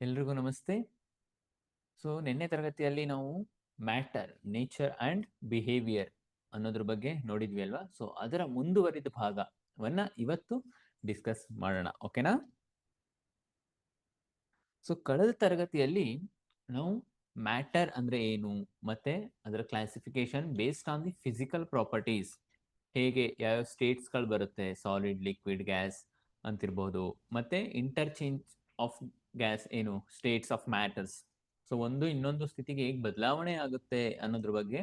ಎಲ್ರಿಗೂ ನಮಸ್ತೆ. ಸೊ ನಿನ್ನೆ ತರಗತಿಯಲ್ಲಿ ನಾವು ಮ್ಯಾಟರ್, ನೇಚರ್ ಅಂಡ್ ಬಿಹೇವಿಯರ್ ಅನ್ನೋದ್ರ ಬಗ್ಗೆ ನೋಡಿದ್ವಿ ಅಲ್ವಾ? ಸೊ ಅದರ ಮುಂದುವರಿದ ಭಾಗವನ್ನ ಇವತ್ತು ಡಿಸ್ಕಸ್ ಮಾಡೋಣ, ಓಕೆನಾ? ಸೊ ಕಳೆದ ತರಗತಿಯಲ್ಲಿ ನಾವು ಮ್ಯಾಟರ್ ಅಂದ್ರೆ ಏನು, ಮತ್ತೆ ಅದರ classification based on the physical properties, ಹೇಗೆ ಯಾವ ಸ್ಟೇಟ್ಸ್ಗಳು ಬರುತ್ತೆ, ಸಾಲಿಡ್, ಲಿಕ್ವಿಡ್, ಗ್ಯಾಸ್ ಅಂತಿರ್ಬೋದು, ಮತ್ತೆ ಇಂಟರ್ಚೇಂಜ್ ಆಫ್ ಗ್ಯಾಸ್ ಏನು ಸ್ಟೇಟ್ಸ್ ಆಫ್ ಮ್ಯಾಟರ್ಸ್. ಸೊ ಒಂದು ಇನ್ನೊಂದು ಸ್ಥಿತಿಗೆ ಹೇಗೆ ಬದಲಾವಣೆ ಆಗುತ್ತೆ ಅನ್ನೋದ್ರ ಬಗ್ಗೆ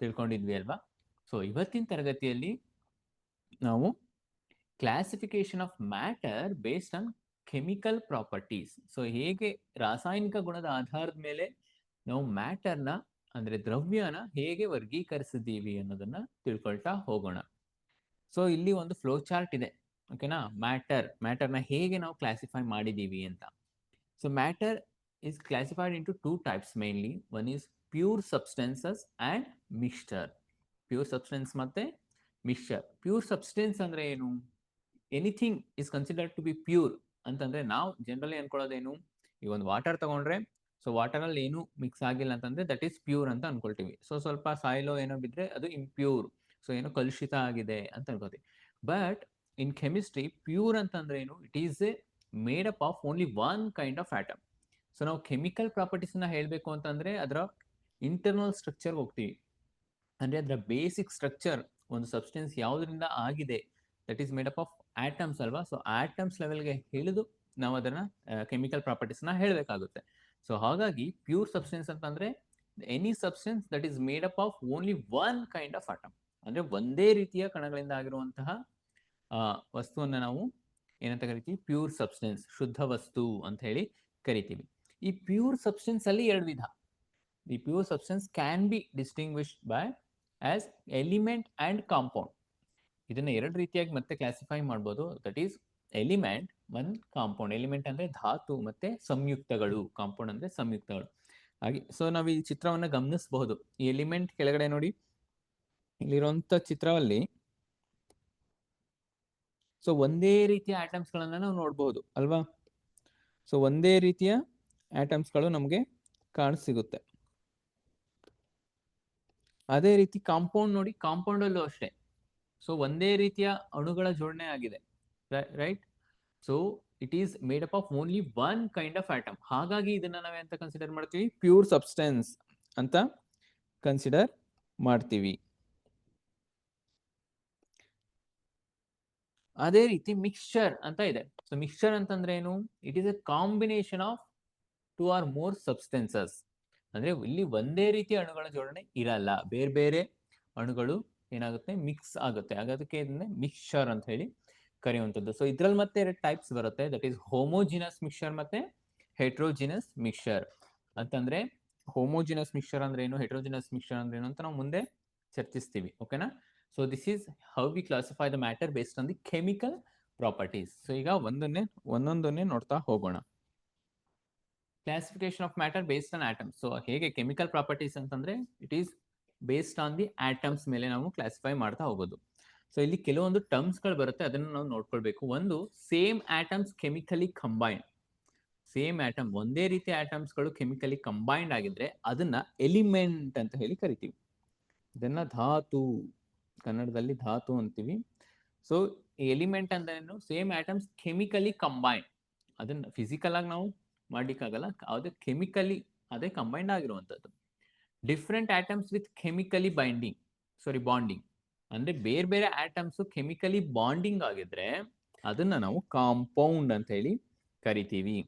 ತಿಳ್ಕೊಂಡಿದ್ವಿ ಅಲ್ವಾ? ಸೊ ಇವತ್ತಿನ ತರಗತಿಯಲ್ಲಿ ನಾವು classification of matter based on chemical properties. So ಹೇಗೆ ರಾಸಾಯನಿಕ ಗುಣದ ಆಧಾರದ ಮೇಲೆ ನಾವು ಮ್ಯಾಟರ್ನ ಅಂದ್ರೆ ದ್ರವ್ಯನ ಹೇಗೆ ವರ್ಗೀಕರಿಸಿದ್ದೀವಿ ಅನ್ನೋದನ್ನ ತಿಳ್ಕೊಳ್ತಾ ಹೋಗೋಣ. ಸೊ ಇಲ್ಲಿ ಒಂದು ಫ್ಲೋ ಚಾರ್ಟ್ ಇದೆ, ಓಕೆನಾ? ಮ್ಯಾಟರ್ನ ಹೇಗೆ ನಾವು ಕ್ಲಾಸಿಫೈ ಮಾಡಿದ್ದೀವಿ ಅಂತ. So matter is classified into two types mainly. One is pure substances and mixture. Pure substance ಮತ್ತೆ mixture. Pure substance ಅಂದ್ರೆ ಏನು? Anything is considered to be pure ಅಂತಂದ್ರೆ ನಾವು ಜನರಲಿ ಅನ್ಕೊಳ್ಳೋದೇನು, ಈ ಒಂದು ವಾಟರ್ ತಗೊಂಡ್ರೆ ಸೊ ವಾಟರ್ ಅಲ್ಲಿ ಏನು ಮಿಕ್ಸ್ ಆಗಿಲ್ಲ ಅಂತಂದ್ರೆ ದಟ್ ಈಸ್ ಪ್ಯೂರ್ ಅಂತ ಅನ್ಕೊಳ್ತೀವಿ. ಸೊ ಸ್ವಲ್ಪ ಸಾಯಿಲೋ ಏನೋ ಬಿದ್ರೆ ಅದು ಇಂಪ್ಯೂರ್, ಸೊ ಏನೋ ಕಲುಷಿತ ಆಗಿದೆ ಅಂತ ಅನ್ಕೋತೀವಿ. ಬಟ್ ಇನ್ ಕೆಮಿಸ್ಟ್ರಿ ಪ್ಯೂರ್ ಅಂತಂದ್ರೆ ಏನು? It is A made up of only one kind of atom. So ನಾವು ಕೆಮಿಕಲ್ ಪ್ರಾಪರ್ಟೀಸ್ನ ಹೇಳಬೇಕು ಅಂತಂದ್ರೆ ಅದರ ಇಂಟರ್ನಲ್ ಸ್ಟ್ರಕ್ಚರ್ ಹೋಗ್ತೀವಿ, ಅಂದ್ರೆ ಅದರ ಬೇಸಿಕ್ ಸ್ಟ್ರಕ್ಚರ್, ಒಂದು ಸಬ್ಸ್ಟೆನ್ಸ್ ಯಾವುದರಿಂದ ಆಗಿದೆ, that is made up of atoms ಅಲ್ವಾ? ಸೊ ಆಟಮ್ಸ್ ಲೆವೆಲ್ಗೆ ಹಿಡಿದು ನಾವು ಅದನ್ನ ಕೆಮಿಕಲ್ ಪ್ರಾಪರ್ಟೀಸ್ನ ಹೇಳಬೇಕಾಗುತ್ತೆ. ಸೊ ಹಾಗಾಗಿ ಪ್ಯೂರ್ ಸಬ್ಸ್ಟೆನ್ಸ್ ಅಂತಂದ್ರೆ any substance that is made up of only one kind of atom, ಅಂದ್ರೆ ಒಂದೇ ರೀತಿಯ ಕಣಗಳಿಂದ ಆಗಿರುವಂತಹ ವಸ್ತುವನ್ನ ನಾವು ಏನಂತ ಕರಿತೀವಿ? ಪ್ಯೂರ್ ಸಬ್ಸ್ಟೆನ್ಸ್, ಶುದ್ಧ ವಸ್ತು ಅಂತ ಹೇಳಿ ಕರಿತೀವಿ. ಈ ಪ್ಯೂರ್ ಸಬ್ಸ್ಟೆನ್ಸ್ ಅಲ್ಲಿ ಎರಡು ವಿಧ. The pure substance can be distinguished by as element and compound. ಇದನ್ನ ಎರಡು ರೀತಿಯಾಗಿ ಮತ್ತೆ ಕ್ಲಾಸಿಫೈ ಮಾಡ್ಬೋದು. That is element one, compound. Element ಅಂದ್ರೆ ಧಾತು ಮತ್ತೆ ಸಂಯುಕ್ತಗಳು, ಕಾಂಪೌಂಡ್ ಅಂದ್ರೆ ಸಂಯುಕ್ತಗಳು. ಹಾಗೆ ಸೊ ನಾವು ಈ ಚಿತ್ರವನ್ನ ಗಮನಿಸಬಹುದು. ಈ ಎಲಿಮೆಂಟ್ ಕೆಳಗಡೆ ನೋಡಿ, ಇಲ್ಲಿರುವಂತ ಚಿತ್ರದಲ್ಲಿ ಸೊ ಒಂದೇ ರೀತಿಯ ಆಟಮ್ಸ್ ಗಳನ್ನ ನಾವು ನೋಡಬಹುದು ಅಲ್ವಾ? ಸೊ ಒಂದೇ ರೀತಿಯ ಆಟಮ್ಸ್ಗಳು ನಮಗೆ ಕಾಣಸಿಗುತ್ತೆ. ಅದೇ ರೀತಿ ಕಾಂಪೌಂಡ್ ನೋಡಿ, ಕಾಂಪೌಂಡ್ ಅಲ್ಲೂ ಅಷ್ಟೇ. ಸೊ ಒಂದೇ ರೀತಿಯ ಅಣುಗಳ ಜೋಡಣೆ ಆಗಿದೆ, right? So it is made up of only one kind of atom. ಹಾಗಾಗಿ ಇದನ್ನ ನಾವೆಂತ ಕನ್ಸಿಡರ್ ಮಾಡ್ತೀವಿ? ಪ್ಯೂರ್ ಸಬ್ಸ್ಟೆನ್ಸ್ ಅಂತ ಕನ್ಸಿಡರ್ ಮಾಡ್ತೀವಿ. ಅದೇ ರೀತಿ ಮಿಕ್ಸ್ಚರ್ ಅಂತ ಇದೆ. ಸೊ ಮಿಕ್ಸ್ಚರ್ ಅಂತಂದ್ರೆ ಏನು? It is a combination of two or more substances. ಅಂದ್ರೆ ಇಲ್ಲಿ ಒಂದೇ ರೀತಿಯ ಅಣುಗಳ ಜೋಡಣೆ ಇರಲ್ಲ, ಬೇರೆ ಬೇರೆ ಅಣುಗಳು ಏನಾಗುತ್ತೆ? ಮಿಕ್ಸ್ ಆಗುತ್ತೆ. ಅದಕ್ಕೆ ಇದನ್ನೇ ಮಿಕ್ಸ್ಚರ್ ಅಂತ ಹೇಳಿ ಕರೆಯುವಂಥದ್ದು. ಸೊ ಇದ್ರಲ್ಲಿ ಮತ್ತೆ ಎರಡು ಟೈಪ್ಸ್ ಬರುತ್ತೆ, ದಟ್ ಈಸ್ ಹೋಮೋಜಿನಸ್ ಮಿಕ್ಸ್ಚರ್ ಮತ್ತೆ ಹೆಟ್ರೋಜಿನಸ್ ಮಿಕ್ಸ್ಚರ್ ಅಂತಂದ್ರೆ. ಹೋಮೋಜಿನಸ್ ಮಿಕ್ಸ್ಚರ್ ಅಂದ್ರೆ ಏನು, ಹೆಟ್ರೋಜಿನಸ್ ಮಿಕ್ಸ್ಚರ್ ಅಂದ್ರೆ ಏನು ಅಂತ ನಾವು ಮುಂದೆ ಚರ್ಚಿಸ್ತೀವಿ, ಓಕೆನಾ? So this is how we classify the matter based on the chemical properties. So ಈಗ ಒಂದೊಂದನ್ನೇ ನೋಡ್ತಾ ಹೋಗೋಣ. Classification of matter based on atoms. So ಹೇಗೆ ಕೆಮಿಕಲ್ ಪ್ರಾಪರ್ಟೀಸ್ ಅಂತಂದ್ರೆ it is based on the atoms ಮೇಲೆ ನಾವು ಕ್ಲಾಸಿಫೈ ಮಾಡ್ತಾ ಹೋಗೋದು. ಸೊ ಇಲ್ಲಿ ಕೆಲವೊಂದು ಟರ್ಮ್ಸ್ಗಳು ಬರುತ್ತೆ, ಅದನ್ನು ನಾವು ನೋಡ್ಕೊಳ್ಬೇಕು. ಒಂದು, same atoms chemically combined. Same atom, ಒಂದೇ ರೀತಿಯ ಆಟಮ್ಸ್ಗಳು ಕೆಮಿಕಲಿ ಕಂಬೈನ್ಡ್ ಆಗಿದ್ರೆ ಅದನ್ನ ಎಲಿಮೆಂಟ್ ಅಂತ ಹೇಳಿ ಕರಿತೀವಿ. ಇದನ್ನ ಧಾತು, ಕನ್ನಡದಲ್ಲಿ ಧಾತು ಅಂತೀವಿ. ಸೊ ಎಲಿಮೆಂಟ್ ಅಂದ್ರೆ ಸೇಮ್ ಆಟಮ್ಸ್ ಕೆಮಿಕಲಿ ಕಂಬೈನ್ಡ್. ಅದನ್ನ ಫಿಸಿಕಲ್ ಆಗಿ ನಾವು ಮಾಡ್ಲಿಕ್ಕಾಗಲ್ಲ, ಅದು ಕೆಮಿಕಲಿ ಅದೇ ಕಂಬೈನ್ಡ್ ಆಗಿರುವಂಥದ್ದು. Different atoms with chemically bonding ಅಂದ್ರೆ ಬೇರೆ ಬೇರೆ ಆಟಮ್ಸ್ ಕೆಮಿಕಲಿ ಬಾಂಡಿಂಗ್ ಆಗಿದ್ರೆ ಅದನ್ನ ನಾವು ಕಾಂಪೌಂಡ್ ಅಂತ ಹೇಳಿ ಕರಿತೀವಿ.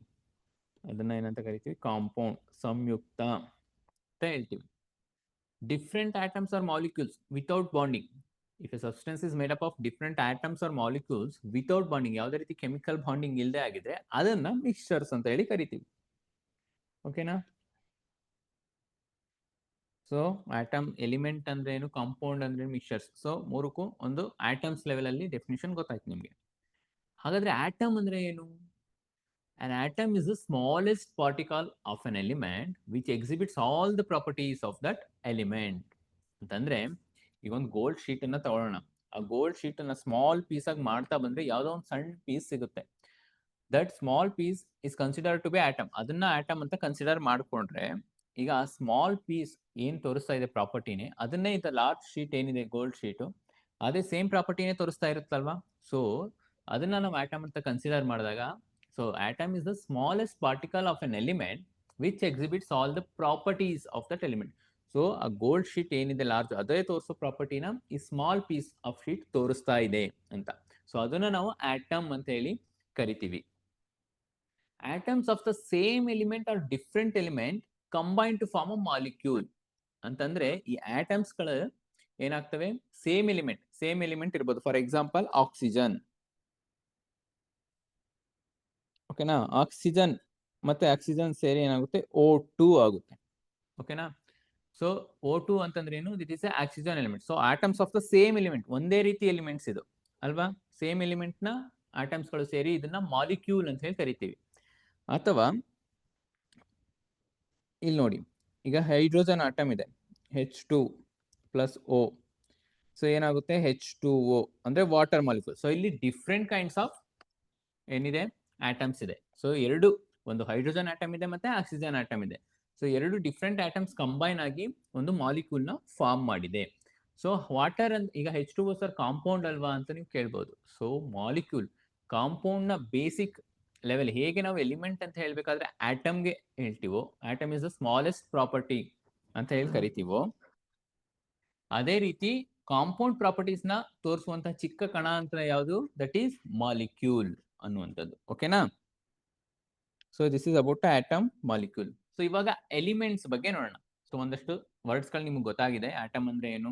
ಅದನ್ನ ಏನಂತ ಕರಿತೀವಿ? ಕಾಂಪೌಂಡ್, ಸಂಯುಕ್ತ ಅಂತ ಹೇಳ್ತೀವಿ. Different atoms R molecules without bonding. If A substance is made up of different atoms R molecules without bonding, ಯಾವುದೇ ರೀತಿ ಕೆಮಿಕಲ್ ಬಾಂಡಿಂಗ್ ಇಲ್ಲದೆ ಆಗಿದ್ರೆ ಅದನ್ನ ಮಿಕ್ಸ್ಚರ್ಸ್ ಅಂತ ಹೇಳಿ ಕರಿತೀವಿ, ಓಕೆನಾ? ಸೊ ಆಟಮ್, ಎಲಿಮೆಂಟ್ ಅಂದ್ರೆ ಏನು, ಕಾಂಪೌಂಡ್ ಅಂದ್ರೆ ಮಿಕ್ಸ್ಚರ್ಸ್. ಸೊ ಮೂರಕ್ಕೂ ಒಂದು ಆಟಮ್ಸ್ ಲೆವೆಲ್ ಅಲ್ಲಿ ಡೆಫಿನಿಷನ್ ಗೊತ್ತಾಯ್ತು ನಿಮ್ಗೆ. ಹಾಗಾದ್ರೆ ಆಟಮ್ ಅಂದ್ರೆ ಏನು? An atom is the smallest particle of an element which exhibits all the properties of that element. ಅಂತಂದ್ರೆ ಈಗ ಒಂದು ಗೋಲ್ಡ್ ಶೀಟ್ ಅನ್ನ ತಗೊಳ್ಳೋಣ. ಆ ಗೋಲ್ಡ್ ಶೀಟ್ ಅನ್ನ ಸ್ಮಾಲ್ ಪೀಸ್ ಆಗಿ ಮಾಡ್ತಾ ಬಂದ್ರೆ ಯಾವ್ದೋ ಒಂದು ಸಣ್ಣ ಪೀಸ್ ಸಿಗುತ್ತೆ. That small piece is consider to be atom. ಅದನ್ನ ಆಟಮ್ ಅಂತ ಕನ್ಸಿಡರ್ ಮಾಡ್ಕೊಂಡ್ರೆ ಈಗ ಆ ಸ್ಮಾಲ್ ಪೀಸ್ ಏನ್ ತೋರಿಸ್ತಾ ಇದೆ ಪ್ರಾಪರ್ಟಿನೇ, ಅದನ್ನೇ ಇದು ಲಾರ್ಜ್ ಶೀಟ್ ಏನಿದೆ ಗೋಲ್ಡ್ ಶೀಟು, ಅದೇ ಸೇಮ್ ಪ್ರಾಪರ್ಟಿನೇ ತೋರಿಸ್ತಾ ಇರುತ್ತಲ್ವಾ. ಸೊ ಅದನ್ನ ನಾವು ಆಟಮ್ ಅಂತ ಕನ್ಸಿಡರ್ ಮಾಡಿದಾಗ, so atom is the smallest particle of an element which exhibits all the properties of that element. So ಆ ಗೋಲ್ಡ್ ಶೀಟ್ ಏನಿದೆ ಲಾರ್ಜ್, ಅದೇ ತೋರಿಸೋ ಪ್ರಾಪರ್ಟಿನ ಈ ಸ್ಮಾಲ್ ಪೀಸ್ ಆಫ್ ಶೀಟ್ ತೋರಿಸ್ತಾ ಇದೆ ಅಂತ. ಸೊ ಅದನ್ನ ನಾವು ಆಟಮ್ ಅಂತ ಹೇಳಿ ಕರಿತೀವಿ. Atoms of the same element or different element combine to form a molecule ಅಂತಂದ್ರೆ, ಈ ಆಟಮ್ಸ್ ಗಳು ಏನಾಗ್ತವೆ, ಸೇಮ್ ಎಲಿಮೆಂಟ್ ಇರ್ಬೋದು. ಫಾರ್ ಎಕ್ಸಾಂಪಲ್ ಆಕ್ಸಿಜನ್, ಓಕೆನಾ. ಆಕ್ಸಿಜನ್ ಮತ್ತೆ ಆಕ್ಸಿಜನ್ ಸೇರಿ ಏನಾಗುತ್ತೆ, O2 ಆಗುತ್ತೆ, ಓಕೆನಾ. ಸೊ O2 ಅಂತಂದ್ರೆ ಏನು, it is a oxygen element. So atoms of the same element, ಒಂದೇ ರೀತಿ ಎಲಿಮೆಂಟ್ಸ್ ಇದು ಅಲ್ವಾ, ಸೇಮ್ ಎಲಿಮೆಂಟ್ ನ ಆಟಮ್ಸ್ ಗಳು ಸೇರಿ ಇದನ್ನ ಮಾಲಿಕ್ಯೂಲ್ ಅಂತ ಹೇಳಿ ಕರಿತೀವಿ. ಅಥವಾ ಇಲ್ಲಿ ನೋಡಿ, ಈಗ ಹೈಡ್ರೋಜನ್ ಆಟಮ್ ಇದೆ, H2+O. ಸೊ ಏನಾಗುತ್ತೆ, H2O ಅಂದ್ರೆ ವಾಟರ್ ಮಾಲಿಕ್ಯೂಲ್. ಸೊ ಇಲ್ಲಿ ಡಿಫ್ರೆಂಟ್ ಕೈಂಡ್ಸ್ ಆಫ್ ಏನಿದೆ ಆಟಮ್ಸ್ ಇದೆ. ಸೊ ಎರಡು, ಒಂದು ಹೈಡ್ರೋಜನ್ ಆಟಮ್ ಇದೆ ಮತ್ತೆ ಆಕ್ಸಿಜನ್ ಆಟಮ್ ಇದೆ. ಸೊ ಎರಡು ಡಿಫ್ರೆಂಟ್ ಆಟಮ್ಸ್ ಕಂಬೈನ್ ಆಗಿ ಒಂದು ಮಾಲಿಕ್ಯೂಲ್ ನ ಫಾರ್ಮ್ ಮಾಡಿದೆ. ಸೊ ವಾಟರ್ ಈಗ H2O ಸರ್ ಕಾಂಪೌಂಡ್ ಅಲ್ವಾ ಅಂತ ನೀವು ಕೇಳ್ಬೋದು. ಸೊ ಮಾಲಿಕ್ಯೂಲ್ ಕಾಂಪೌಂಡ್ ನ ಬೇಸಿಕ್ ಲೆವೆಲ್, ಹೇಗೆ ನಾವು ಎಲಿಮೆಂಟ್ ಅಂತ ಹೇಳ್ಬೇಕಾದ್ರೆ ಆಟಮ್ಗೆ ಹೇಳ್ತೀವೋ, atom is the smallest property ಅಂತ ಹೇಳಿ ಕರಿತೀವೋ, ಅದೇ ರೀತಿ ಕಾಂಪೌಂಡ್ ಪ್ರಾಪರ್ಟೀಸ್ ನ ತೋರಿಸುವಂತಹ ಚಿಕ್ಕ ಕಣ ಅಂತ ಯಾವುದು, ದಟ್ ಈಸ್ ಮಾಲಿಕ್ಯೂಲ್ ಅನ್ನುವಂಥದ್ದು, ಓಕೆನಾ. So this is about atom, molecule. So ಇವಾಗ ಎಲಿಮೆಂಟ್ಸ್ ಬಗ್ಗೆ ನೋಡೋಣ. ಸೊ ಒಂದಷ್ಟು ವರ್ಡ್ಸ್ ಗಳು ನಿಮ್ಗೆ ಗೊತ್ತಾಗಿದೆ, ಆಟಮ್ ಅಂದ್ರೆ ಏನು,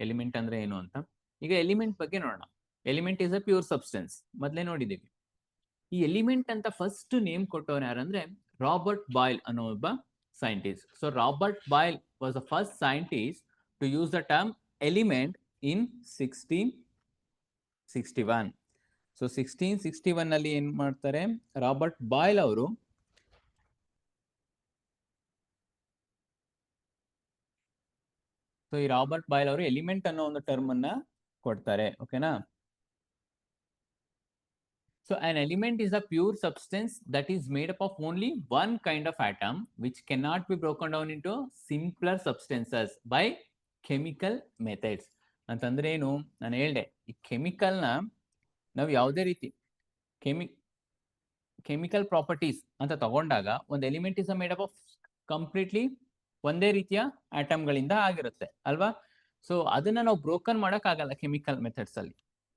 ಎಲಿಮೆಂಟ್ ಅಂದ್ರೆ ಏನು ಅಂತ. ಈಗ ಎಲಿಮೆಂಟ್ ಬಗ್ಗೆ ನೋಡೋಣ. Element is a pure substance, ಮೊದಲೇ ನೋಡಿದ್ದೀವಿ. ಈ ಎಲಿಮೆಂಟ್ ಅಂತ ಫಸ್ಟ್ ನೇಮ್ ಕೊಟ್ಟವನು ಯಾರಂದ್ರೆ ರಾಬರ್ಟ್ ಬಾಯ್ಲ್ ಅನ್ನೋ ಒಬ್ಬ scientist. So Robert Boyle was the first scientist to use the term element in 1661. So 1661 ಅಲ್ಲಿ ಏನ್ ಮಾಡ್ತಾರೆ, ರಾಬರ್ಟ್ ಬಾಯ್ಲ್ ಅವರು ಸೊ ಈ ರಾಬರ್ಟ್ ಬಾಯ್ಲ್ ಅವರು ಎಲಿಮೆಂಟ್ ಅನ್ನೋ ಒಂದು ಟರ್ಮ್ ಅನ್ನ ಕೊಡ್ತಾರೆ, ಓಕೆನಾ. So an element is a pure substance that is made up of only one kind of atom which cannot be broken down into simpler substances by chemical methods. ಅಂತಂದ್ರೆ ಏನು, ನಾನು ಹೇಳ್ದೆ, ಈ ಕೆಮಿಕಲ್ನ ನಾವು ಯಾವುದೇ ರೀತಿ ಕೆಮಿಕಲ್ ಪ್ರಾಪರ್ಟೀಸ್ ಅಂತ ತಗೊಂಡಾಗ ಒಂದು element is made up of completely ಒಂದೇ ರೀತಿಯ ಆಟಮ್ಗಳಿಂದ ಆಗಿರುತ್ತೆ ಅಲ್ವಾ. ಸೊ ಅದನ್ನ ನಾವು ಬ್ರೋಕನ್ ಮಾಡಕ್ ಆಗಲ್ಲ ಕೆಮಿಕಲ್ ಮೆಥಡ್ಸ್ ಅಲ್ಲಿ,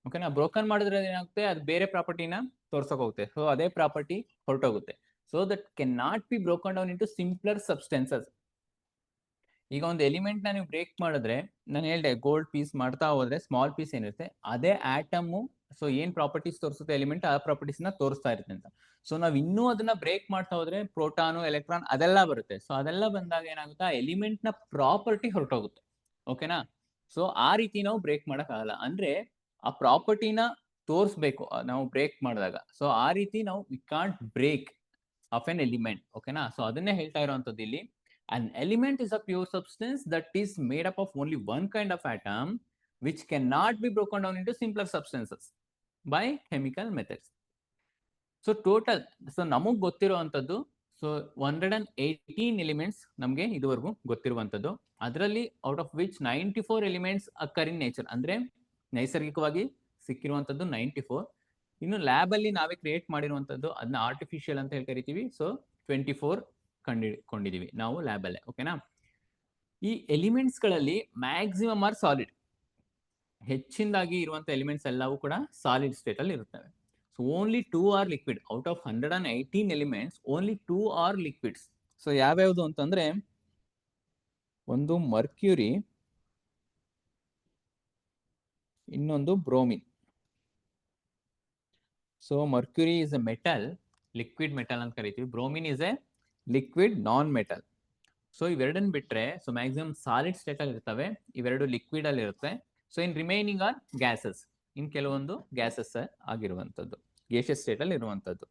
ಓಕೆನಾ. ಬ್ರೋಕನ್ ಮಾಡಿದ್ರೆ ಏನಾಗುತ್ತೆ, ಅದು ಬೇರೆ ಪ್ರಾಪರ್ಟಿನ ತೋರ್ಸಕ್ ಹೋಗುತ್ತೆ. ಸೊ ಅದೇ ಪ್ರಾಪರ್ಟಿ ಹೊರಟೋಗುತ್ತೆ. So that can not be broken down into simpler substances. ಈಗ ಒಂದು ಎಲಿಮೆಂಟ್ ನ ನೀವು ಬ್ರೇಕ್ ಮಾಡಿದ್ರೆ, ನಾನು ಹೇಳ್ದೆ ಗೋಲ್ಡ್ ಪೀಸ್ ಮಾಡ್ತಾ ಹೋದ್ರೆ ಸ್ಮಾಲ್ ಪೀಸ್ ಏನಿರುತ್ತೆ ಅದೇ ಆಟಮ್. ಸೊ ಏನ್ ಪ್ರಾಪರ್ಟೀಸ್ ತೋರಿಸುತ್ತೆ ಎಲಿಮೆಂಟ್, ಆ ಪ್ರಾಪರ್ಟೀಸ್ ನ ತೋರಿಸ್ತಾ ಇರುತ್ತೆ ಅಂತ. ಸೊ ನಾವ್ ಇನ್ನೂ ಅದನ್ನ ಬ್ರೇಕ್ ಮಾಡ್ತಾ ಹೋದ್ರೆ ಪ್ರೋಟಾನು, ಎಲೆಕ್ಟ್ರಾನ್ ಅದೆಲ್ಲ ಬರುತ್ತೆ. ಸೊ ಅದೆಲ್ಲ ಬಂದಾಗ ಏನಾಗುತ್ತೆ, ಆ ಎಲಿಮೆಂಟ್ ನ ಪ್ರಾಪರ್ಟಿ ಹೊರಟೋಗುತ್ತೆ, ಓಕೆನಾ. ಸೊ ಆ ರೀತಿ ನಾವು ಬ್ರೇಕ್ ಮಾಡಕ್ ಆಗಲ್ಲ, ಅಂದ್ರೆ ಆ ಪ್ರಾಪರ್ಟಿನ ತೋರಿಸ್ಬೇಕು ನಾವು ಬ್ರೇಕ್ ಮಾಡಿದಾಗ. ಸೊ ಆ ರೀತಿ ನಾವು we can't break of an element, ಓಕೆನಾ. ಸೊ ಅದನ್ನೇ ಹೇಳ್ತಾ ಇರೋವಂಥದ್ದು ಇಲ್ಲಿ. An element is a pure substance that is made up of only one kind of atom which cannot be broken down into simpler substances by chemical methods. So total, so ನಮಗ್ ಗೊತ್ತಿರುವಂತದ್ದು, so 118 elements ನಮಗೆ ಇದುವರೆಗೂ ಗೊತ್ತಿರುವಂತದ್ದು. ಅದರಲ್ಲಿ out of which 94 elements occur in nature, ಅಂದ್ರೆ ನೈಸರ್ಗಿಕವಾಗಿ ಸಿಕ್ಕಿರುವಂತದ್ದು 94. ಇನ್ನು lab ಅಲ್ಲಿ ನಾವೇ ಕ್ರಿಯೇಟ್ ಮಾಡಿರುವಂತದ್ದು ಅದನ್ನ ಆರ್ಟಿಫಿಷಿಯಲ್ ಅಂತ ಹೇಳಿ ಕರಿತೀವಿ. ಸೊ 24 ಕಂಡುಕೊಂಡಿದೀವಿ ನಾವು ಲ್ಯಾಬ್ ಅಲ್ಲೇ, ಓಕೆನಾ. ಈ ಎಲಿಮೆಂಟ್ಸ್ ಗಳಲ್ಲಿ ಮ್ಯಾಕ್ಸಿಮಮ್ ಆರ್ ಸಾಲಿಡ್, ಹೆಚ್ಚಿನದಾಗಿ ಇರುವಂತ ಎಲಿಮೆಂಟ್ಸ್ ಎಲ್ಲವೂ ಕೂಡ ಸಾಲಿಡ್ ಸ್ಟೇಟ್ ಅಲ್ಲಿ ಇರುತ್ತವೆ. So only 2 are liquid. Out of 118 elements only 2 are liquids. So ಯಾವ್ಯಾವುದು ಅಂತಂದ್ರೆ, ಒಂದು ಮರ್ಕ್ಯೂರಿ, ಇನ್ನೊಂದು bromine. So mercury is a metal, liquid metal ಅಂತ ಕರಿತೀವಿ. Bromine is a liquid non metal. So ಇವೆರಡನ್ನ ಬಿಟ್ರೆ ಸೊ ಮ್ಯಾಕ್ಸಿಮಮ್ ಸಾಲಿಡ್ ಸ್ಟೇಟ್ ಅಲ್ಲಿ ಇರ್ತವೆ, ಇವೆರಡು ಲಿಕ್ವಿಡ್ ಅಲ್ಲಿ ಇರುತ್ತೆ. So in remaining are gases, in ಕೆಲವೊಂದು ಗ್ಯಾಸಸ್ ಆಗಿರುವಂತದ್ದು, ಗ್ಯಾಸಿಯಸ್ ಸ್ಟೇಟ್ ಅಲ್ಲಿ ಇರುವಂತದ್ದು.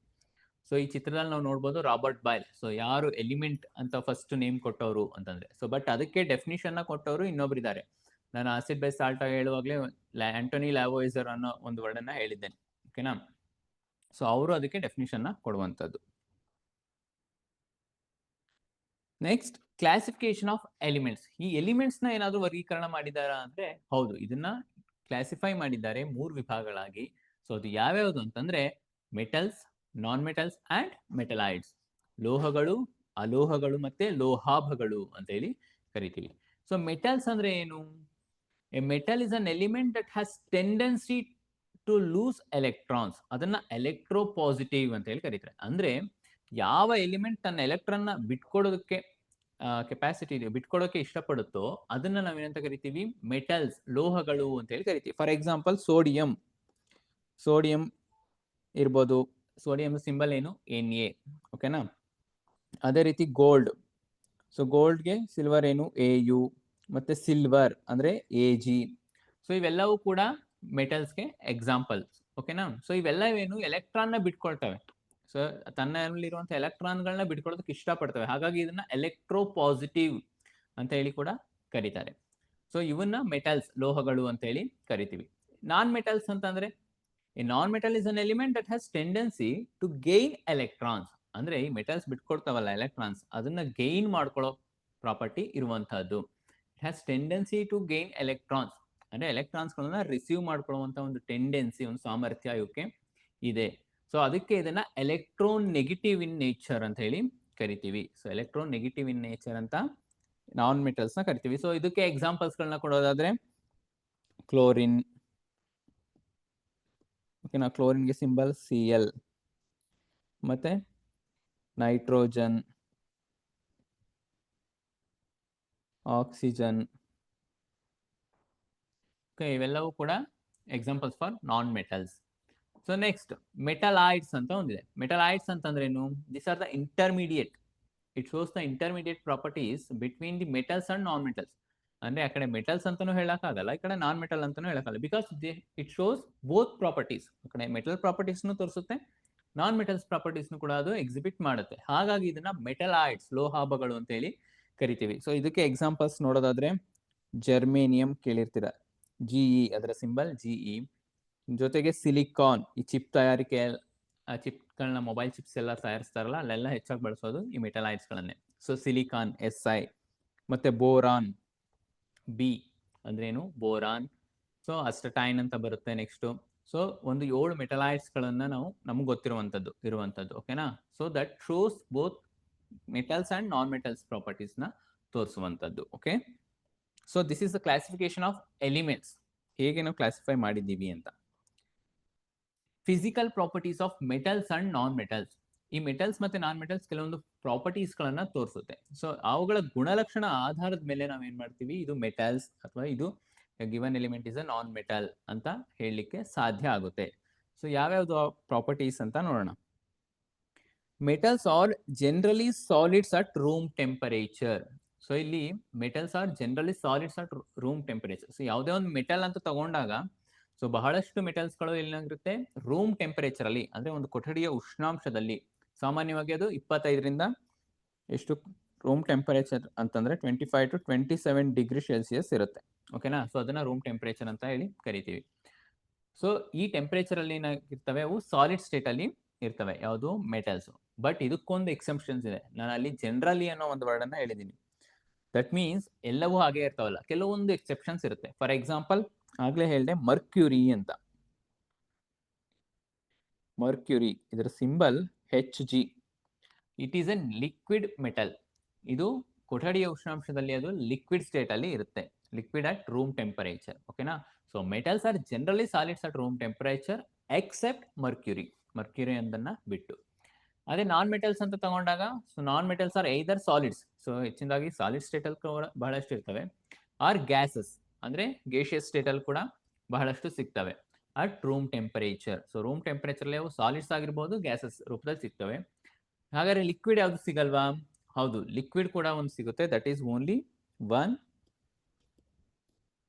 ಸೊ ಈ ಚಿತ್ರದಲ್ಲಿ ನಾವು ನೋಡ್ಬೋದು ರಾಬರ್ಟ್ ಬಾಯ್ಲ್. ಸೊ ಯಾರು ಎಲಿಮೆಂಟ್ ಅಂತ ಫಸ್ಟ್ ನೇಮ್ ಕೊಟ್ಟವರು ಅಂತಂದ್ರೆ, ಸೊ ಬಟ್ ಅದಕ್ಕೆ ಡೆಫಿನಿಷನ್ ನ ಕೊಟ್ಟವರು ಇನ್ನೊಬ್ರು ಇದ್ದಾರೆ. ನಾನು ಆಸಿಡ್ ಬೈ ಸಾಲ್ಟ್ ಹೇಳುವಾಗಲೇ ಆಂಟೋನಿ ಲ್ಯಾವೋಯಿಸರ್ ಅನ್ನೋ ಒಂದು ವರ್ಡ್ ಅನ್ನ ಹೇಳಿದ್ದೇನೆ, ಓಕೆನಾ. ಸೊ ಅವರು ಅದಕ್ಕೆ ಡೆಫಿನಿಷನ್ ಕೊಡುವಂಥದ್ದು. Next classification of elements. ಈ ಎಲಿಮೆಂಟ್ಸ್ ನ ಏನಾದರೂ ವರ್ಗೀಕರಣ ಮಾಡಿದಾರಾ ಅಂದ್ರೆ ಹೌದು, ಇದನ್ನ ಕ್ಲಾಸಿಫೈ ಮಾಡಿದ್ದಾರೆ 3 ವಿಭಾಗಗಳಾಗಿ. ಸೊ ಅದು ಯಾವ್ಯಾವುದು ಅಂತಂದ್ರೆ metals, non metals and metalloids. ಲೋಹಗಳು, ಅಲೋಹಗಳು ಮತ್ತೆ ಲೋಹಾಭಗಳು ಅಂತ ಹೇಳಿ ಕರಿತೀವಿ. ಸೊ ಮೆಟಲ್ಸ್ ಅಂದ್ರೆ ಏನು? A metal is an element that has tendency to lose electrons. ಅದನ್ನ ಎಲೆಕ್ಟ್ರೋಪಾಸಿಟಿವ್ ಅಂತ ಹೇಳಿ ಕರೀತಾರೆ. ಅಂದ್ರೆ ಯಾವ ಎಲಿಮೆಂಟ್ ತನ್ನ ಎಲೆಕ್ಟ್ರಾನ್ ನ ಬಿಟ್ಕೊಡೋದಕ್ಕೆ ಕೆಪಾಸಿಟಿ ಇದೆ, ಬಿಟ್ಕೊಡೋಕೆ ಇಷ್ಟಪಡುತ್ತೋ ಅದನ್ನ ನಾವೇನಂತ ಕರಿತೀವಿ? ಮೆಟಲ್ಸ್, ಲೋಹಗಳು ಅಂತ ಹೇಳಿ ಕರಿತೀವಿ. ಫಾರ್ ಎಕ್ಸಾಂಪಲ್ ಸೋಡಿಯಂ ಇರ್ಬೋದು. ಸೋಡಿಯಂ ಸಿಂಬಲ್ ಏನು? Na. ಓಕೆನಾ? ಅದೇ ರೀತಿ ಗೋಲ್ಡ್. ಸೊ ಗೋಲ್ಡ್ಗೆ ಸಿಲ್ವರ್ ಏನು? Au. ಮತ್ತೆ ಸಿಲ್ವರ್ ಅಂದ್ರೆ Ag. ಸೊ ಇವೆಲ್ಲವೂ ಕೂಡ ಮೆಟಲ್ಸ್ಗೆ ಎಕ್ಸಾಂಪಲ್ಸ್. ಓಕೆನಾ? ಸೊ ಇವೆಲ್ಲ ಏನು? ಎಲೆಕ್ಟ್ರಾನ್ ನ ಬಿಟ್ಕೊಳ್ತವೆ. ಸೊ ತನ್ನಲ್ಲಿರುವಂತಹ ಎಲೆಕ್ಟ್ರಾನ್ಗಳನ್ನ ಬಿಟ್ಕೊಳ್ಳೋದಕ್ಕೆ ಇಷ್ಟಪಡ್ತವೆ. ಹಾಗಾಗಿ ಇದನ್ನ ಎಲೆಕ್ಟ್ರೋಪಾಸಿಟಿವ್ ಅಂತ ಹೇಳಿ ಕೂಡ ಕರೀತಾರೆ. ಸೊ ಇವನ್ನ ಮೆಟಲ್ಸ್, ಲೋಹಗಳು ಅಂತ ಹೇಳಿ ಕರಿತೀವಿ. ನಾನ್ ಮೆಟಲ್ಸ್ ಅಂತಂದ್ರೆ a non metal is an element that has tendency to gain electrons. ಅಂದ್ರೆ ಈ ಮೆಟಲ್ಸ್ ಬಿಟ್ಕೊಡ್ತಾವಲ್ಲ ಎಲೆಕ್ಟ್ರಾನ್ಸ್, ಅದನ್ನ ಗೈನ್ ಮಾಡ್ಕೊಳ್ಳೋ ಪ್ರಾಪರ್ಟಿ ಇರುವಂತಹದ್ದು. It has tendency to gain electrons ಅಂದ್ರೆ ಎಲೆಕ್ಟ್ರಾನ್ಸ್ಗಳನ್ನ ರಿಸೀವ್ ಮಾಡ್ಕೊಳ್ಳುವಂತ ಒಂದು ಟೆಂಡೆನ್ಸಿ, ಒಂದು ಸಾಮರ್ಥ್ಯ ಇವಕ್ಕೆ ಇದೆ. ಸೊ ಅದಕ್ಕೆ ಇದನ್ನ ಎಲೆಕ್ಟ್ರೋನ್ ನೆಗೆಟಿವ್ ಇನ್ ನೇಚರ್ ಅಂತ ಹೇಳಿ ಕರಿತೀವಿ. ಸೊ ಎಲೆಕ್ಟ್ರೋನ್ ನೆಗೆಟಿವ್ ಇನ್ ನೇಚರ್ ಅಂತ ನಾನ್ ಮೆಟಲ್ಸ್ ನ ಕರಿತೀವಿ. ಸೊ ಇದಕ್ಕೆ ಎಕ್ಸಾಂಪಲ್ಸ್ ಗಳನ್ನ ಕೊಡೋದಾದ್ರೆ ಕ್ಲೋರಿನ್. ಓಕೆನಾ? ಕ್ಲೋರಿನ್ಗೆ ಸಿಂಬಲ್ Cl. ಮತ್ತೆ ನೈಟ್ರೋಜನ್, ಆಕ್ಸಿಜನ್. ಇವೆಲ್ಲವೂ ಕೂಡ examples for non metals. So next metalloids ಅಂತ ಒಂದಿದೆ. ಮೆಟಲಾಯ್ಡ್ಸ್ ಅಂತಂದ್ರೇನು? This are the intermediate. It shows the intermediate properties between the metals and non metals. ಅಂದ್ರೆ ಆ ಕಡೆ ಮೆಟಲ್ಸ್ ಅಂತಾನೂ ಹೇಳಕ್ಕಾಗಲ್ಲ, ಈ ಕಡೆ ನಾನ್ ಮೆಟಲ್ ಅಂತಾನೂ ಹೇಳಕ್ಕಾಗಲ್ಲ. Because it shows both properties. ಆ ಕಡೆ ಮೆಟಲ್ ಪ್ರಾಪರ್ಟೀಸ್ನು ತೋರಿಸುತ್ತೆ, ನಾನ್ ಮೆಟಲ್ಸ್ ಪ್ರಾಪರ್ಟೀಸ್ನು ಕೂಡ ಅದು ಎಕ್ಸಿಬಿಟ್ ಮಾಡುತ್ತೆ. ಹಾಗಾಗಿ ಇದನ್ನ ಮೆಟಲಾಯ್ಡ್ಸ್, ಲೋಹಾಭಗಳು ಅಂತ ಹೇಳಿ ಕರಿತೀವಿ. ಸೊ ಇದಕ್ಕೆ ಎಕ್ಸಾಂಪಲ್ಸ್ ನೋಡೋದಾದ್ರೆ ಜರ್ಮೇನಿಯಂ ಕೇಳಿರ್ತೀರ, Ge, ಅದರ ಸಿಂಬಲ್ Ge. ಜೊತೆಗೆ ಸಿಲಿಕಾನ್, ಈ ಚಿಪ್ ತಯಾರಿಕೆ, ಚಿಪ್ಗಳನ್ನ ಮೊಬೈಲ್ ಚಿಪ್ಸ್ ಎಲ್ಲ ತಯಾರಿಸ್ತಾರಲ್ಲ, ಅಲ್ಲೆಲ್ಲ ಹೆಚ್ಚಾಗಿ ಬಳಸೋದು ಈ ಮೆಟಲಾಯ್ಡ್ಸ್ ಗಳನ್ನೇ. So silicon Si. ಮತ್ತೆ ಬೋರಾನ್, ಬಿ ಅಂದ್ರೇನು? ಬೋರಾನ್. ಸೊ ಅಸ್ಟಟೈನ್ ಅಂತ ಬರುತ್ತೆ ನೆಕ್ಸ್ಟ್. ಸೊ ಒಂದು 7 ಮೆಟಲಾಯ್ಡ್ಸ್ ಗಳನ್ನ ನಾವು ನಮ್ಗೆ ಗೊತ್ತಿರುವಂತದ್ದು ಓಕೆನಾ? So that shows both metals and non metals properties ನ ತೋರಿಸುವಂತದ್ದು. Okay, so this is the classification of elements, ಹೇಗೆ ನಾವು ಕ್ಲಾಸಿಫೈ ಮಾಡಿದ್ದೀವಿ ಅಂತ. Physical properties of metals and non metals. ಈ ಮೆಟಲ್ಸ್ ಮತ್ತೆ ನಾನ್ ಮೆಟಲ್ಸ್ ಕೆಲವೊಂದು ಪ್ರಾಪರ್ಟೀಸ್ ಗಳನ್ನ ತೋರಿಸುತ್ತೆ. ಸೊ ಅವುಗಳ ಗುಣಲಕ್ಷಣ ಆಧಾರದ ಮೇಲೆ ನಾವೇನ್ ಮಾಡ್ತೀವಿ, ಇದು ಮೆಟಲ್ಸ್ ಅಥವಾ ಇದು given element is a non metal ಅಂತ ಹೇಳಲಿಕ್ಕೆ ಸಾಧ್ಯ ಆಗುತ್ತೆ. ಸೊ ಯಾವ್ಯಾವ್ದು ಪ್ರಾಪರ್ಟೀಸ್ ಅಂತ ನೋಡೋಣ. Metals are generally solids at room temperature. So ಇಲ್ಲಿ metals are generally solids at room temperature. So ಯಾವುದೇ ಒಂದು ಮೆಟಲ್ ಅಂತ ತಗೊಂಡಾಗ ಸೊ ಬಹಳಷ್ಟು ಮೆಟಲ್ಸ್ಗಳು ಏನಾಗಿರುತ್ತೆ? ರೂಮ್ ಟೆಂಪರೇಚರ್ ಅಲ್ಲಿ, ಅಂದ್ರೆ ಒಂದು ಕೊಠಡಿಯ ಉಷ್ಣಾಂಶದಲ್ಲಿ. ಸಾಮಾನ್ಯವಾಗಿ ಅದು 25ರಿಂದ ಎಷ್ಟು ರೂಮ್ ಟೆಂಪರೇಚರ್ ಅಂತಂದ್ರೆ 25 to 27 ಡಿಗ್ರಿ ಸೆಲ್ಸಿಯಸ್ ಇರುತ್ತೆ. ಓಕೆನಾ? ಸೊ ಅದನ್ನ ರೂಮ್ ಟೆಂಪರೇಚರ್ ಅಂತ ಹೇಳಿ ಕರಿತೀವಿ. ಸೊ ಈ ಟೆಂಪರೇಚರ್ ಅಲ್ಲಿ ಏನಾಗಿರ್ತವೆ? ಅವು ಸಾಲಿಡ್ ಸ್ಟೇಟ್ ಅಲ್ಲಿ ಇರ್ತವೆ. ಯಾವುದು? ಮೆಟಲ್ಸ್. ಬಟ್ ಇದಕ್ಕೊಂದು ಎಕ್ಸೆಪ್ಷನ್ಸ್ ಇದೆ. ನಾನು ಅಲ್ಲಿ ಜನರಲಿ ಅನ್ನೋ ಒಂದು ವರ್ಡ್ ಅನ್ನ ಹೇಳಿದ್ದೀನಿ. ದಟ್ ಮೀನ್ಸ್ ಎಲ್ಲವೂ ಹಾಗೆ ಇರ್ತಾವಲ್ಲ, ಕೆಲವೊಂದು ಎಕ್ಸೆಪ್ಷನ್ಸ್ ಇರುತ್ತೆ. ಫಾರ್ ಎಕ್ಸಾಂಪಲ್ ಆಗ್ಲೇ ಹೇಳಿದೆ ಮರ್ಕ್ಯೂರಿ ಅಂತ. ಮರ್ಕ್ಯೂರಿ, ಇದರ symbol Hg. It is a liquid metal. ಇದು ಕೊಠಡಿಯ ಉಷ್ಣಾಂಶದಲ್ಲಿ ಅದು ಲಿಕ್ವಿಡ್ ಸ್ಟೇಟ್ ಅಲ್ಲಿ ಇರುತ್ತೆ, ಲಿಕ್ವಿಡ್ ಅಟ್ ರೂಮ್ ಟೆಂಪರೇಚರ್. ಓಕೆನಾ? So metals are generally solids at room temperature except mercury, mercury ಅಂದನ್ನ ಬಿಟ್ಟು. ಅದೇ ನಾನ್ ಮೆಟಲ್ಸ್ ಅಂತ ತಗೊಂಡಾಗ, so non metals are either solids, so ಹೆಚ್ಚಿನದಾಗಿ ಸಾಲಿಡ್ ಸ್ಟೇಟ್ ಅಲ್ಲಿ ಬಹಳಷ್ಟು ಇರ್ತವೆ, ಆರ್ ಗ್ಯಾಸಸ್ ಅಂದ್ರೆ ಗೇಷಿಯಸ್ ಸ್ಟೇಟ್ ಅಲ್ಲಿ ಕೂಡ ಬಹಳಷ್ಟು ಸಿಗ್ತವೆ at room temperature. So room temperature ಅಲ್ಲಿ ಅವು ಸಾಲಿಡ್ಸ್ ಆಗಿರ್ಬೋದು, ಗ್ಯಾಸಸ್ ರೂಪದಲ್ಲಿ ಸಿಗ್ತವೆ. ಹಾಗಾದ್ರೆ ಲಿಕ್ವಿಡ್ ಯಾವ್ದು ಸಿಗಲ್ವಾ? ಹೌದು, ಲಿಕ್ವಿಡ್ ಕೂಡ ಒಂದು ಸಿಗುತ್ತೆ. That is only one,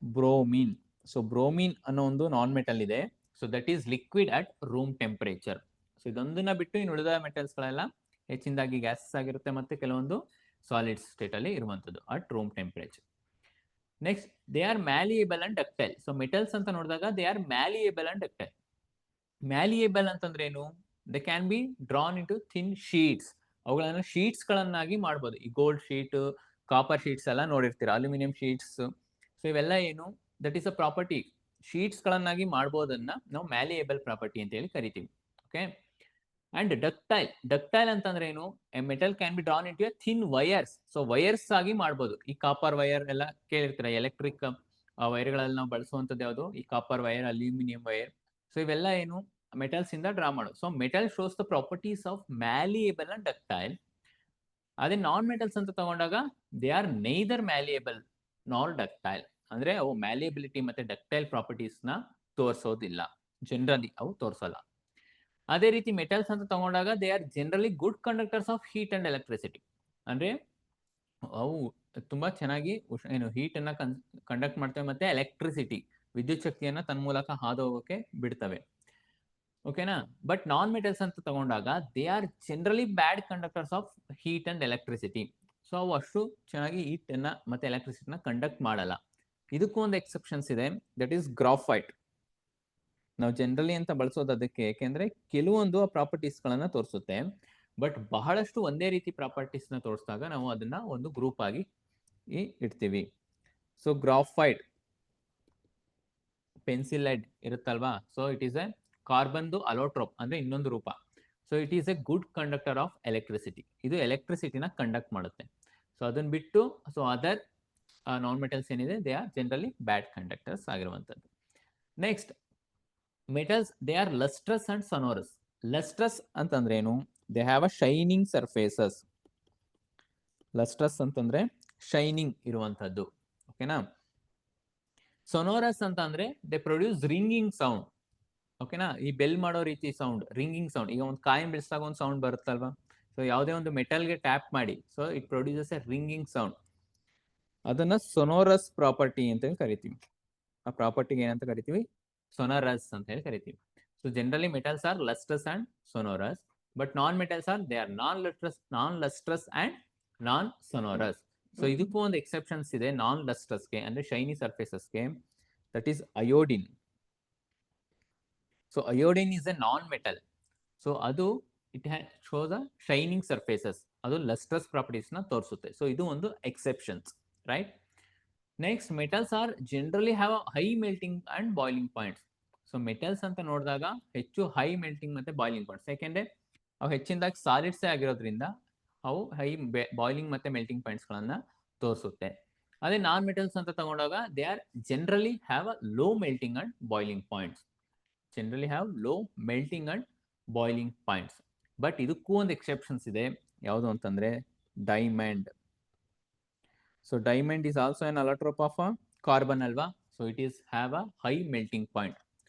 bromine. So bromine ಅನ್ನೋ ಒಂದು ನಾನ್ ಮೆಟಲ್ ಇದೆ. So that is liquid at room temperature. So ಇದೊಂದನ್ನ ಬಿಟ್ಟು ಇನ್ನು ಉಳಿದ ಮೆಟಲ್ಸ್ ಗಳೆಲ್ಲ ಹೆಚ್ಚಿನದಾಗಿ ಗ್ಯಾಸಸ್ ಆಗಿರುತ್ತೆ, ಮತ್ತೆ ಕೆಲವೊಂದು ಸಾಲಿಡ್ಸ್ ಸ್ಟೇಟ್ ಅಲ್ಲಿ ಇರುವಂತದ್ದು at room temperature. Next, they are malleable and ductile. So metals ಅಂತ ನೋಡಿದಾಗ they are malleable and ductile. Malleable ಅಂತಂದ್ರೆ ಏನು? They can be drawn into thin sheets. ಅವುಗಳನ್ನು ಶೀಟ್ಸ್ ಗಳನ್ನಾಗಿ ಮಾಡ್ಬೋದು. ಈ ಗೋಲ್ಡ್ ಶೀಟ್, ಕಾಪರ್ ಶೀಟ್ಸ್ ಎಲ್ಲ ನೋಡಿರ್ತೀರ, ಅಲ್ಯೂಮಿನಿಯಂ ಶೀಟ್ಸ್. ಸೊ ಇವೆಲ್ಲ ಏನು, that is a property. Sheets ಗಳನ್ನಾಗಿ ಮಾಡ್ಬೋದನ್ನ ನಾವು ಮ್ಯಾಲಿಯೇಬಲ್ ಪ್ರಾಪರ್ಟಿ ಅಂತ ಹೇಳಿ ಕರಿತೀವಿ. ಓಕೆ. ಅಂಡ್ ಡಕ್ಟೈಲ್ ಅಂತಂದ್ರೆ ಏನು, a metal can be drawn into A thin wires. So wires ಆಗಿ ಮಾಡ್ಬೋದು. ಈ ಕಾಪರ್ ವೈರ್ ಎಲ್ಲ ಕೇಳಿರ್ತೀರ, ಎಲೆಕ್ಟ್ರಿಕ್ ವೈರ್ಗಳಲ್ಲಿ ನಾವು ಬಳಸುವಂಥದ್ದು ಯಾವುದು, ಈ copper wire, aluminium wire. So ಇವೆಲ್ಲ ಏನು, ಮೆಟಲ್ಸ್ ಇಂದ ಡ್ರಾ ಮಾಡೋದು. So metal shows the properties of malleable and ductile. ಅದೇ ನಾನ್ ಮೆಟಲ್ಸ್ ಅಂತ ತಗೊಂಡಾಗ ದೇ ಆರ್ ನೈದರ್ ಮ್ಯಾಲಿಯೇಬಲ್ ನಾರ್ ಡಕ್ಟೈಲ್. ಅಂದ್ರೆ ಅವು ಮ್ಯಾಲಿಯಬಿಲಿಟಿ ಮತ್ತೆ ಡಕ್ಟೈಲ್ ಪ್ರಾಪರ್ಟೀಸ್ ನ ತೋರಿಸೋದಿಲ್ಲ, ಜನರಲಿ ಅವು ತೋರಿಸಲ್ಲ. ಅದೇ ರೀತಿ ಮೆಟಲ್ಸ್ ಅಂತ ತಗೊಂಡಾಗ they are generally good conductors of heat and electricity. ಅಂದ್ರೆ ಅವು ತುಂಬಾ ಚೆನ್ನಾಗಿ ಏನು ಹೀಟ್ ಅನ್ನ ಕಂಡಕ್ಟ್ ಮಾಡ್ತವೆ ಮತ್ತೆ ಎಲೆಕ್ಟ್ರಿಸಿಟಿ, ವಿದ್ಯುತ್ ಶಕ್ತಿಯನ್ನ ತನ್ನ ಮೂಲಕ ಹಾದು ಹೋಗೋಕೆ ಬಿಡ್ತವೆ. ಓಕೆನಾ. ಬಟ್ ನಾನ್ ಮೆಟಲ್ಸ್ ಅಂತ ತಗೊಂಡಾಗ they are generally bad conductors of heat and electricity. So ಅವು ಅಷ್ಟು ಚೆನ್ನಾಗಿ ಹೀಟ್ ಅನ್ನ ಮತ್ತೆ ಎಲೆಕ್ಟ್ರಿಸಿಟಿನ ಕಂಡಕ್ಟ್ ಮಾಡಲ್ಲ. ಇದಕ್ಕೂ ಒಂದು ಎಕ್ಸೆಪ್ಷನ್ಸ್ ಇದೆ, ದಟ್ ಈಸ್ ಗ್ರಾಫೈಟ್. ನಾವು ಜನರಲಿ ಅಂತ ಬಳಸೋದು ಅದಕ್ಕೆ, ಯಾಕೆಂದ್ರೆ ಕೆಲವೊಂದು ಆ ಪ್ರಾಪರ್ಟೀಸ್ ಗಳನ್ನ ತೋರಿಸುತ್ತೆ. ಬಟ್ ಬಹಳಷ್ಟು ಒಂದೇ ರೀತಿ ಪ್ರಾಪರ್ಟೀಸ್ ನ ತೋರಿಸಿದಾಗ ನಾವು ಅದನ್ನ ಒಂದು ಗ್ರೂಪ್ ಆಗಿ ಇಡ್ತೀವಿ. ಸೊ ಗ್ರಾಫೈಟ್, ಪೆನ್ಸಿಲ್ ಲೆಡ್ ಇರುತ್ತಲ್ವಾ, ಸೊ ಇಟ್ ಈಸ್ ಎ ಕಾರ್ಬನ್ದು ಅಲೋಟ್ರೋಪ್ ಅಂದ್ರೆ ಇನ್ನೊಂದು ರೂಪ. So it is a good conductor of electricity. ಇದು ಎಲೆಕ್ಟ್ರಿಸಿಟಿನ ಕಂಡಕ್ಟ್ ಮಾಡುತ್ತೆ. ಸೊ ಅದನ್ನ ಬಿಟ್ಟು ಸೊ ಅದರ್ ನಾನ್ ಮೆಟಲ್ಸ್ ಏನಿದೆ they are generally bad conductors ಆಗಿರುವಂಥದ್ದು. Next metals, they are lustrous and sonorous. Lustrous ಅಂತಂದ್ರೆ ಏನು, they have a shining surfaces. Lustrous ಅಂತಂದ್ರೆ ಶೈನಿಂಗ್ ಇರುವಂತದ್ದು. ಓಕೆನಾ. ಸೊನೋರಸ್ ಅಂತ ಅಂದ್ರೆ ದೇ ಪ್ರೊಡ್ಯೂಸ್ ರಿಂಗಿಂಗ್ ಸೌಂಡ್. ಓಕೆನಾ. ಈ ಬೆಲ್ ಮಾಡೋ ರೀತಿ ಸೌಂಡ್, ರಿಂಗಿಂಗ್ ಸೌಂಡ್. ಈಗ ಒಂದು ಕಾಯಿನ್ ಬಿಡಿಸಿದಾಗ ಒಂದು ಸೌಂಡ್ ಬರುತ್ತಲ್ವಾ, ಸೊ ಯಾವುದೇ ಒಂದು ಮೆಟಲ್ಗೆ ಟ್ಯಾಪ್ ಮಾಡಿ, so it produces A ringing sound. ಅದನ್ನ ಸೊನೋರಸ್ ಪ್ರಾಪರ್ಟಿ ಅಂತ ಹೇಳಿ ಕರಿತೀವಿ. ಆ ಪ್ರಾಪರ್ಟಿಗೆ ಏನಂತ ಕರಿತೀವಿ, ಸೊನರಸ್ ಅಂತ ಹೇಳಿ ಕರಿತೀವಿ. So generally metals are lustrous and sonorous, but non metals are they are non lustrous and non sonorous. So ಇದಕ್ಕೂ ಒಂದು ಎಕ್ಸೆಪ್ಷನ್ಸ್ ಇದೆ ನಾನ್ ಲಸ್ಟ್ರಸ್ಗೆ, ಅಂದ್ರೆ ಶೈನಿ ಸರ್ಫೇಸಸ್ಗೆ. That is iodine. So iodine is a non metal. So ಅದು it shows a shining surfaces, ಅದು lustrous properties ನ ತೋರಿಸುತ್ತೆ. ಸೊ ಇದು ಒಂದು exceptions, right. Next metals are generally have a high melting and boiling points. So metals ಅಂತ ನೋಡಿದಾಗ ಹೆಚ್ಚು high melting ಮತ್ತೆ ಬಾಯ್ಲಿಂಗ್ ಪಾಯಿಂಟ್ಸ್, ಯಾಕೆಂದ್ರೆ ಅವು ಹೆಚ್ಚಿನದಾಗಿ ಸಾಲಿಡ್ಸೇ ಆಗಿರೋದ್ರಿಂದ ಅವು ಹೈ ಬಾಯ್ಲಿಂಗ್ ಮತ್ತೆ ಮೆಲ್ಟಿಂಗ್ ಪಾಯಿಂಟ್ಸ್ ಗಳನ್ನ ತೋರಿಸುತ್ತೆ. ಅದೇ ನಾನ್ ಮೆಟಲ್ಸ್ ಅಂತ ತಗೊಂಡಾಗ they are generally have a low melting and boiling points. Generally have low melting and boiling points. But ಇದಕ್ಕೂ ಒಂದು ಎಕ್ಸೆಪ್ಷನ್ಸ್ ಇದೆ, ಯಾವುದು ಅಂತಂದ್ರೆ diamond. So diamond is also an allotrope of a carbon ಅಲ್ವಾ, so it is have a high melting point.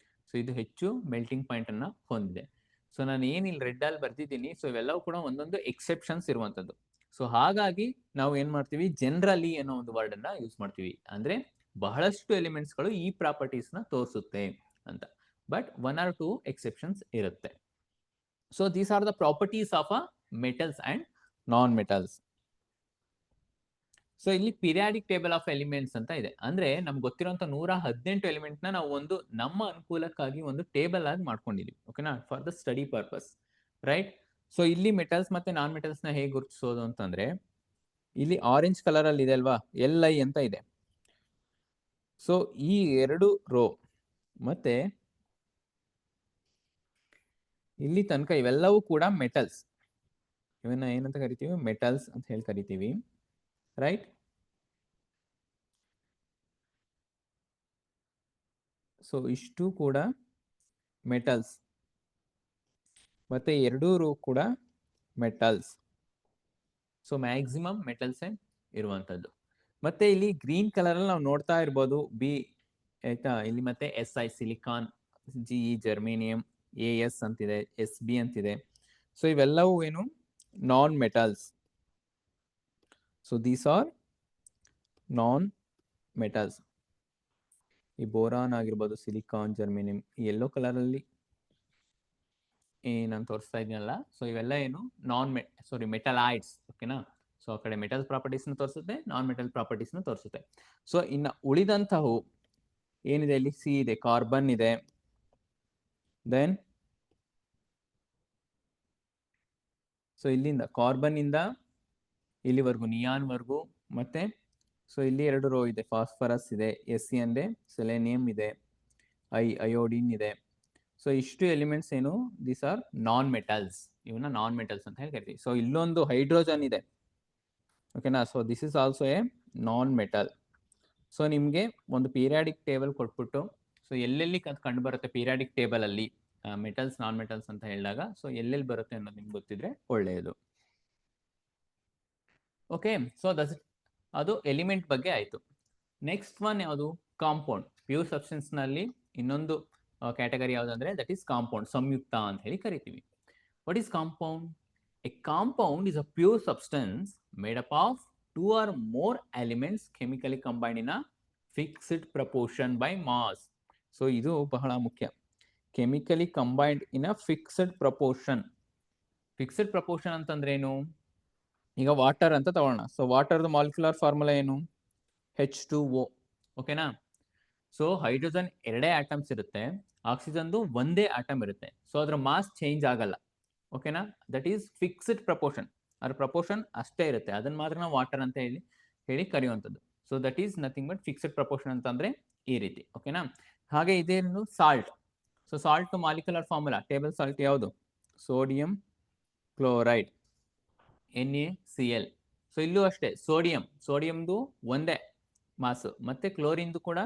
So ಇದು ಹೆಚ್ಚು melting point ಅನ್ನ ಹೊಂದಿದೆ. ಸೊ ನಾನು ಏನ್ ಇಲ್ಲಿ ರೆಡ್ ಅಲ್ಲಿ ಬರ್ತಿದ್ದೀನಿ, ಸೊ ಇವೆಲ್ಲವೂ ಕೂಡ ಒಂದೊಂದು ಎಕ್ಸೆಪ್ಷನ್ಸ್ ಇರುವಂತದ್ದು. ಸೊ ಹಾಗಾಗಿ ನಾವು ಏನ್ ಮಾಡ್ತೀವಿ, ಜನರಲಿ ಅನ್ನೋ ಒಂದು ವರ್ಡ್ ಅನ್ನ ಯೂಸ್ ಮಾಡ್ತೀವಿ, ಅಂದ್ರೆ ಬಹಳಷ್ಟು ಎಲಿಮೆಂಟ್ಸ್ ಗಳು ಈ ಪ್ರಾಪರ್ಟೀಸ್ ನ ತೋರಿಸುತ್ತೆ ಅಂತ. ಬಟ್ 1 or 2 ಎಕ್ಸೆಪ್ಷನ್ಸ್ ಇರುತ್ತೆ. So these are the properties of a metals and non metals. So ಇಲ್ಲಿ ಪಿರಿಯಾಡಿಕ್ ಟೇಬಲ್ ಆಫ್ ಎಲಿಮೆಂಟ್ಸ್ ಅಂತ ಇದೆ. ಅಂದ್ರೆ ನಮ್ಗೆ ಗೊತ್ತಿರುವಂತ 118 ಎಲಿಮೆಂಟ್ ನ ನಾವು ಒಂದು ನಮ್ಮ ಅನುಕೂಲಕ್ಕಾಗಿ ಒಂದು ಟೇಬಲ್ ಆಗಿ ಮಾಡ್ಕೊಂಡಿದೀವಿ. ಓಕೆನಾ, for the study purpose, right. So ಇಲ್ಲಿ ಮೆಟಲ್ಸ್ ಮತ್ತೆ ನಾನ್ ಮೆಟಲ್ಸ್ ನ ಹೇಗೆ ಗುರುತಿಸೋದು ಅಂತಂದ್ರೆ, ಇಲ್ಲಿ ಆರೆಂಜ್ ಕಲರ್ ಅಲ್ಲಿ ಇದೆ ಅಲ್ವಾ, LI ಅಂತ ಇದೆ. ಸೊ ಈ 2 ರೋ ಮತ್ತೆ ಇಲ್ಲಿ ತನಕ ಇವೆಲ್ಲವೂ ಕೂಡ ಮೆಟಲ್ಸ್. ಇವನ್ನ ಏನಂತ ಕರಿತೀವಿ, ಮೆಟಲ್ಸ್ ಅಂತ ಹೇಳಿ ಕರಿತೀವಿ, ರೈಟ್. ಸೊ ಇಷ್ಟು ಕೂಡ ಮೆಟಲ್ಸ್, ಮತ್ತೆ 2 ರೋ ಕೂಡ ಮೆಟಲ್ಸ್. ಸೊ ಮ್ಯಾಕ್ಸಿಮಮ್ ಮೆಟಲ್ಸ್ ಇರುವಂತದ್ದು. ಮತ್ತೆ ಇಲ್ಲಿ ಗ್ರೀನ್ ಕಲರ್ ಅಲ್ಲಿ ನಾವು ನೋಡ್ತಾ ಇರ್ಬೋದು ಬಿ, ಆಯ್ತಾ. ಇಲ್ಲಿ ಮತ್ತೆ SI silicon, GE germanium, AS ಅಂತಿದೆ, SB ಅಂತಿದೆ. ಸೊ ಇವೆಲ್ಲವೂ ಏನು, non metals. So these R non metals. ಈ ಬೋರಾನ್ ಆಗಿರ್ಬೋದು, ಸಿಲಿಕಾನ್, ಜರ್ಮೇನಿಯಂ, ಈ ಯೆಲ್ಲೋ ಕಲರ್ ಅಲ್ಲಿ ನಾನು ತೋರಿಸ್ತಾ ಇದೀನಲ್ಲ, ಸೊ ಇವೆಲ್ಲ ಏನು ಮೆಟಲೈಡ್ಸ್. ಓಕೆನಾ. ಸೊ ಆ ಕಡೆ ಮೆಟಲ್ ಪ್ರಾಪರ್ಟೀಸ್ ನ ತೋರಿಸುತ್ತೆ, ನಾನ್ ಮೆಟಲ್ ಪ್ರಾಪರ್ಟೀಸ್ ನ ತೋರಿಸುತ್ತೆ. ಸೊ ಇನ್ನು ಉಳಿದಂತಹವು ಏನಿದೆ, ಇಲ್ಲಿ C ಇದೆ, ಕಾರ್ಬನ್ ಇದೆ, ದೆನ್ ಸೊ ಇಲ್ಲಿಂದ ಕಾರ್ಬನ್ ಇಂದ ಇಲ್ಲಿವರೆಗೂ ನಿಯಾನ್ವರೆಗೂ, ಮತ್ತೆ ಸೊ ಇಲ್ಲಿ 2 ರೋ ಇದೆ, ಫಾಸ್ಫರಸ್ ಇದೆ, ಎಸ್ ಅಂದ್ರೆ ಸೆಲೆನಿಯಂ ಇದೆ, ಅಯೋಡಿನ್ ಇದೆ. ಸೊ ಇಷ್ಟು ಎಲಿಮೆಂಟ್ಸ್ ಏನು, ದೀಸ್ ಆರ್ ನಾನ್ ಮೆಟಲ್ಸ್. ಇವನ್ನ ನಾನ್ ಮೆಟಲ್ಸ್ ಅಂತ ಹೇಳಿ ಕರಿತೀವಿ. ಸೊ ಇಲ್ಲೊಂದು ಹೈಡ್ರೋಜನ್ ಇದೆ, ಓಕೆನಾ. So this is also A non metal. So ನಿಮಗೆ ಒಂದು ಪೀರಿಯಾಡಿಕ್ ಟೇಬಲ್ ಕೊಟ್ಬಿಟ್ಟು, ಸೊ ಎಲ್ಲೆಲ್ಲಿ ಕಂಡು ಬರುತ್ತೆ ಪೀರಿಯಾಡಿಕ್ ಟೇಬಲ್ ಅಲ್ಲಿ ಮೆಟಲ್ಸ್ ನಾನ್ ಮೆಟಲ್ಸ್ ಅಂತ ಹೇಳಿದಾಗ, ಸೊ ಎಲ್ಲೆಲ್ಲಿ ಬರುತ್ತೆ ಅನ್ನೋದು ನಿಮ್ಗೆ ಗೊತ್ತಿದ್ರೆ ಒಳ್ಳೆಯದು. ಓಕೆ, ಸೊ ಅದು ಎಲಿಮೆಂಟ್ ಬಗ್ಗೆ ಆಯಿತು. ನೆಕ್ಸ್ಟ್ ಒನ್ ಯಾವುದು, ಕಾಂಪೌಂಡ್. ಪ್ಯೂರ್ ಸಬ್ಸ್ಟೆನ್ಸ್ ನಲ್ಲಿ ಇನ್ನೊಂದು ಕ್ಯಾಟಗರಿ ಯಾವುದಂದ್ರೆ ದಟ್ ಈಸ್ ಕಾಂಪೌಂಡ್, ಸಂಯುಕ್ತ ಅಂತ ಹೇಳಿ ಕರಿತೀವಿ. What is compound? A compound is a pure substance made up of 2 or more elements chemically combined in a fixed proportion by mass. So ಇದು ಬಹಳ ಮುಖ್ಯ. Chemically combined in a fixed proportion. Fixed proportion ಅಂತಂದ್ರೆ ಏನು? ಈಗ water ಅಂತ ತಗೊಳ್ಳೋಣ. So ವಾಟರ್ದು molecular formula ಏನು? H2O, ಓಕೆನಾ. ಸೊ ಹೈಡ್ರೋಜನ್ 2 ಆಟಮ್ಸ್ ಇರುತ್ತೆ, ಆಕ್ಸಿಜನ್ದು ಒಂದೇ ಆಟಮ್ ಇರುತ್ತೆ. ಸೊ ಅದರ ಮಾಸ್ ಚೇಂಜ್ ಆಗಲ್ಲ, ಓಕೆನಾ. That is fixed proportion. ಅದ್ರ ಪ್ರಪೋರ್ಷನ್ ಅಷ್ಟೇ ಇರುತ್ತೆ, ಅದನ್ನ ಮಾತ್ರ ನಾವು ವಾಟರ್ ಅಂತ ಹೇಳಿ ಕರೆಯುವಂಥದ್ದು. So that is nothing but fixed proportion ಅಂತಂದ್ರೆ ಈ ರೀತಿ, ಓಕೆನಾ. ಹಾಗೆ ಇದೇನು salt. So salt molecular formula, table salt ಯಾವುದು? Sodium chloride, NaCl. ಸೊ ಇಲ್ಲೂ ಅಷ್ಟೇ, ಸೋಡಿಯಂದು ಒಂದೇ ಮಾಸ್, ಮತ್ತೆ ಕ್ಲೋರಿನ್ದು ಕೂಡ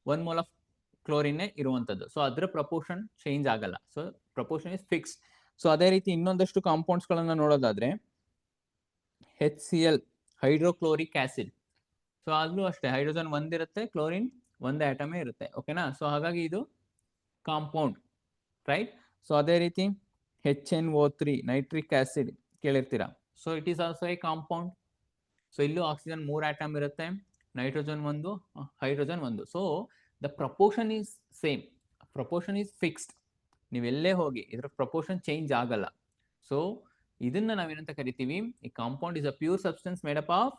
1 mole ಆಫ್ ಕ್ಲೋರಿನ್ ಇರುವಂಥದ್ದು. ಸೊ ಅದರ ಪ್ರಪೋರ್ಷನ್ ಚೇಂಜ್ ಆಗಲ್ಲ. So proportion is fixed. So ಅದೇ ರೀತಿ ಇನ್ನೊಂದಷ್ಟು ಕಾಂಪೌಂಡ್ಸ್ ಗಳನ್ನ ನೋಡೋದಾದ್ರೆ HCl, ಹೈಡ್ರೋಕ್ಲೋರಿಕ್ ಆಸಿಡ್. ಸೊ ಅಲ್ಲೂ ಅಷ್ಟೇ, ಹೈಡ್ರೋಜನ್ ಒಂದಿರುತ್ತೆ, ಕ್ಲೋರಿನ್ ಒಂದೇ ಆಟಮೇ ಇರುತ್ತೆ, ಓಕೆನಾ. ಸೊ ಹಾಗಾಗಿ ಇದು ಕಾಂಪೌಂಡ್, ರೈಟ್. ಸೊ ಅದೇ ರೀತಿ HNO3, ನೈಟ್ರಿಕ್ ಆಸಿಡ್ ಕೇಳಿರ್ತೀರಾ. So it is also a compound. So ಇಲ್ಲೂ ಆಕ್ಸಿಜನ್ 3 ಆಟಮ್ ಇರುತ್ತೆ, nitrogen 1, hydrogen 1. So the proportion is same, proportion is fixed. ನೀವೆಲ್ಲೇ ಹೋಗಿ ಇದರ ಪ್ರಪೋರ್ಷನ್ ಚೇಂಜ್ ಆಗಲ್ಲ. ಸೊ ಇದನ್ನ ನಾವೇನಂತ ಕರಿತೀವಿ? ಈ compound is a pure substance made up of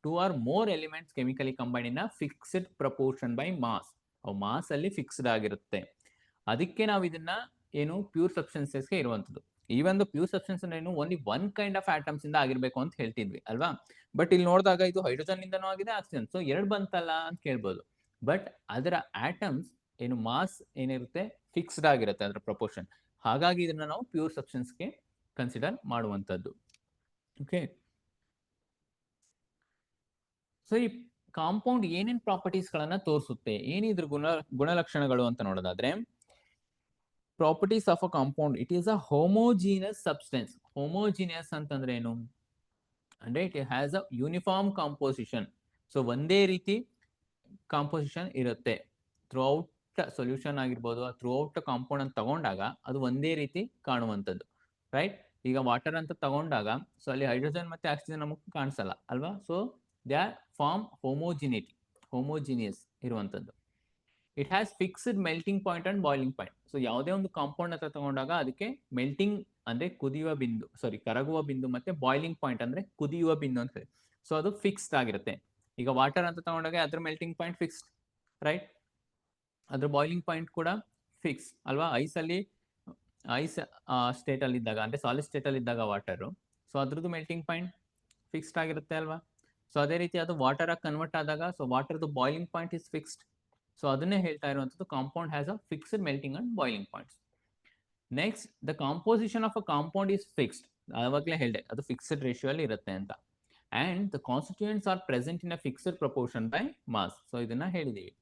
2 or more elements chemically combined in a fixed proportion by mass. ಅವು mass ಅಲ್ಲಿ ಫಿಕ್ಸ್ಡ್ ಆಗಿರುತ್ತೆ. ಅದಕ್ಕೆ ನಾವು ಇದನ್ನ ಏನು ಪ್ಯೂರ್ ಸಬ್ಸ್ಟೆನ್ಸಸ್ಗೆ ಇರುವಂಥದ್ದು. ಈ ಒಂದು ಪ್ಯೂರ್ ಸಬ್ಸ್ಟೆನ್ಸ್ ಅಂದ್ರೆ ಏನು, ಓನ್ಲಿ 1 kind of ಆಟಮ್ಸ್ ಇಂದ ಆಗಿರ್ಬೇಕು ಅಂತ ಹೇಳ್ತಿದ್ವಿ ಅಲ್ವಾ. ಬಟ್ ಇಲ್ಲಿ ನೋಡಿದಾಗ ಇದು ಹೈಡ್ರೋಜನ್ ಇಂದನೂ ಆಗಿದೆ, ಆಕ್ಸಿಜನ್. ಸೊ 2 ಬಂತಲ್ಲ ಅಂತ ಕೇಳ್ಬೋದು. ಬಟ್ ಅದರ ಆಟಮ್ಸ್ ಏನು ಮಾಸ್ ಏನಿರುತ್ತೆ ಫಿಕ್ಸ್ಡ್ ಆಗಿರುತ್ತೆ ಅದರ ಪ್ರಪೋರ್ಷನ್. ಹಾಗಾಗಿ ಇದನ್ನ ನಾವು ಪ್ಯೂರ್ ಸಬ್ಸ್ಟೆನ್ಸ್ಗೆ ಕನ್ಸಿಡರ್ ಮಾಡುವಂಥದ್ದು. ಓಕೆ, ಸೊ ಈ ಕಾಂಪೌಂಡ್ ಏನೇನ್ ಪ್ರಾಪರ್ಟೀಸ್ ಗಳನ್ನ ತೋರಿಸುತ್ತೆ, ಏನಿದ್ರ ಗುಣಲಕ್ಷಣಗಳು ಅಂತ ನೋಡೋದಾದ್ರೆ, properties of a compound, it is a homogeneous substance. Homogeneous ಅಂತಂದ್ರೆ ಏನು ಅಂದ್ರೆ it has a uniform composition. So ಒಂದೇ ರೀತಿ ಕಾಂಪೋಸಿಷನ್ ಇರುತ್ತೆ ಥ್ರೂ ಔಟ್ ಸೊಲ್ಯೂಷನ್ ಆಗಿರ್ಬೋದು, ಥ್ರೂ ಔಟ್ ಕಾಂಪೌಂಡ್ ಅಂತ ತಗೊಂಡಾಗ ಅದು ಒಂದೇ ರೀತಿ ಕಾಣುವಂಥದ್ದು, ರೈಟ್. ಈಗ ವಾಟರ್ ಅಂತ ತಗೊಂಡಾಗ ಸೊ ಅಲ್ಲಿ ಹೈಡ್ರೋಜನ್ ಮತ್ತೆ ಆಕ್ಸಿಜನ್ ನಮಗೆ ಕಾಣಿಸಲ್ಲ ಅಲ್ವಾ. ಸೊ ದೇ ಫಾರ್ಮ್ ಹೋಮೋಜಿನಿಯಸ್ ಇರುವಂಥದ್ದು. It has fixed melting point and boiling point. So ಯಾವುದೇ ಒಂದು ಕಾಂಪೌಂಡ್ ಅಂತ ತಗೊಂಡಾಗ ಅದಕ್ಕೆ ಮೆಲ್ಟಿಂಗ್ ಅಂದ್ರೆ ಕುದಿಯುವ ಬಿಂದು, ಕರಗುವ ಬಿಂದು, ಮತ್ತೆ ಬಾಯ್ಲಿಂಗ್ ಪಾಯಿಂಟ್ ಅಂದ್ರೆ ಕುದಿಯುವ ಬಿಂದು ಅಂತ ಹೇಳಿ. ಸೊ ಅದು ಫಿಕ್ಸ್ಡ್ ಆಗಿರುತ್ತೆ. ಈಗ ವಾಟರ್ ಅಂತ ತಗೊಂಡಾಗ ಅದ್ರ ಮೆಲ್ಟಿಂಗ್ ಪಾಯಿಂಟ್ ಫಿಕ್ಸ್ಡ್, ರೈಟ್. ಅದ್ರ ಬಾಯ್ಲಿಂಗ್ ಪಾಯಿಂಟ್ ಕೂಡ ಫಿಕ್ಸ್ ಅಲ್ವಾ. ಐಸ್ ಸ್ಟೇಟ್ ಅಲ್ಲಿ ಇದ್ದಾಗ ಅಂದ್ರೆ ಸಾಲಿಡ್ ಸ್ಟೇಟ್ ಅಲ್ಲಿ ಇದ್ದಾಗ ವಾಟರ್, ಸೊ ಅದ್ರದ್ದು ಮೆಲ್ಟಿಂಗ್ ಪಾಯಿಂಟ್ ಫಿಕ್ಸ್ಡ್ ಆಗಿರುತ್ತೆ ಅಲ್ವಾ. ಸೊ ಅದೇ ರೀತಿ ಅದು ವಾಟರ್ ಆಗಿ ಕನ್ವರ್ಟ್ ಆದಾಗ ಸೊ ವಾಟರ್ದು boiling point is fixed. So ಅದನ್ನೇ ಹೇಳ್ತಾ ಇರುವಂಥದ್ದು compound has a fixed melting and boiling points. Next, the composition of a compound is fixed. ಆವಾಗಲೇ ಹೇಳಿದೆ ಅದು ಫಿಕ್ಸ್ಡ್ ರೇಷಿಯೋ ಅಲ್ಲಿ ಇರುತ್ತೆ ಅಂತ. And the constituents are present in a fixed proportion by mass. So ಇದನ್ನ ಹೇಳಿದೀವಿ.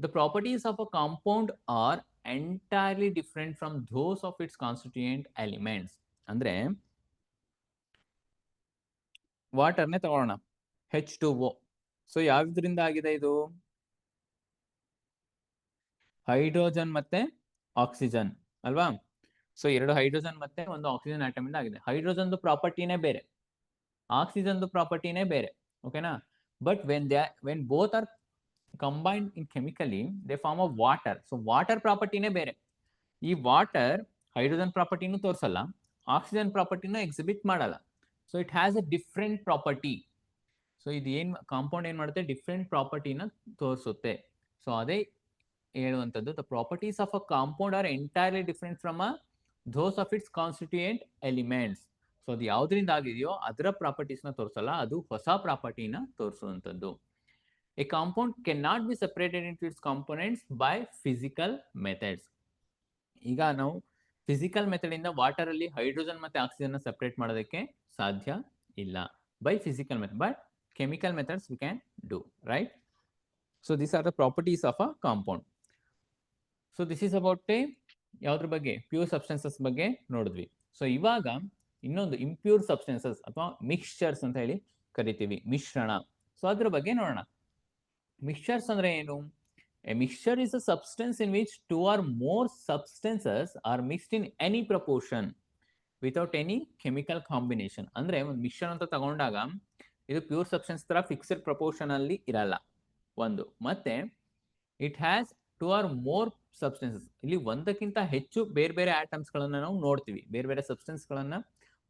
The properties of a compound are entirely different from those of its constituent elements. ಅಂದ್ರೆ ವಾಟರ್ನೇ ತಗೊಳ್ಳೋಣ, H2O. ಸೊ ಯಾವ್ದ್ರಿಂದ ಆಗಿದೆ ಇದು? ಹೈಡ್ರೋಜನ್ ಮತ್ತೆ ಆಕ್ಸಿಜನ್ ಅಲ್ವಾ. ಸೊ 2 ಹೈಡ್ರೋಜನ್ ಮತ್ತೆ 1 ಆಕ್ಸಿಜನ್ ಆಟಮ್ ಇಂದ ಆಗಿದೆ. ಹೈಡ್ರೋಜನ್ದು ಪ್ರಾಪರ್ಟಿನೇ ಬೇರೆ, ಆಕ್ಸಿಜನ್ದು ಪ್ರಾಪರ್ಟಿನೇ ಬೇರೆ, ಓಕೆನಾ. But when both are combined in chemically they form of water. So water ಪ್ರಾಪರ್ಟಿನೇ ಬೇರೆ. ಈ ವಾಟರ್ ಹೈಡ್ರೋಜನ್ ಪ್ರಾಪರ್ಟಿನೂ ತೋರಿಸಲ್ಲ, ಆಕ್ಸಿಜನ್ ಪ್ರಾಪರ್ಟಿನೂ ಎಕ್ಸಿಬಿಟ್ ಮಾಡಲ್ಲ. So it has a different property. So ಇದು ಏನ್ ಕಾಂಪೌಂಡ್ ಏನ್ ಮಾಡುತ್ತೆ, ಡಿಫ್ರೆಂಟ್ ಪ್ರಾಪರ್ಟಿನ ತೋರಿಸುತ್ತೆ. ಸೊ ಅದೇ ಹೇಳುವಂಥದ್ದು, the properties of a compound are entirely different from those of its constituent elements. So ಅದು ಯಾವ್ದ್ರಿಂದ ಆಗಿದೆಯೋ ಅದರ ಪ್ರಾಪರ್ಟೀಸ್ನ ತೋರಿಸಲ್ಲ, ಅದು ಹೊಸ ಪ್ರಾಪರ್ಟಿನ ತೋರಿಸುವಂಥದ್ದು. A compound can not be separated into its components by physical methods. ಈಗ ನಾವು ಫಿಸಿಕಲ್ ಮೆಥಡ್ ಇಂದ ವಾಟರ್ ಅಲ್ಲಿ ಹೈಡ್ರೋಜನ್ ಮತ್ತೆ ಆಕ್ಸಿಜನ್ ಸೆಪರೇಟ್ ಮಾಡೋದಕ್ಕೆ ಸಾಧ್ಯ ಇಲ್ಲ by physical method, but chemical methods we can do, right? So this are the properties of a compound. So this is about ಯಾವ್ದ್ರ ಬಗ್ಗೆ? ಪ್ಯೂರ್ ಸಬ್ಸ್ಟೆನ್ಸಸ್ ಬಗ್ಗೆ ನೋಡಿದ್ವಿ. ಸೊ ಇವಾಗ ಇನ್ನೊಂದು ಇಂಪ್ಯೂರ್ ಸಬ್ಸ್ಟೆನ್ಸಸ್ ಅಥವಾ ಮಿಕ್ಸ್ಚರ್ಸ್ ಅಂತ ಹೇಳಿ ಕರಿತೀವಿ, ಮಿಶ್ರಣ. ಸೊ ಅದ್ರ ಬಗ್ಗೆ ನೋಡೋಣ. ಮಿಕ್ಸ್ಚರ್ಸ್ ಅಂದ್ರೆ ಏನು? A mixture is a substance in which two or more substances are mixed in any proportion without any chemical combination. ಅಂದ್ರೆ ಒಂದು ಮಿಶ್ರಣ ಅಂತ ತಗೊಂಡಾಗ ಇದು ಪ್ಯೂರ್ ಸಬ್ಸ್ಟೆನ್ಸ್ ತರ ಫಿಕ್ಸ್ಡ್ ಪ್ರಪೋರ್ಷನ್ ಅಲ್ಲಿ ಇರಲ್ಲ ಒಂದು, ಮತ್ತೆ it has two or more substances, ಇಲ್ಲಿ ಒಂದಕ್ಕಿಂತ ಹೆಚ್ಚು ಬೇರೆ ಬೇರೆ ಆಟಮ್ಸ್ ಗಳನ್ನ ನಾವು ನೋಡ್ತೀವಿ, ಬೇರೆ ಬೇರೆ ಸಬ್ಸ್ಟೆನ್ಸ್ ಗಳನ್ನ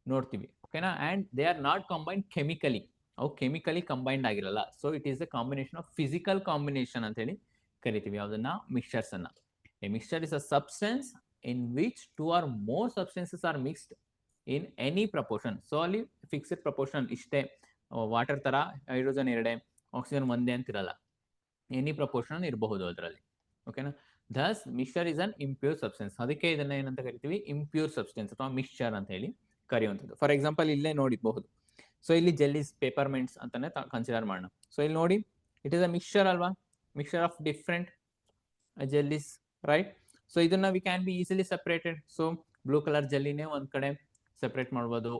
ನೋಡ್ತೀವಿ, ಓಕೆನಾ? And they are not combined chemically, ಅವು ಕೆಮಿಕಲಿ ಕಂಬೈನ್ಡ್ ಆಗಿರಲ್ಲ. So it is a combination of physical combination ಅಂತ ಹೇಳಿ ಕರಿತೀವಿ ಯಾವ್ದನ್ನ? ಮಿಕ್ಸ್ಚರ್ಸ್ ಅನ್ನ. A mixture is a substance in which two or more substances are mixed in any proportion. So ಅಲ್ಲಿ fixed proportion ಇಷ್ಟೇ, water ತರ hydrogen ಎರಡೇ, ಆಕ್ಸಿಜನ್ ಒಂದೇ ಅಂತಿರಲ್ಲ, ಎನಿ ಪ್ರಪೋರ್ಷನ್ ಇರಬಹುದು ಅದರಲ್ಲಿ, ಓಕೆನಾ? Thus mixture is an impure substance. ಅದಕ್ಕೆ ಇದನ್ನ ಏನಂತ ಕರಿತೀವಿ? ಇಂಪ್ಯೂರ್ ಸಬ್ಸ್ಟೆನ್ಸ್ ಅಥವಾ ಮಿಕ್ಸ್ಚರ್ ಅಂತ ಹೇಳಿ ಕರೆಯುವಂಥದ್ದು. ಫಾರ್ ಎಕ್ಸಾಂಪಲ್ ಇಲ್ಲೇ ನೋಡಿಬಹುದು. ಸೊ ಇಲ್ಲಿ ಜೆಲ್ಲಿಸ್, ಪೇಪರ್ಮೆಂಟ್ಸ್ ಅಂತಾನೆ ಕನ್ಸಿಡರ್ ಮಾಡೋಣ. ಸೊ ಇಲ್ಲಿ ನೋಡಿ, ಇಟ್ ಇಸ್ ಅ ಮಿಕ್ಸ್ಚರ್ ಅಲ್ವಾ? Mixture of different jellies, right? So ಇದನ್ನ we can be easily separated. So blue colour ಜೆಲ್ಲಿನೇ ಒಂದ್ ಕಡೆ ಸೆಪರೇಟ್ ಮಾಡ್ಬೋದು,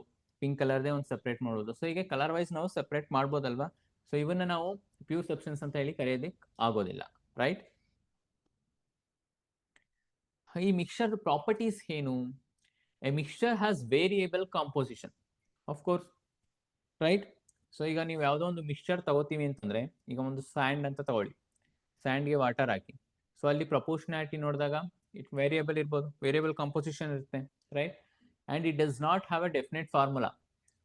ಪಿಂಕ್ ಕಲರ್ದೇ ಒಂದು ಸೆಪರೇಟ್ ಮಾಡ್ಬೋದು. ಸೊ ಹೀಗೆ ಕಲರ್ ವೈಸ್ ನಾವು ಸೆಪರೇಟ್ ಮಾಡ್ಬೋದಲ್ವಾ? ಸೊ ಇವನ್ನ ನಾವು ಪ್ಯೂರ್ ಸಬ್ಸ್ಟೆನ್ಸ್ ಅಂತ ಹೇಳಿ ಕರೆಯೋದಕ್ಕೆ ಆಗೋದಿಲ್ಲ, ರೈಟ್? ಈ ಮಿಕ್ಸ್ಚರ್ ಪ್ರಾಪರ್ಟೀಸ್ ಏನು? A mixture has variable composition, of course, right? So ಈಗ ನೀವು ಯಾವುದೋ ಒಂದು ಮಿಕ್ಸ್ಚರ್ ತಗೋತೀವಿ ಅಂತಂದ್ರೆ, ಈಗ ಒಂದು ಸ್ಯಾಂಡ್ ಅಂತ ತಗೊಳ್ಳಿ, ಸ್ಯಾಂಡ್ಗೆ ವಾಟರ್ ಹಾಕಿ. ಸೊ ಅಲ್ಲಿ ಪ್ರಪೋರ್ಷನಾಲಿಟಿ ನೋಡಿದಾಗ ಇಟ್ ವೇರಿಯೇಬಲ್ ಇರ್ಬೋದು, ವೇರಿಯೇಬಲ್ ಕಾಂಪೋಸಿಷನ್ ಇರುತ್ತೆ, right? And it does not have a definite formula.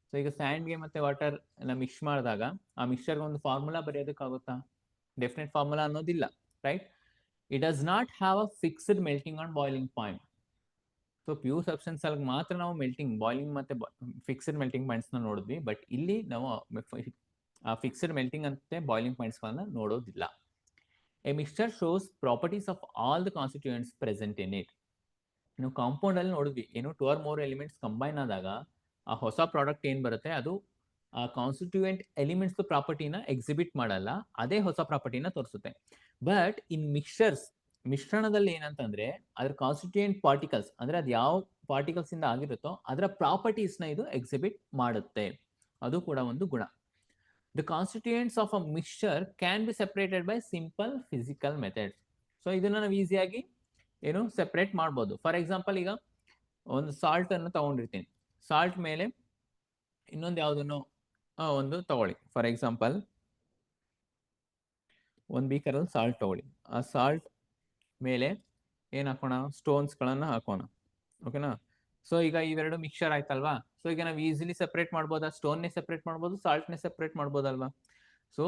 So ಈಗ ಸ್ಯಾಂಡ್ಗೆ ಮತ್ತೆ ವಾಟರ್ ಎಲ್ಲ ಮಿಕ್ಸ್ ಮಾಡಿದಾಗ ಆ ಮಿಕ್ಸ್ಚರ್ಗೆ ಒಂದು ಫಾರ್ಮುಲಾ ಬರೆಯೋದಕ್ಕಾಗುತ್ತಾ? ಡೆಫಿನೆಟ್ ಫಾರ್ಮುಲಾ ಅನ್ನೋದಿಲ್ಲ, right? It does not have a fixed melting on boiling point. So pure substance ಅಲ್ಲಿ ಮಾತ್ರ ನಾವು ಮೆಲ್ಟಿಂಗ್, ಬಾಯ್ಲಿಂಗ್ ಮತ್ತೆ ಫಿಕ್ಸ್ಡ್ ಮೆಲ್ಟಿಂಗ್ ಪಾಯಿಂಟ್ಸ್ ನ ನೋಡಿದ್ವಿ, ಬಟ್ ಇಲ್ಲಿ ನಾವು ಫಿಕ್ಸ್ಡ್ ಮೆಲ್ಟಿಂಗ್ ಅಂತೆ ಬಾಯ್ಲಿಂಗ್ ಪಾಯಿಂಟ್ಸ್ ಗಳನ್ನ ನೋಡೋದಿಲ್ಲ. A mixture shows properties of all the constituents present in it. ನಾವು ಕಾಂಪೌಂಡ್ ಅಲ್ಲಿ ನೋಡಿದ್ವಿ, ಏನು two or more elements combine ಆದಾಗ ಆ ಹೊಸ ಪ್ರಾಡಕ್ಟ್ ಏನ್ ಬರುತ್ತೆ ಅದು ಆ ಕಾನ್ಸ್ಟಿಟ್ಯೂಯೆಂಟ್ ಎಲಿಮೆಂಟ್ಸ್ ಪ್ರಾಪರ್ಟಿನ ಎಕ್ಸಿಬಿಟ್ ಮಾಡಲ್ಲ, ಅದೇ ಹೊಸ ಪ್ರಾಪರ್ಟಿನ ತೋರಿಸುತ್ತೆ. ಬಟ್ ಇನ್ ಮಿಕ್ಸ್ಚರ್ಸ್, ಮಿಶ್ರಣದಲ್ಲಿ ಏನಂತಂದ್ರೆ ಅದ್ರ ಕಾನ್ಸ್ಟಿಟ್ಯೂಯೆಂಟ್ ಪಾರ್ಟಿಕಲ್ಸ್, ಅಂದ್ರೆ ಅದು ಯಾವ ಪಾರ್ಟಿಕಲ್ಸ್ ಇಂದ ಆಗಿರುತ್ತೋ ಅದರ ಪ್ರಾಪರ್ಟೀಸ್ ನ ಇದು ಎಕ್ಸಿಬಿಟ್ ಮಾಡುತ್ತೆ, ಅದು ಕೂಡ ಒಂದು ಗುಣ. The constituents of a mixture can be separated by simple physical methods. So ಇದನ್ನ ನಾವು ಈಸಿಯಾಗಿ ಏನು ಸೆಪರೇಟ್ ಮಾಡ್ಬೋದು. ಫಾರ್ ಎಕ್ಸಾಂಪಲ್ ಈಗ ಒಂದು ಸಾಲ್ಟ್ ಅನ್ನು ತಗೊಂಡಿರ್ತೀನಿ, ಸಾಲ್ಟ್ ಮೇಲೆ ಇನ್ನೊಂದು ಯಾವುದನ್ನು ಒಂದು ತಗೊಳ್ಳಿ. ಫಾರ್ ಎಕ್ಸಾಂಪಲ್ ಒಂದು ಬೀಕರಲ್ಲಿ ಸಾಲ್ಟ್ ತಗೊಳ್ಳಿ, ಆ ಸಾಲ್ಟ್ ಮೇಲೆ ಏನ್ ಹಾಕೋಣ? ಸ್ಟೋನ್ಸ್ ಗಳನ್ನ ಹಾಕೋಣ, ಓಕೆನಾ? ಸೊ ಈಗ ಇವೆರಡು ಮಿಕ್ಸ್ಚರ್ ಆಯ್ತಲ್ವಾ? ಸೊ ಈಗ ನಾವು ಈಸಿಲಿ ಸೆಪರೇಟ್ ಮಾಡ್ಬೋದಾ? ಸ್ಟೋನ್ ನೇ ಸೆಪರೇಟ್ ಮಾಡ್ಬೋದು, ಸಾಲ್ಟ್ ನೇ ಸೆಪರೇಟ್ ಮಾಡ್ಬೋದಲ್ವಾ? ಸೊ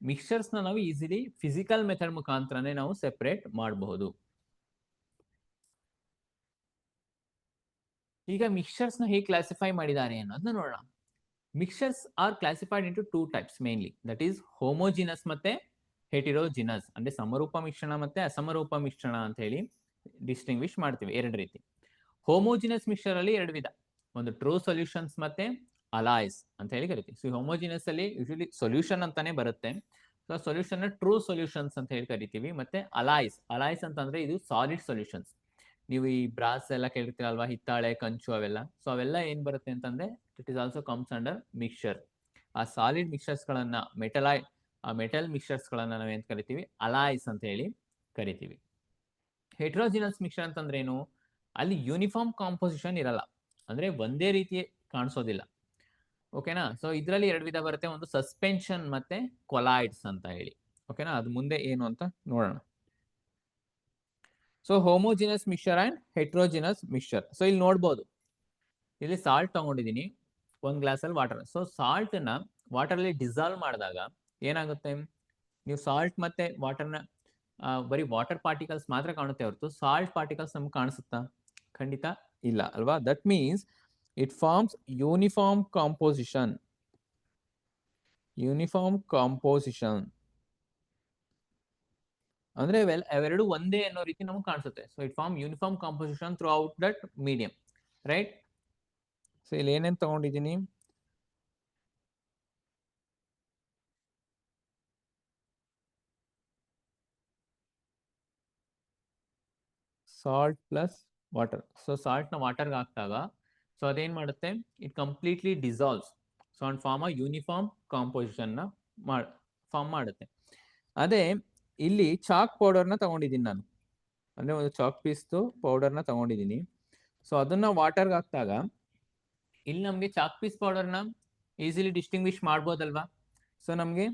ಮಿಕ್ಸ್ಚರ್ಸ್ ನ ನಾವು ಈಸಿಲಿ ಫಿಸಿಕಲ್ ಮೆಥಡ್ ಮುಖಾಂತರನೇ ನಾವು ಸೆಪರೇಟ್ ಮಾಡಬಹುದು. ಈಗ ಮಿಕ್ಸ್ಚರ್ಸ್ ನ ಹೇಗೆ ಕ್ಲಾಸಿಫೈ ಮಾಡಿದ್ದಾರೆ ಅನ್ನೋದನ್ನ ನೋಡೋಣ. Mixtures are classified into two types mainly, that is homogeneous ಮತ್ತೆ ಹೆಟಿರೋಜಿನಸ್, ಅಂದ್ರೆ ಸಮರೂಪ ಮಿಶ್ರಣ ಮತ್ತೆ ಅಸಮರೂಪ ಮಿಶ್ರಣ ಅಂತ ಹೇಳಿ ಡಿಸ್ಟಿಂಗ್ವಿಶ್ ಮಾಡ್ತೀವಿ ಎರಡು ರೀತಿ. ಹೋಮೋಜಿನಸ್ ಮಿಕ್ಸ್ಚರ್ ಅಲ್ಲಿ ಎರಡು ವಿಧ, ಒಂದು ಟ್ರೂ ಸೊಲ್ಯೂಷನ್ಸ್ ಮತ್ತೆ ಅಲಾಯ್ಸ್ ಅಂತ ಹೇಳಿ ಕರಿತೀವಿ. ಸೊ ಹೋಮೋಜಿನಸ್ ಅಲ್ಲಿ ಯೂಶಲಿ ಸೊಲ್ಯೂಷನ್ ಅಂತಾನೆ ಬರುತ್ತೆ, ಸೊ ಸೊಲ್ಯೂಷನ್ ನ ಟ್ರೂ ಸೊಲ್ಯೂಷನ್ಸ್ ಅಂತ ಹೇಳಿ ಕರಿತೀವಿ. ಮತ್ತೆ ಅಲಾಯ್ಸ್, ಅಲಾಯ್ಸ್ ಅಂತಂದ್ರೆ ಇದು ಸಾಲಿಡ್ ಸೊಲ್ಯೂಷನ್ಸ್. ನೀವು ಈ ಬ್ರಾಸ್ ಎಲ್ಲ ಕೇಳಿರ್ತೀರಲ್ವಾ, ಹಿತ್ತಾಳೆ, ಕಂಚು ಅವೆಲ್ಲ, ಸೊ ಅವೆಲ್ಲ ಏನ್ ಬರುತ್ತೆ ಅಂತಂದ್ರೆ it is also comes under mixture. ಆ ಸಾಲಿಡ್ ಮಿಕ್ಸ್ಚರ್ಸ್ ಗಳನ್ನ ಆ ಮೆಟಲ್ ಮಿಕ್ಸ್ಚರ್ಸ್ ಗಳನ್ನ ನಾವೇನ್ ಕರಿತೀವಿ? ಅಲಾಯ್ಸ್ ಅಂತ ಹೇಳಿ ಕರಿತೀವಿ. ಹೆಟ್ರೋಜಿನಸ್ ಮಿಕ್ಸ್ಚರ್ ಅಂತಂದ್ರೆ ಏನು? ಅಲ್ಲಿ ಯೂನಿಫಾರ್ಮ್ ಕಾಂಪೋಸಿಷನ್ ಇರಲ್ಲ, ಅಂದ್ರೆ ಒಂದೇ ರೀತಿ ಕಾಣಿಸೋದಿಲ್ಲ, ಓಕೆನಾ? ಸೊ ಇದರಲ್ಲಿ ಎರಡು ವಿಧ ಬರುತ್ತೆ, ಒಂದು ಸಸ್ಪೆನ್ಷನ್ ಮತ್ತೆ ಕೊಲಾಯ್ಡ್ಸ್ ಅಂತ ಹೇಳಿ, ಓಕೆನಾ? ಅದು ಮುಂದೆ ಏನು ಅಂತ ನೋಡೋಣ. So homogeneous mixture and ಹೆಟ್ರೋಜಿನಸ್ mixture. So ಇಲ್ಲಿ ನೋಡ್ಬೋದು, ಇಲ್ಲಿ ಸಾಲ್ಟ್ ತಗೊಂಡಿದ್ದೀನಿ, ಒಂದು ಗ್ಲಾಸ್ ಅಲ್ಲಿ ವಾಟರ್. ಸೊ ಸಾಲ್ಟ್ ನ ವಾಟರ್ ಅಲ್ಲಿ ಡಿಸಾಲ್ವ್ ಮಾಡಿದಾಗ ಏನಾಗುತ್ತೆ? ನೀವು ಸಾಲ್ಟ್ ಮತ್ತೆ ವಾಟರ್ನ ಬರೀ ವಾಟರ್ ಪಾರ್ಟಿಕಲ್ಸ್ ಮಾತ್ರ ಕಾಣುತ್ತೆ ಹೊರತು ಸಾಲ್ಟ್ ಪಾರ್ಟಿಕಲ್ಸ್ ನಮ್ಗೆ ಕಾಣಿಸುತ್ತಾ? ಖಂಡಿತ ಇಲ್ಲ ಅಲ್ವಾ? That means It forms uniform composition. Uniform composition. ಅಂದ್ರೆ ಅವೆರಡು ಒಂದೇ ಅನ್ನೋ ರೀತಿ ನಮಗೆ ಕಾಣಿಸುತ್ತೆ. So it form uniform composition throughout that medium, right? So ಇಲ್ಲಿ ಏನೇನು ತಗೊಂಡಿದ್ದೀನಿ, ಸಾಲ್ಟ್ ಪ್ಲಸ್ ವಾಟರ್. ಸೊ ಸಾಲ್ಟ್ನ ವಾಟರ್ಗೆ ಹಾಕಿದಾಗ ಸೊ ಅದೇನು ಮಾಡುತ್ತೆ, it completely dissolves. So and form a ಯೂನಿಫಾರ್ಮ್ ಕಾಂಪೋಸಿಷನ್ನ ಫಾರ್ಮ್ ಮಾಡುತ್ತೆ. ಅದೇ ಇಲ್ಲಿ ಚಾಕ್ ಪೌಡರ್ನ ತಗೊಂಡಿದ್ದೀನಿ ನಾನು, ಅಂದರೆ ಒಂದು ಚಾಕ್ ಪೀಸ್ದು ಪೌಡರ್ನ ತಗೊಂಡಿದ್ದೀನಿ. ಸೊ ಅದನ್ನ ವಾಟರ್ಗೆ ಹಾಕಿದಾಗ ಇಲ್ಲಿ ನಮಗೆ ಚಾಕ್ ಪೀಸ್ ಪೌಡರ್ನ ಈಸಿಲಿ ಡಿಸ್ಟಿಂಗ್ವಿಶ್ ಮಾಡ್ಬೋದಲ್ವಾ? ಸೊ ನಮಗೆ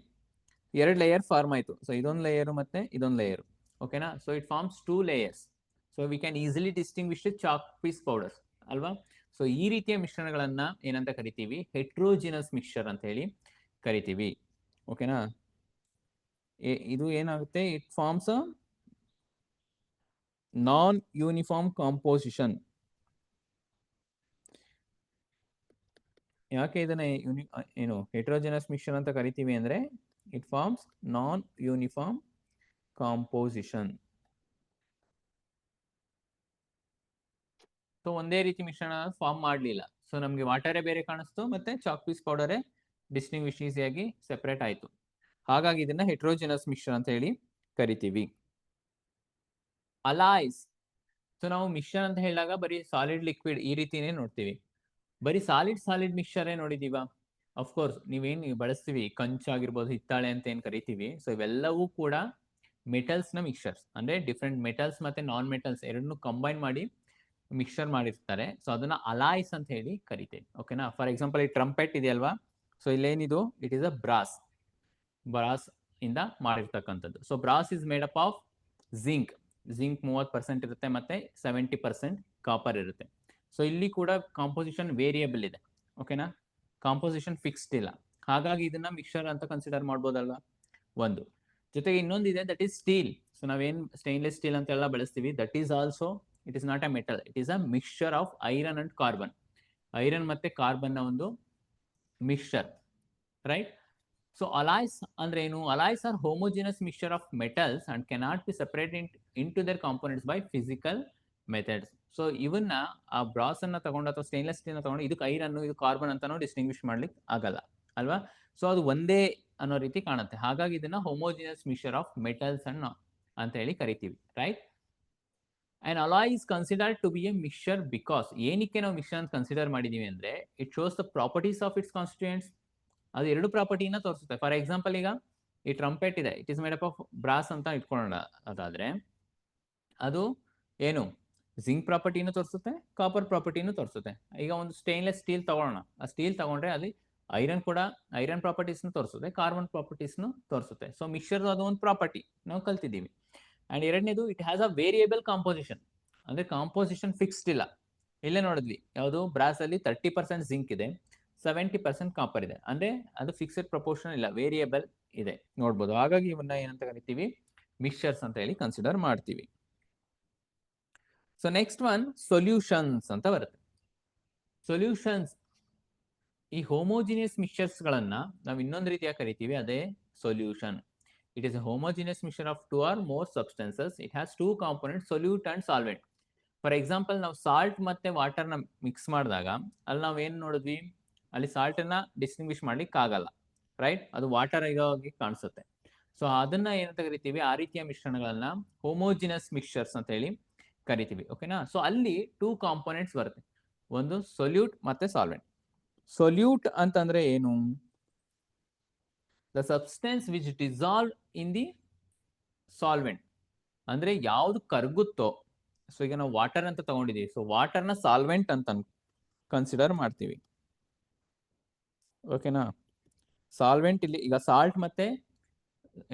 ಎರಡು ಲೇಯರ್ ಫಾರ್ಮ್ ಆಯಿತು. ಸೊ ಇದೊಂದು ಲೇಯರು ಮತ್ತು ಇದೊಂದು ಲೇಯರು, ಓಕೆನಾ? So it forms 2 layers. So we can easily distinguish chalk piece powders ಅಲ್ವಾ? ಸೊ ಈ ರೀತಿಯ ಮಿಶ್ರಣಗಳನ್ನು ಏನಂತ ಕರಿತೀವಿ? ಹೆಟ್ರೋಜಿನಸ್ ಮಿಕ್ಸ್ಚರ್ ಅಂತ ಹೇಳಿ ಕರಿತೀವಿ, ಓಕೆನಾ? ಇದು ಏನಾಗುತ್ತೆ, it forms a non uniform composition. ಯಾಕೆ ಇದನ್ನ ಏನು ಹೆಟ್ರೋಜಿನಸ್ ಮಿಕ್ಸ್ಚರ್ ಅಂತ ಕರಿತೀವಿ ಅಂದ್ರೆ, it forms non uniform composition. So ಒಂದೇ ರೀತಿ ಮಿಶ್ರಣ ಫಾರ್ಮ್ ಮಾಡಲಿಲ್ಲ. ಸೊ ನಮಗೆ ವಾಟರೇ ಬೇರೆ ಕಾಣಿಸ್ತು, ಮತ್ತೆ ಚಾಕ್ ಪೀಸ್ ಪೌಡರೇ ಡಿಸ್ಟಿಂಗ್ವಿಶ್ ಈಸಿಯಾಗಿ ಸೆಪರೇಟ್ ಆಯಿತು. ಹಾಗಾಗಿ ಇದನ್ನ ಹೆಟ್ರೋಜಿನಸ್ ಮಿಕ್ಸ್ಚರ್ ಅಂತ ಹೇಳಿ ಕರಿತೀವಿ. ಅಲಾಯ್ಸ್. ಸೊ ನಾವು ಮಿಕ್ಸ್ಚರ್ ಅಂತ ಹೇಳಿದಾಗ ಬರೀ ಸಾಲಿಡ್ ಲಿಕ್ವಿಡ್ ಈ ರೀತಿನೇ ನೋಡ್ತೀವಿ. ಬರೀ ಸಾಲಿಡ್ ಮಿಕ್ಸ್ಚರೇ ನೋಡಿದೀವ? ಅಫ್ಕೋರ್ಸ್ ನೀವೇನು ಬಳಸ್ತೀವಿ, ಕಂಚಾಗಿರ್ಬೋದು, ಹಿತ್ತಾಳೆ ಅಂತ ಏನು ಕರಿತೀವಿ, ಸೊ ಇವೆಲ್ಲವೂ ಕೂಡ ಮೆಟಲ್ಸ್ನ ಮಿಕ್ಸ್ಚರ್ಸ್. ಅಂದರೆ ಡಿಫ್ರೆಂಟ್ ಮೆಟಲ್ಸ್ ಮತ್ತು ನಾನ್ ಮೆಟಲ್ಸ್ ಎರಡನ್ನೂ ಕಂಬೈನ್ ಮಾಡಿ ಮಿಕ್ಸ್ಚರ್ ಮಾಡಿರ್ತಾರೆ. ಸೊ ಅದನ್ನ ಅಲಾಯ್ಸ್ ಅಂತ ಹೇಳಿ ಕರಿತೇವೆ, ಓಕೆನಾ? ಫಾರ್ ಎಕ್ಸಾಂಪಲ್ ಈ ಟ್ರಂಪೆಟ್ ಇದೆಯಲ್ವಾ? ಸೊ ಇಲ್ಲೇನಿದು, ಇಟ್ ಈಸ್ ಅ ಬ್ರಾಸ್ ಇಂದ ಮಾಡಿರ್ತಕ್ಕಂಥದ್ದು. So brass is made up of zinc 30% ಇರುತ್ತೆ, ಮತ್ತೆ 70% ಕಾಪರ್ ಇರುತ್ತೆ. ಸೊ ಇಲ್ಲಿ ಕೂಡ ಕಾಂಪೋಸಿಷನ್ ವೇರಿಯಬಲ್ ಇದೆ, ಓಕೆನಾ? ಕಾಂಪೋಸಿಷನ್ ಫಿಕ್ಸ್ಡ್ ಇಲ್ಲ. ಹಾಗಾಗಿ ಇದನ್ನ ಮಿಕ್ಸ್ಚರ್ ಅಂತ ಕನ್ಸಿಡರ್ ಮಾಡ್ಬೋದಲ್ವಾ? ಒಂದು ಜೊತೆಗೆ ಇನ್ನೊಂದಿದೆ, ದಟ್ ಈಸ್ ಸ್ಟೀಲ್. ಸೊ ನಾವೇನು ಸ್ಟೈನ್ಲೆಸ್ ಸ್ಟೀಲ್ ಅಂತೆಲ್ಲ ಬಳಸ್ತೀವಿ, that is also, it is not a metal, it is a mixture of iron and carbon. Iron ಮತ್ತೆ ಕಾರ್ಬನ್ನ ಒಂದು ಮಿಕ್ಸ್ಚರ್, ರೈಟ್? ಸೊ ಅಲಾಯ್ಸ್ ಅಂದ್ರೆ ಏನು? Alloys are homogeneous mixture of metals and cannot be separated into their components by physical methods. So ಇವನ್ನ ಆ brass ಅನ್ನ ತಗೊಂಡು ಅಥವಾ ಸ್ಟೈನ್ಲೆಸ್ ಸ್ಟೀಲ್ ತಗೊಂಡು ಇದಕ್ಕೆ ಐರನ್ ಇದು ಕಾರ್ಬನ್ ಅಂತಾನು ಡಿಸ್ಟಿಂಗ್ವಿಶ್ ಮಾಡ್ಲಿಕ್ಕೆ ಆಗಲ್ಲ ಅಲ್ವಾ? ಸೊ ಅದು ಒಂದೇ ಅನ್ನೋ ರೀತಿ ಕಾಣುತ್ತೆ. ಹಾಗಾಗಿ ಇದನ್ನ ಹೋಮೋಜಿನಸ್ ಮಿಕ್ಸ್ಚರ್ ಆಫ್ ಮೆಟಲ್ಸ್ ಅಂತ ಹೇಳಿ ಕರಿತೀವಿ, right? An alloy is considered to be a mixture because ಏನಕ್ಕೆ ನಾವು ಮಿಕ್ಸ್ಚರ್ ಅಂತ ಕನ್ಸಿಡರ್ ಮಾಡಿದೀವಿ ಅಂದ್ರೆ, it shows the properties of it's constituents. ಅದು ಎರಡು ಪ್ರಾಪರ್ಟಿನ ತೋರಿಸುತ್ತೆ. ಫಾರ್ ಎಕ್ಸಾಂಪಲ್ ಈಗ ಈ ಟ್ರಂಪೆಟ್ ಇದೆ, it is made up of brass ಅಂತ ಇಟ್ಕೊಳ್ಳೋಣ. ಅದಾದ್ರೆ ಅದು ಏನು ಜಿಂಕ್ ಪ್ರಾಪರ್ಟಿನೂ ತೋರಿಸುತ್ತೆ, ಕಾಪರ್ ಪ್ರಾಪರ್ಟಿನೂ ತೋರಿಸುತ್ತೆ. ಈಗ ಒಂದು ಸ್ಟೈನ್ಲೆಸ್ ಸ್ಟೀಲ್ ತಗೊಳ್ಳೋಣ, ಆ ಸ್ಟೀಲ್ ತಗೊಂಡ್ರೆ ಅಲ್ಲಿ ಐರನ್ ಪ್ರಾಪರ್ಟೀಸ್ನು ತೋರಿಸುತ್ತೆ, ಕಾರ್ಬನ್ ಪ್ರಾಪರ್ಟೀಸ್ನು ತೋರಿಸುತ್ತೆ. ಸೊ ಮಿಕ್ಸ್ಚರ್ ಅದು ಒಂದು ಪ್ರಾಪರ್ಟಿ ನಾವು ಕಲ್ತಿದ್ದೀವಿ. ಅಂಡ್ ಎರಡನೇದು, it has a variable composition. ಅಂದ್ರೆ ಕಾಂಪೋಸಿಷನ್ ಫಿಕ್ಸ್ಡ್ ಇಲ್ಲ. ಇಲ್ಲೇ ನೋಡಿದ್ವಿ, ಯಾವುದು ಬ್ರಾಸ್ ಅಲ್ಲಿ 30% ಜಿಂಕ್ ಇದೆ, 70% ಕಾಪರ್ ಇದೆ. ಅಂದ್ರೆ ಅದು ಫಿಕ್ಸ್ಡ್ ಪ್ರಪೋರ್ಷನ್ ಇಲ್ಲ, ವೇರಿಯೇಬಲ್ ಇದೆ, ನೋಡ್ಬೋದು. ಹಾಗಾಗಿ ಇವನ್ನ ಏನಂತ ಕರಿತೀವಿ? ಮಿಕ್ಸ್ಚರ್ಸ್ ಅಂತ ಹೇಳಿ ಕನ್ಸಿಡರ್ ಮಾಡ್ತೀವಿ. ಸೊ ನೆಕ್ಸ್ಟ್ ಒನ್ ಸೊಲ್ಯೂಷನ್ಸ್ ಅಂತ ಬರುತ್ತೆ. ಸೊಲ್ಯೂಷನ್ಸ್, ಈ ಹೋಮೋಜಿನಿಯಸ್ ಮಿಕ್ಸ್ಚರ್ಸ್ ಗಳನ್ನ ನಾವು ಇನ್ನೊಂದು ರೀತಿಯಾಗಿ ಕರಿತೀವಿ, ಅದೇ solution. It is a homogeneous mixture of 2 or more substances. It has 2 components, solute and solvent. For example ನಾವು ಸಾಲ್ಟ್ ಮತ್ತೆ ವಾಟರ್ನ ಮಿಕ್ಸ್ ಮಾಡಿದಾಗ ಅಲ್ಲಿ ನಾವು ಏನು ನೋಡಿದ್ವಿ, ಅಲ್ಲಿ ಸಾಲ್ಟನ್ನ ಡಿಸ್ಟಿಂಗ್ವಿಶ್ ಮಾಡ್ಲಿಕ್ಕೆ ಆಗಲ್ಲ, ರೈಟ್? ಅದು ವಾಟರ್ ಆಗಿ ಕಾಣಿಸುತ್ತೆ. ಸೊ ಅದನ್ನ ಏನಂತ ಕರಿತೀವಿ? ಆ ರೀತಿಯ ಮಿಶ್ರಣಗಳನ್ನ ಹೋಮೋಜಿನಸ್ ಮಿಕ್ಸ್ಚರ್ಸ್ ಅಂತ ಹೇಳಿ ಕರಿತೀವಿ, ಓಕೆನಾ? ಸೊ ಅಲ್ಲಿ 2 ಕಾಂಪೋನೆಂಟ್ಸ್ ಬರುತ್ತೆ, ಒಂದು ಸೊಲ್ಯೂಟ್ ಮತ್ತೆ ಸಾಲ್ವೆಂಟ್. ಸೊಲ್ಯೂಟ್ ಅಂತಂದ್ರೆ ಏನು? The substance which dissolve in the solvent. ಅಂದ್ರೆ ಯಾವ್ದು ಕರಗುತ್ತೋ. ಸೊ ಈಗ ನಾವು ವಾಟರ್ ಅಂತ ತಗೊಂಡಿದೀವಿ, ಸೊ ವಾಟರ್ನ ಸಾಲ್ವೆಂಟ್ ಅಂತ ಕನ್ಸಿಡರ್ ಮಾಡ್ತೀವಿ, ಓಕೆನಾ? ಸಾಲ್ವೆಂಟ್ ಇಲ್ಲಿ ಈಗ ಸಾಲ್ಟ್ ಮತ್ತೆ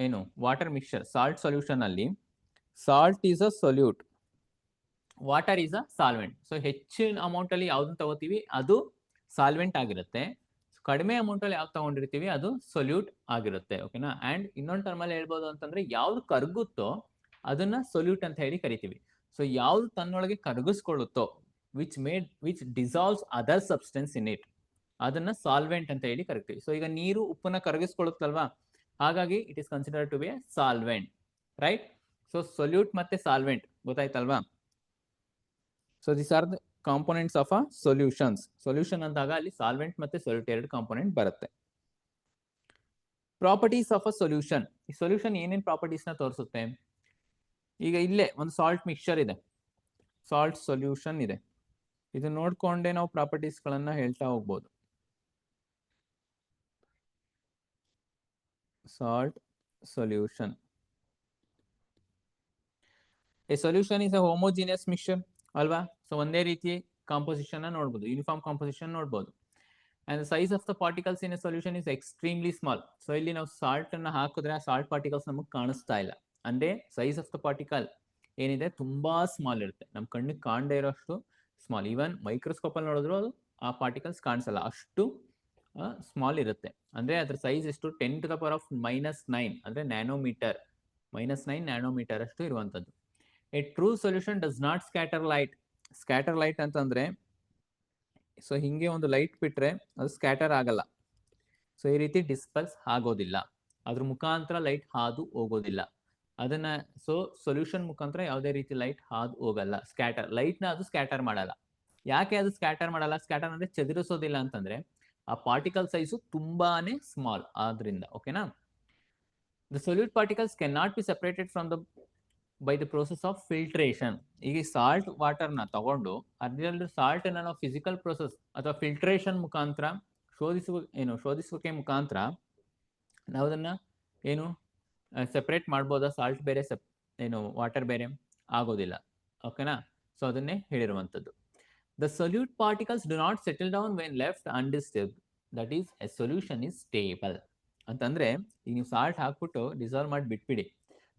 ಏನು ವಾಟರ್ ಮಿಕ್ಸ್ಚರ್, ಸಾಲ್ಟ್ ಸೊಲ್ಯೂಷನ್ ಅಲ್ಲಿ salt is a solute, water is a solvent. So ಹೆಚ್ಚಿನ ಅಮೌಂಟ್ ಅಲ್ಲಿ ಯಾವ್ದನ್ನ ತಗೋತೀವಿ ಅದು ಸಾಲ್ವೆಂಟ್ ಆಗಿರುತ್ತೆ, ಕಡಿಮೆ ಅಮೌಂಟ್ ಅಲ್ಲಿ ಯಾವ್ದು ತಗೊಂಡಿರ್ತೀವಿ ಅದು ಸೊಲ್ಯೂಟ್ ಆಗಿರುತ್ತೆ, ಓಕೆನಾ? ಅಂಡ್ ಇನ್ನೊಂದು ಟರ್ಮಲ್ಲಿ ಹೇಳ್ಬೋದು ಅಂತಂದ್ರೆ, ಯಾವ್ದು ಕರಗುತ್ತೋ ಅದನ್ನ ಸೊಲ್ಯೂಟ್ ಅಂತ ಹೇಳಿ ಕರಿತೀವಿ. ಸೊ ಯಾವ್ದು ತನ್ನೊಳಗೆ ಕರಗಿಸ್ಕೊಳ್ಳುತ್ತೋ, which dissolves other substance in it, ಅದನ್ನ ಸಾಲ್ವೆಂಟ್ ಅಂತ ಹೇಳಿ ಕರಿತೀವಿ. ಸೊ ಈಗ ನೀರು ಉಪ್ಪನ್ನ ಕರಗಿಸ್ಕೊಳ್ಳುತ್ತಲ್ವಾ, ಹಾಗಾಗಿ it is considered to be a solvent, right. So solute ಮತ್ತೆ ಸಾಲ್ವೆಂಟ್ ಗೊತ್ತಾಯ್ತಲ್ವಾ. So this are the components of a solutions. Solution ಅಂದಾಗ ಅಲ್ಲಿ ಸಾಲ್ವೆಂಟ್ ಮತ್ತೆ ಸೊಲ್ಯೂಟ್ ಎರಡು ಕಾಂಪೋನೆಂಟ್ ಬರುತ್ತೆ. Properties of a solution. ಈ ಸೊಲ್ಯೂಷನ್ ಏನೇನ್ ಪ್ರಾಪರ್ಟೀಸ್ ನ ತೋರಿಸುತ್ತೆ? ಈಗ ಇಲ್ಲೇ ಒಂದು ಸಾಲ್ಟ್ ಮಿಕ್ಸ್ಚರ್ ಇದೆ, ಸಾಲ್ಟ್ ಸೊಲ್ಯೂಷನ್ ಇದೆ. ಇದು ನೋಡ್ಕೊಂಡೆ ನಾವು ಪ್ರಾಪರ್ಟೀಸ್ ಗಳನ್ನ ಹೇಳ್ತಾ ಹೋಗ್ಬೋದು. Salt solution. A solution is a homogeneous mixture ಅಲ್ವಾ. ಸೊ ಒಂದೇ ರೀತಿ ಕಾಂಪೋಸಿಷನ್ ನೋಡ್ಬೋದು, ಯೂನಿಫಾರ್ಮ್ ಕಾಂಪೋಸಿಷನ್ ನೋಡ್ಬೋದು. And size of the particles in a solution is extremely small. So ಇಲ್ಲಿ ನಾವು ಸಾಲ್ಟ್ ಅನ್ನ ಹಾಕಿದ್ರೆ ಆ ಸಾಲ್ಟ್ ಪಾರ್ಟಿಕಲ್ಸ್ ನಮಗೆ ಕಾಣಿಸ್ತಾ ಇಲ್ಲ. ಅಂದ್ರೆ ಸೈಜ್ ಆಫ್ ದ ಪಾರ್ಟಿಕಲ್ ಏನಿದೆ ತುಂಬಾ ಸ್ಮಾಲ್ ಇರುತ್ತೆ, ನಮ್ ಕಣ್ಣಿಗೆ ಕಾಣದೇ ಇರೋಷ್ಟು ಸ್ಮಾಲ್. ಈವನ್ ಮೈಕ್ರೋಸ್ಕೋಪ್ ಅಲ್ಲಿ ನೋಡಿದ್ರು ಅದು ಆ ಪಾರ್ಟಿಕಲ್ಸ್ ಕಾಣಿಸಲ್ಲ, ಅಷ್ಟು ಸ್ಮಾಲ್ ಇರುತ್ತೆ. ಅಂದ್ರೆ ಅದ್ರ ಸೈಜ್ ಎಷ್ಟು, 10⁻⁻⁹ ಅಂದ್ರೆ ನ್ಯಾನೋಮೀಟರ್, -9 ನ್ಯಾನೋಮೀಟರ್ ಅಷ್ಟು ಇರುವಂತದ್ದು. A true solution does not scatter light. Scatter light ಅಂತಂದ್ರೆ, ಸೊ ಹಿಂಗೆ ಒಂದು ಲೈಟ್ ಬಿಟ್ರೆ ಅದು ಸ್ಕ್ಯಾಟರ್ ಆಗಲ್ಲ. ಸೊ ಈ ರೀತಿ ಡಿಸ್ಪರ್ಸ್ ಆಗೋದಿಲ್ಲ, ಅದ್ರ ಮುಖಾಂತರ ಲೈಟ್ ಹಾದು ಹೋಗೋದಿಲ್ಲ. ಅದನ್ನ ಸೊ ಸೊಲ್ಯೂಷನ್ ಮುಖಾಂತರ ಯಾವುದೇ ರೀತಿ ಲೈಟ್ ಹಾದು ಹೋಗಲ್ಲ. ಸ್ಕ್ಯಾಟರ್ ಲೈಟ್ ನ ಅದು ಸ್ಕ್ಯಾಟರ್ ಮಾಡಲ್ಲ. ಯಾಕೆ ಅದು ಸ್ಕ್ಯಾಟರ್ ಮಾಡಲ್ಲ? ಸ್ಕ್ಯಾಟರ್ ಅಂದ್ರೆ ಚದುರಿಸೋದಿಲ್ಲ ಅಂತಂದ್ರೆ ಆ ಪಾರ್ಟಿಕಲ್ ಸೈಜು ತುಂಬಾನೇ ಸ್ಮಾಲ್ ಆದ್ರಿಂದ. ಓಕೆನಾ. The solute particles can not be separated from the by the process of filtration. ಈಗ ಸಾಲ್ಟ್ ವಾಟರ್ ನ ತಗೊಂಡು ಅದರಲ್ಲಿ ಸಾಲ್ಟ್ ಅನ್ನ ನಾವು ಫಿಸಿಕಲ್ ಪ್ರೋಸೆಸ್ ಅಥವಾ ಫಿಲ್ಟ್ರೇಷನ್ ಮುಖಾಂತರ ಶೋಧಿಸುವಿಕೆ ಮುಖಾಂತರ ನಾವು ಅದನ್ನ ಸೆಪರೇಟ್ ಮಾಡ್ಬೋದಾ? ಸಾಲ್ಟ್ ಬೇರೆ ವಾಟರ್ ಬೇರೆ ಆಗೋದಿಲ್ಲ. ಓಕೆನಾ. ಸೊ ಅದನ್ನೇ ಹೇಳಿರುವಂತದ್ದು. The solute particles do not settle down when left undisturbed, that is a solution is stable. ಅಂತಂದ್ರೆ ಈಗ ನೀವು ಸಾಲ್ಟ್ ಹಾಕ್ಬಿಟ್ಟು ಡಿಸಾಲ್ವ್ ಮಾಡಿ ಬಿಟ್ಬಿಡಿ,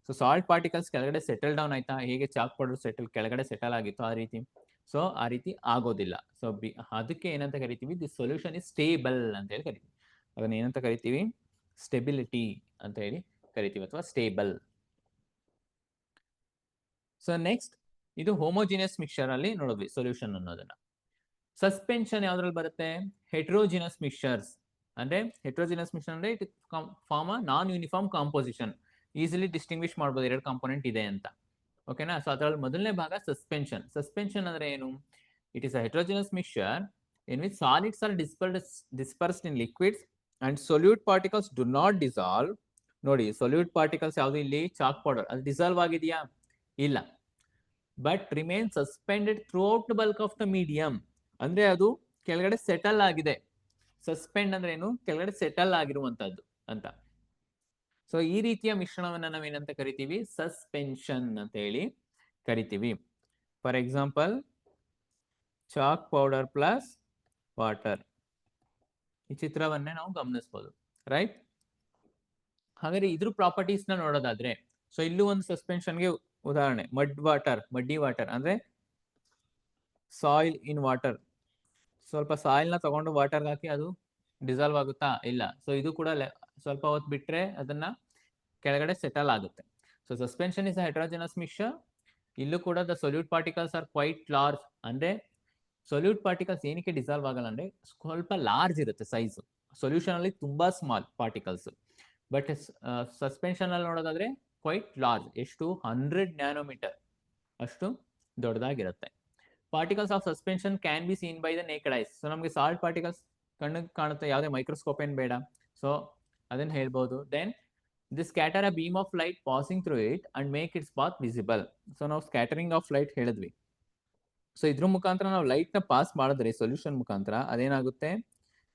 ಸೊ ಸಾಲ್ಟ್ ಪಾರ್ಟಿಕಲ್ಸ್ ಕೆಳಗಡೆ ಸೆಟಲ್ ಡೌನ್ ಆಯ್ತಾ, ಹೇಗೆ ಚಾಕ್ ಪೌಡರ್ ಕೆಳಗಡೆ ಸೆಟಲ್ ಆಗಿತ್ತು ಆ ರೀತಿ, ಸೊ ಆ ರೀತಿ ಆಗೋದಿಲ್ಲ. ಸೊ ಅದಕ್ಕೆ ಏನಂತ ಕರಿತೀವಿ? ದಿಸ್ ಸೊಲ್ಯೂಷನ್ ಇಸ್ ಸ್ಟೇಬಲ್ ಅಂತ ಹೇಳಿ ಕರಿತೀವಿ. ಅದನ್ನ ಏನಂತ ಕರಿತೀವಿ? ಸ್ಟೆಬಿಲಿಟಿ ಅಂತ ಹೇಳಿ ಕರಿತೀವಿ, ಅಥವಾ ಸ್ಟೇಬಲ್. ಸೊ ನೆಕ್ಸ್ಟ್ ಇದು ಹೋಮೋಜಿನಿಯಸ್ ಮಿಕ್ಸ್ಚರ್ ಅಲ್ಲಿ ನೋಡಿದ್ವಿ ಸೊಲ್ಯೂಷನ್ ಅನ್ನೋದನ್ನ. ಸಸ್ಪೆನ್ಷನ್ ಯಾವ್ದ್ರಲ್ಲಿ ಬರುತ್ತೆ? Heterogeneous mixtures. ಅಂದ್ರೆ ಹೆಟ್ರೋಜಿನಸ್ ಮಿಕ್ಸ್ಚರ್ ಅಂದ್ರೆ it form a non uniform composition. Easily distinguish ಮಾಡ್ಬೋದು ಎರಡು ಕಾಂಪೋನೆಂಟ್ ಇದೆ ಅಂತ. ಓಕೆನಾ. ಸೊ ಅದರಲ್ಲಿ ಮೊದಲನೇ ಭಾಗ ಸಸ್ಪೆನ್ಷನ್. ಸಸ್ಪೆನ್ಷನ್ ಅಂದ್ರೆ ಏನು? It is a heterogeneous mixture in which solids R dispersed in liquids and solute particles do not dissolve. ನೋಡಿ, ಸೊಲ್ಯೂಟ್ ಪಾರ್ಟಿಕಲ್ಸ್ ಯಾವುದು? ಇಲ್ಲಿ ಚಾಕ್ ಪೌಡರ್, ಅದು ಡಿಸಾಲ್ವ್ ಆಗಿದೆಯಾ? ಇಲ್ಲ. But remain suspended through out the bulk of the medium. ಅಂದ್ರೆ ಅದು ಕೆಳಗಡೆ settle ಆಗಿದೆ. ಸಸ್ಪೆಂಡ್ ಅಂದ್ರೆ ಏನು? ಕೆಳಗಡೆ ಸೆಟಲ್ ಆಗಿರುವಂತದ್ದು ಅಂತ. ಸೊ ಈ ರೀತಿಯ ಮಿಶ್ರಣವನ್ನ ನಾವೇನಂತ ಕರಿತೀವಿ? ಸಸ್ಪೆನ್ಷನ್ ಅಂತ ಹೇಳಿ ಕರಿತೀವಿ. For example, chalk powder plus water, ಈ ಚಿತ್ರವನ್ನೇ ನಾವು ಗಮನಿಸಬಹುದು, ರೈಟ್. ಹಾಗಾದ್ರೆ ಇದ್ರ ಪ್ರಾಪರ್ಟೀಸ್ ನ ನೋಡೋದಾದ್ರೆ, ಸೊ ಇಲ್ಲೂ ಒಂದು ಸಸ್ಪೆನ್ಷನ್ಗೆ ಉದಾಹರಣೆ ಮಡ್ಡಿ ವಾಟರ್ ಅಂದ್ರೆ ಸಾಯಿಲ್ ಇನ್ ವಾಟರ್. ಸ್ವಲ್ಪ ಸಾಯಿಲ್ ನ ತಗೊಂಡು ವಾಟರ್ ಹಾಕಿ ಅದು ಡಿಸಾಲ್ವ್ ಆಗುತ್ತಾ? ಇಲ್ಲ. ಸೊ ಇದು ಕೂಡ ಸ್ವಲ್ಪ ಹೊತ್ತು ಬಿಟ್ರೆ ಅದನ್ನ ಕೆಳಗಡೆ ಸೆಟಲ್ ಆಗುತ್ತೆ. So suspension is a heterogeneous mixture. ಇಲ್ಲೂ ಕೂಡ the solute particles are quite large. ಅಂದ್ರೆ ಸೊಲ್ಯೂಟ್ ಪಾರ್ಟಿಕಲ್ಸ್ ಏನಕ್ಕೆ ಡಿಸಾಲ್ವ್ ಆಗಲ್ಲ ಅಂದ್ರೆ ಸ್ವಲ್ಪ ಲಾರ್ಜ್ ಇರುತ್ತೆ ಸೈಜ್. ಸೊಲ್ಯೂಷನ್ ಅಲ್ಲಿ ತುಂಬಾ ಸ್ಮಾಲ್ ಪಾರ್ಟಿಕಲ್ಸ್, ಬಟ್ ಸಸ್ಪೆನ್ಷನ್ ಅಲ್ಲಿ ನೋಡೋದಾದ್ರೆ ಕ್ವೈಟ್ ಲಾರ್ಜ್. ಎಷ್ಟು? 100 ನ್ಯಾನೋಮೀಟರ್ ಅಷ್ಟು ದೊಡ್ಡದಾಗಿರುತ್ತೆ. Particles of suspension can be seen by the naked eyes. So ನಮಗೆ ಸಾಲ್ಟ್ ಪಾರ್ಟಿಕಲ್ಸ್ ಕಣ್ಣಿಗೆ ಕಾಣುತ್ತೆ, ಯಾವುದೇ ಮೈಕ್ರೋಸ್ಕೋಪ್ ಏನ್ ಬೇಡ. ಸೊ ಅದನ್ನ ಹೇಳ್ಬೋದು. Then this scatter a beam of light passing through it and make its path visible. So ನಾವು scattering of light ಹೇಳಿದ್ವಿ. ಸೊ ಇದ್ರ ಮುಖಾಂತರ ನಾವು ಲೈಟ್ ನ ಪಾಸ್ ಮಾಡಿದ್ರೆ ಸೊಲ್ಯೂಷನ್ ಮುಖಾಂತರ ಅದೇನಾಗುತ್ತೆ?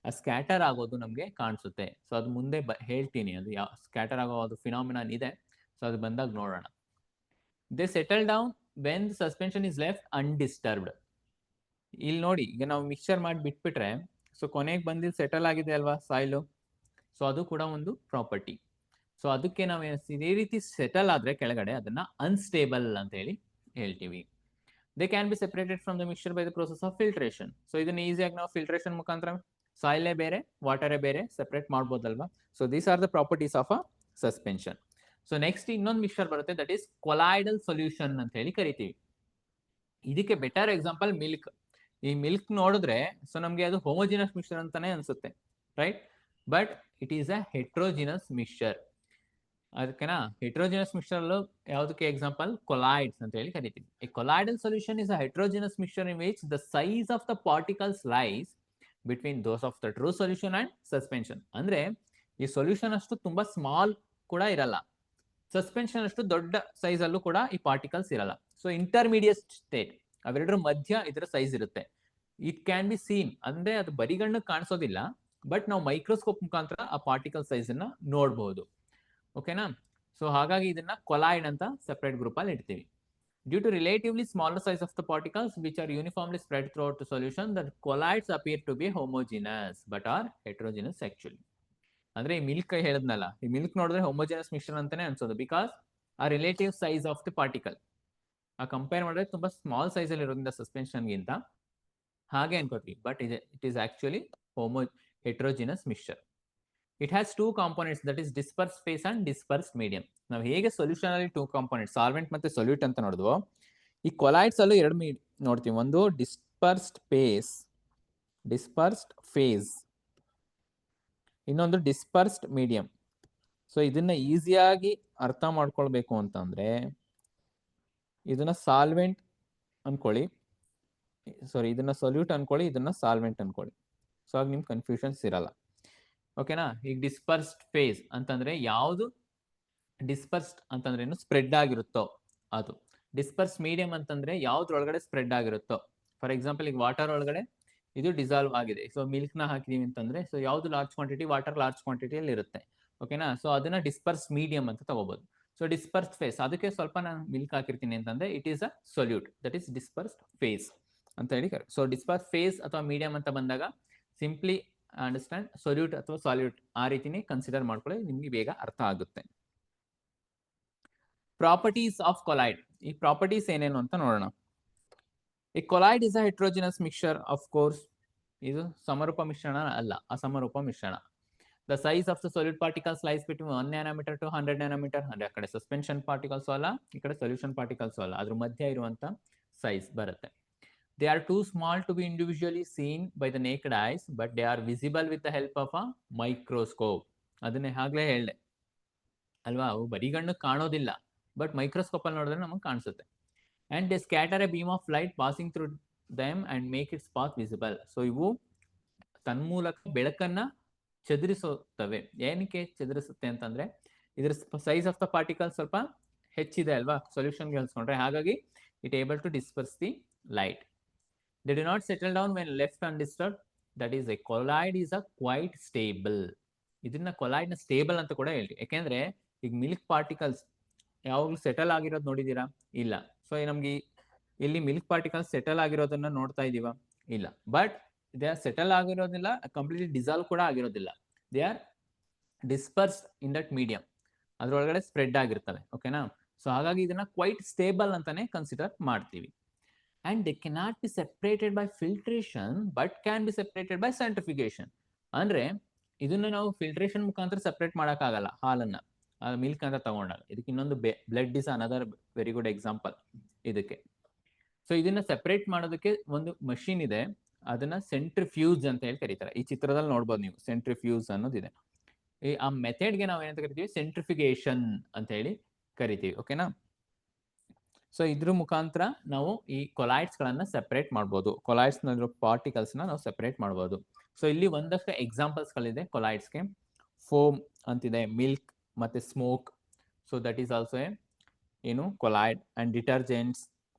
ಆ ಸ್ಕ್ಯಾಟರ್ ಆಗೋದು ನಮ್ಗೆ ಕಾಣಿಸುತ್ತೆ. ಸೊ ಅದು ಮುಂದೆ ಹೇಳ್ತೀನಿ, ಅದು ಯಾವ ಸ್ಕ್ಯಾಟರ್ ಆಗೋ ಅದು ಫಿನಾಮಿನನ್ ಇದೆ. ಸೊ ಅದು ಬಂದಾಗ ನೋಡೋಣ. They settle down when the suspension is left undisturbed. ಇಲ್ಲಿ ನೋಡಿ, ಈಗ ನಾವು ಮಿಕ್ಸ್ಚರ್ ಮಾಡಿ ಬಿಟ್ಬಿಟ್ರೆ ಸೊ ಕೊನೆಗೆ ಬಂದು ಸೆಟಲ್ ಆಗಿದೆ ಅಲ್ವಾ ಸಾಯಿಲು. ಸೊ ಅದು ಕೂಡ ಒಂದು ಪ್ರಾಪರ್ಟಿ. ಸೊ ಅದಕ್ಕೆ ನಾವು ಇದೇ ರೀತಿ ಸೆಟಲ್ ಆದ್ರೆ ಕೆಳಗಡೆ ಅದನ್ನ ಅನ್ಸ್ಟೇಬಲ್ ಅಂತ ಹೇಳಿ ಹೇಳ್ತೀವಿ. They can be separated from the mixture by the process of filtration. So ಇದನ್ನ ಈಸಿಯಾಗಿ ನಾವು ಫಿಲ್ಟ್ರೇಷನ್ ಮುಖಾಂತರ ಸಾಯಿಲೇ ಬೇರೆ ವಾಟರೇ ಬೇರೆ ಸೆಪರೇಟ್ ಮಾಡ್ಬೋದಲ್ವಾ. So these are the properties of a suspension. So next ಇನ್ನೊಂದು ಮಿಕ್ಸ್ಚರ್ ಬರುತ್ತೆ, ದಟ್ ಈಸ್ ಕೊಲಾಯ್ಡಲ್ ಸೊಲ್ಯೂಷನ್ ಅಂತ ಹೇಳಿ ಕರಿತೀವಿ. ಇದಕ್ಕೆ ಬೆಟರ್ ಎಕ್ಸಾಂಪಲ್ ಮಿಲ್ಕ್. ಈ ಮಿಲ್ಕ್ ನೋಡಿದ್ರೆ ಸೊ ನಮ್ಗೆ ಅದು ಹೋಮೋಜಿನಸ್ ಮಿಕ್ಸ್ಚರ್ ಅಂತಾನೆ ಅನ್ಸುತ್ತೆ, right? But it is a heterogeneous mixture. ಅದಕ್ಕೆನಾ ಹೆಟ್ರೋಜಿನಸ್ mixture ಯಾವುದಕ್ಕೆ ಎಕ್ಸಾಂಪಲ್? ಕೊಲಾಯ್ಡ್ಸ್ ಅಂತ ಹೇಳಿ ಕರಿತೀವಿ. A colloidal solution is a heterogeneous mixture in which the size of the particles lies between those of the true solution and suspension. ಅಂದ್ರೆ ಈ solution ಅಷ್ಟು ತುಂಬಾ small ಕೂಡ ಇರಲ್ಲ, ಸಸ್ಪೆನ್ಷನ್ ಅಷ್ಟು ದೊಡ್ಡ ಸೈಜ್ ಅಲ್ಲೂ ಕೂಡ ಈ ಪಾರ್ಟಿಕಲ್ಸ್ ಇರಲ್ಲ. ಸೊ ಇಂಟರ್ಮೀಡಿಯೇಟ್ ಸ್ಟೇಟ್, ಅವೆರಡರ ಮಧ್ಯ ಇದರ ಸೈಜ್ ಇರುತ್ತೆ. ಇಟ್ ಕ್ಯಾನ್ ಬಿ ಸೀನ್, ಅಂದ್ರೆ ಅದು ಬರಿಗಣ್ಣು ಕಾಣಿಸೋದಿಲ್ಲ, ಬಟ್ ನಾವು ಮೈಕ್ರೋಸ್ಕೋಪ್ ಮುಖಾಂತರ ಆ ಪಾರ್ಟಿಕಲ್ ಸೈಜ್ ಅನ್ನ ನೋಡಬಹುದು. ಓಕೆನಾ? ಸೊ ಹಾಗಾಗಿ ಇದನ್ನ ಕೊಲಾಯ್ಡ್ ಅಂತ ಸೆಪರೇಟ್ ಗ್ರೂಪ್ ಅಲ್ಲಿ ಇಡ್ತೀವಿ. Due to relatively smaller size of the particles which are uniformly spread throughout the solution, the colloids appear to be homogeneous but are heterogeneous actually. ಅಂದ್ರೆ ಈ ಮಿಲ್ಕ್ ಹೇಳಿದ್ನಲ್ಲ, ಈ milk ನೋಡಿದ್ರೆ homogeneous mixture ಅಂತಾನೆ ಅನ್ಸೋದು, because ಆ relative size of the particle ಆ compare ಮಾಡಿದ್ರೆ ತುಂಬಾ ಸ್ಮಾಲ್ ಸೈಜ್ ಅಲ್ಲಿ ಇರೋದ್ರಿಂದ ಸಸ್ಪೆನ್ಷನ್ಗಿಂತ ಹಾಗೆ ಅನ್ಕೋತೀವಿ, but it is actually heterogeneous mixture. It has two components, that is disperse phase and dispersed medium. ನಾವು ಹೇಗೆ ಸೊಲ್ಯೂಷನ್ ಅಲ್ಲಿ ಟೂ ಕಾಂಪೋನೆಂಟ್ ಸಾಲ್ವೆಂಟ್ ಮತ್ತೆ ಸೊಲ್ಯೂಟ್ ಅಂತ ನೋಡಿದ್ವೋ, ಈ ಕೊಲಾಯ್ಡ್ಸ್ ಅಲ್ಲೂ ಎರಡು ನೋಡ್ತೀವಿ. ಒಂದು ಡಿಸ್ಪರ್ಸ್ಡ್ ಫೇಸ್, ಇನ್ನೊಂದು ಡಿಸ್ಪರ್ಸ್ಡ್ ಮೀಡಿಯಂ. ಸೊ ಇದನ್ನ ಈಸಿಯಾಗಿ ಅರ್ಥ ಮಾಡ್ಕೊಳ್ಬೇಕು ಅಂತಂದ್ರೆ ಇದನ್ನ ಸಾಲ್ವೆಂಟ್ ಅನ್ಕೊಳ್ಳಿ, ಸಾರಿ ಇದನ್ನ ಸೊಲ್ಯೂಟ್ ಅನ್ಕೊಳ್ಳಿ, ಇದನ್ನ ಸಾಲ್ವೆಂಟ್ ಅನ್ಕೊಳ್ಳಿ. ಸೊ ಆಗ ನಿಮ್ಗೆ ಕನ್ಫ್ಯೂಷನ್ಸ್ ಇರಲ್ಲ. ಓಕೆನಾ? ಈಗ ಡಿಸ್ಪರ್ಸ್ಡ್ ಫೇಸ್ ಅಂತಂದ್ರೆ ಯಾವುದು ಡಿಸ್ಪರ್ಸ್ಡ್ ಅಂತಂದ್ರೆ ಏನು ಸ್ಪ್ರೆಡ್ ಆಗಿರುತ್ತೋ ಅದು. ಡಿಸ್ಪರ್ಸ್ ಮೀಡಿಯಂ ಅಂತಂದ್ರೆ ಯಾವ್ದ್ರೊಳಗಡೆ ಸ್ಪ್ರೆಡ್ ಆಗಿರುತ್ತೋ. ಫಾರ್ ಎಕ್ಸಾಂಪಲ್ ಈಗ ವಾಟರ್ ಒಳಗಡೆ ಇದು ಡಿಸಾಲ್ವ್ ಆಗಿದೆ, ಸೊ ಮಿಲ್ಕ್ ನ ಹಾಕಿದೀವಿ ಅಂತಂದ್ರೆ ಸೊ ಯಾವ್ದು ಲಾರ್ಜ್ ಕ್ವಾಂಟಿಟಿ, ವಾಟರ್ ಲಾರ್ಜ್ ಕ್ವಾಂಟಿಟಿಯಲ್ಲಿ ಇರುತ್ತೆ. ಓಕೆನಾ? ಸೊ ಅದನ್ನ ಡಿಸ್ಪರ್ಸ್ ಮೀಡಿಯಂ ಅಂತ ತಗೋಬಹುದು. ಸೊ ಡಿಸ್ಪರ್ಸ್ ಫೇಸ್, ಅದಕ್ಕೆ ಸ್ವಲ್ಪ ನಾನು ಮಿಲ್ಕ್ ಹಾಕಿರ್ತೀನಿ ಅಂತಂದ್ರೆ it is a solute, that is dispersed phase ಅಂತ ಹೇಳಿ. ಸೊ ಡಿಸ್ಪರ್ಸ್ ಫೇಸ್ ಅಥವಾ ಮೀಡಿಯಂ ಅಂತ ಬಂದಾಗ ಸಿಂಪ್ಲಿ ಅಂಡರ್ಸ್ಟ್ಯಾಂಡ್ ಸೊಲ್ಯೂಟ್ ಅಥವಾ ಸಾಲ್ಯೂಟ್ ಆ ರೀತಿನೇ ಕನ್ಸಿಡರ್ ಮಾಡ್ಕೊಳ್ಳಿ, ನಿಮ್ಗೆ ಬೇಗ ಅರ್ಥ ಆಗುತ್ತೆ. ಪ್ರಾಪರ್ಟೀಸ್ ಆಫ್ ಕೊಲಾಯ್ಡ್, ಈ ಪ್ರಾಪರ್ಟೀಸ್ ಏನೇನು ಅಂತ ನೋಡೋಣ. ಈ colloid is a heterogeneous mixture, of course ಇದು ಸಮರೂಪ ಮಿಶ್ರಣ ಅಲ್ಲ, ಅಸಮರೂಪ ಮಿಶ್ರಣ. The size of the solute particles lies between 1 nanometer to 100 nanometer. ಅಂದ್ರೆ ಆ ಕಡೆ ಸಸ್ಪೆನ್ಷನ್ ಪಾರ್ಟಿಕಲ್ಸ್ ಅಲ್ಲ, ಈ ಕಡೆ ಸೊಲ್ಯೂಷನ್ ಪಾರ್ಟಿಕಲ್ಸ್ ಅಲ್ಲ, ಅದ್ರ ಮಧ್ಯ ಇರುವಂತ ಸೈಜ್ ಬರುತ್ತೆ. They are too small to be individually seen by the naked eyes, but they are visible with the help of a microscope. ಅದನ್ನೇ ಆಗ್ಲೇ ಹೇಳ್ದೆ ಅಲ್ವಾ, ಅವು ಬರಿಗಣ್ಣು ಕಾಣೋದಿಲ್ಲ, ಬಟ್ ಮೈಕ್ರೋಸ್ಕೋಪ್ ಅಲ್ಲಿ ನೋಡಿದ್ರೆ ನಮಗೆ ಕಾಣಿಸುತ್ತೆ. And they scatter a beam of light passing through them and make its path visible. So ಇವು ತನ್ಮೂಲಕ ಬೆಳಕನ್ನ ಚದುರಿಸುತ್ತವೆ. ಏನಕ್ಕೆ ಚದುರಿಸುತ್ತೆ ಅಂತಂದ್ರೆ ಇದ್ರ ಸೈಜ್ ಆಫ್ ದ ಪಾರ್ಟಿಕಲ್ ಸ್ವಲ್ಪ ಹೆಚ್ಚಿದೆ ಅಲ್ವಾ ಸೊಲ್ಯೂಷನ್ಗೆ ಹೋಲಿಸ್ಕೊಂಡ್ರೆ, ಹಾಗಾಗಿ it able to disperse the light. They do not settle down when left undisturbed. That is, a colloid is a quite stable. ಇದನ್ನ ಕೊಲಾಯ್ಡ್ ನ ಸ್ಟೇಬಲ್ ಅಂತ ಕೂಡ ಹೇಳ್ತೀವಿ. ಯಾಕೆಂದ್ರೆ ಈಗ ಮಿಲ್ಕ್ ಪಾರ್ಟಿಕಲ್ಸ್ ಯಾವಾಗ್ಲೂ ಸೆಟಲ್ ಆಗಿರೋದು ನೋಡಿದೀರಾ? ಇಲ್ಲ. ಸೊ ನಮ್ಗೆ ಇಲ್ಲಿ ಮಿಲ್ಕ್ ಪಾರ್ಟಿಕಲ್ಸ್ ಸೆಟಲ್ ಆಗಿರೋದನ್ನ ನೋಡ್ತಾ ಇದೀವ? ಇಲ್ಲ. ಬಟ್ ದೇ ಆರ್ ಸೆಟಲ್ ಆಗಿರೋದಿಲ್ಲ, ಕಂಪ್ಲೀಟ್ಲಿ ಡಿಸಾಲ್ವ್ ಕೂಡ ಆಗಿರೋದಿಲ್ಲ. They are disperse in that medium, ಅದ್ರೊಳಗಡೆ ಸ್ಪ್ರೆಡ್ ಆಗಿರ್ತವೆ. ಓಕೆನಾ? ಸೊ ಹಾಗಾಗಿ ಇದನ್ನ ಕ್ವೈಟ್ ಸ್ಟೇಬಲ್ ಅಂತಾನೆ ಕನ್ಸಿಡರ್ ಮಾಡ್ತೀವಿ. And they cannot be separated by filtration but can be separated by centrifugation. ಅಂದ್ರೆ ಇದನ್ನ ನಾವು ಫಿಲ್ಟ್ರೇಷನ್ ಮುಖಾಂತರ ಸೆಪರೇಟ್ ಮಾಡೋಕ್ಕಾಗಲ್ಲ ಹಾಲನ್ನ, ಮಿಲ್ಕ್ ಅಂತ ತಗೊಂಡಾಗ. ಇದಕ್ಕೆ ಇನ್ನೊಂದು blood is another very good example ಇದಕ್ಕೆ. ಸೊ ಇದನ್ನ ಸೆಪರೇಟ್ ಮಾಡೋದಕ್ಕೆ ಒಂದು ಮಷಿನ್ ಇದೆ, ಅದನ್ನ ಸೆಂಟ್ರಿಫ್ಯೂಸ್ ಅಂತ ಹೇಳಿ ಕರೀತಾರೆ. ಈ ಚಿತ್ರದಲ್ಲಿ ನೋಡ್ಬೋದು ನೀವು, ಸೆಂಟ್ರಿಫ್ಯೂಸ್ ಅನ್ನೋದಿದೆ. ಆ ಮೆಥಡ್ಗೆ ನಾವು ಏನಂತ ಕರಿತೀವಿ? ಸೆಂಟ್ರಿಫಿಗೇಷನ್ ಅಂತ ಹೇಳಿ ಕರಿತೀವಿ. ಓಕೆನಾ? ಸೊ ಇದ್ರ ಮುಖಾಂತರ ನಾವು ಈ ಕೊಲಾಯ್ಡ್ಸ್ ಗಳನ್ನ ಸೆಪರೇಟ್ ಮಾಡ್ಬೋದು, ಕೊಲಾಯ್ಡ್ಸ್ ನಲ್ಲಿರೋ ಪಾರ್ಟಿಕಲ್ಸ್ ನ ನಾವು ಸೆಪರೇಟ್ ಮಾಡ್ಬೋದು. ಸೊ ಇಲ್ಲಿ ಒಂದಷ್ಟು ಎಕ್ಸಾಂಪಲ್ಸ್ ಗಳಿದೆ ಕೊಲಾಯ್ಡ್ಸ್ಗೆ. ಫೋಮ್ ಅಂತಿದೆ, ಮಿಲ್ಕ್ ಮತ್ತೆ smoke. So that is also ಏನು ಕೊಲಾಯ್ಡ್. ಅಂಡ್ ಡಿಟರ್ಜೆಂಟ್ಸ್,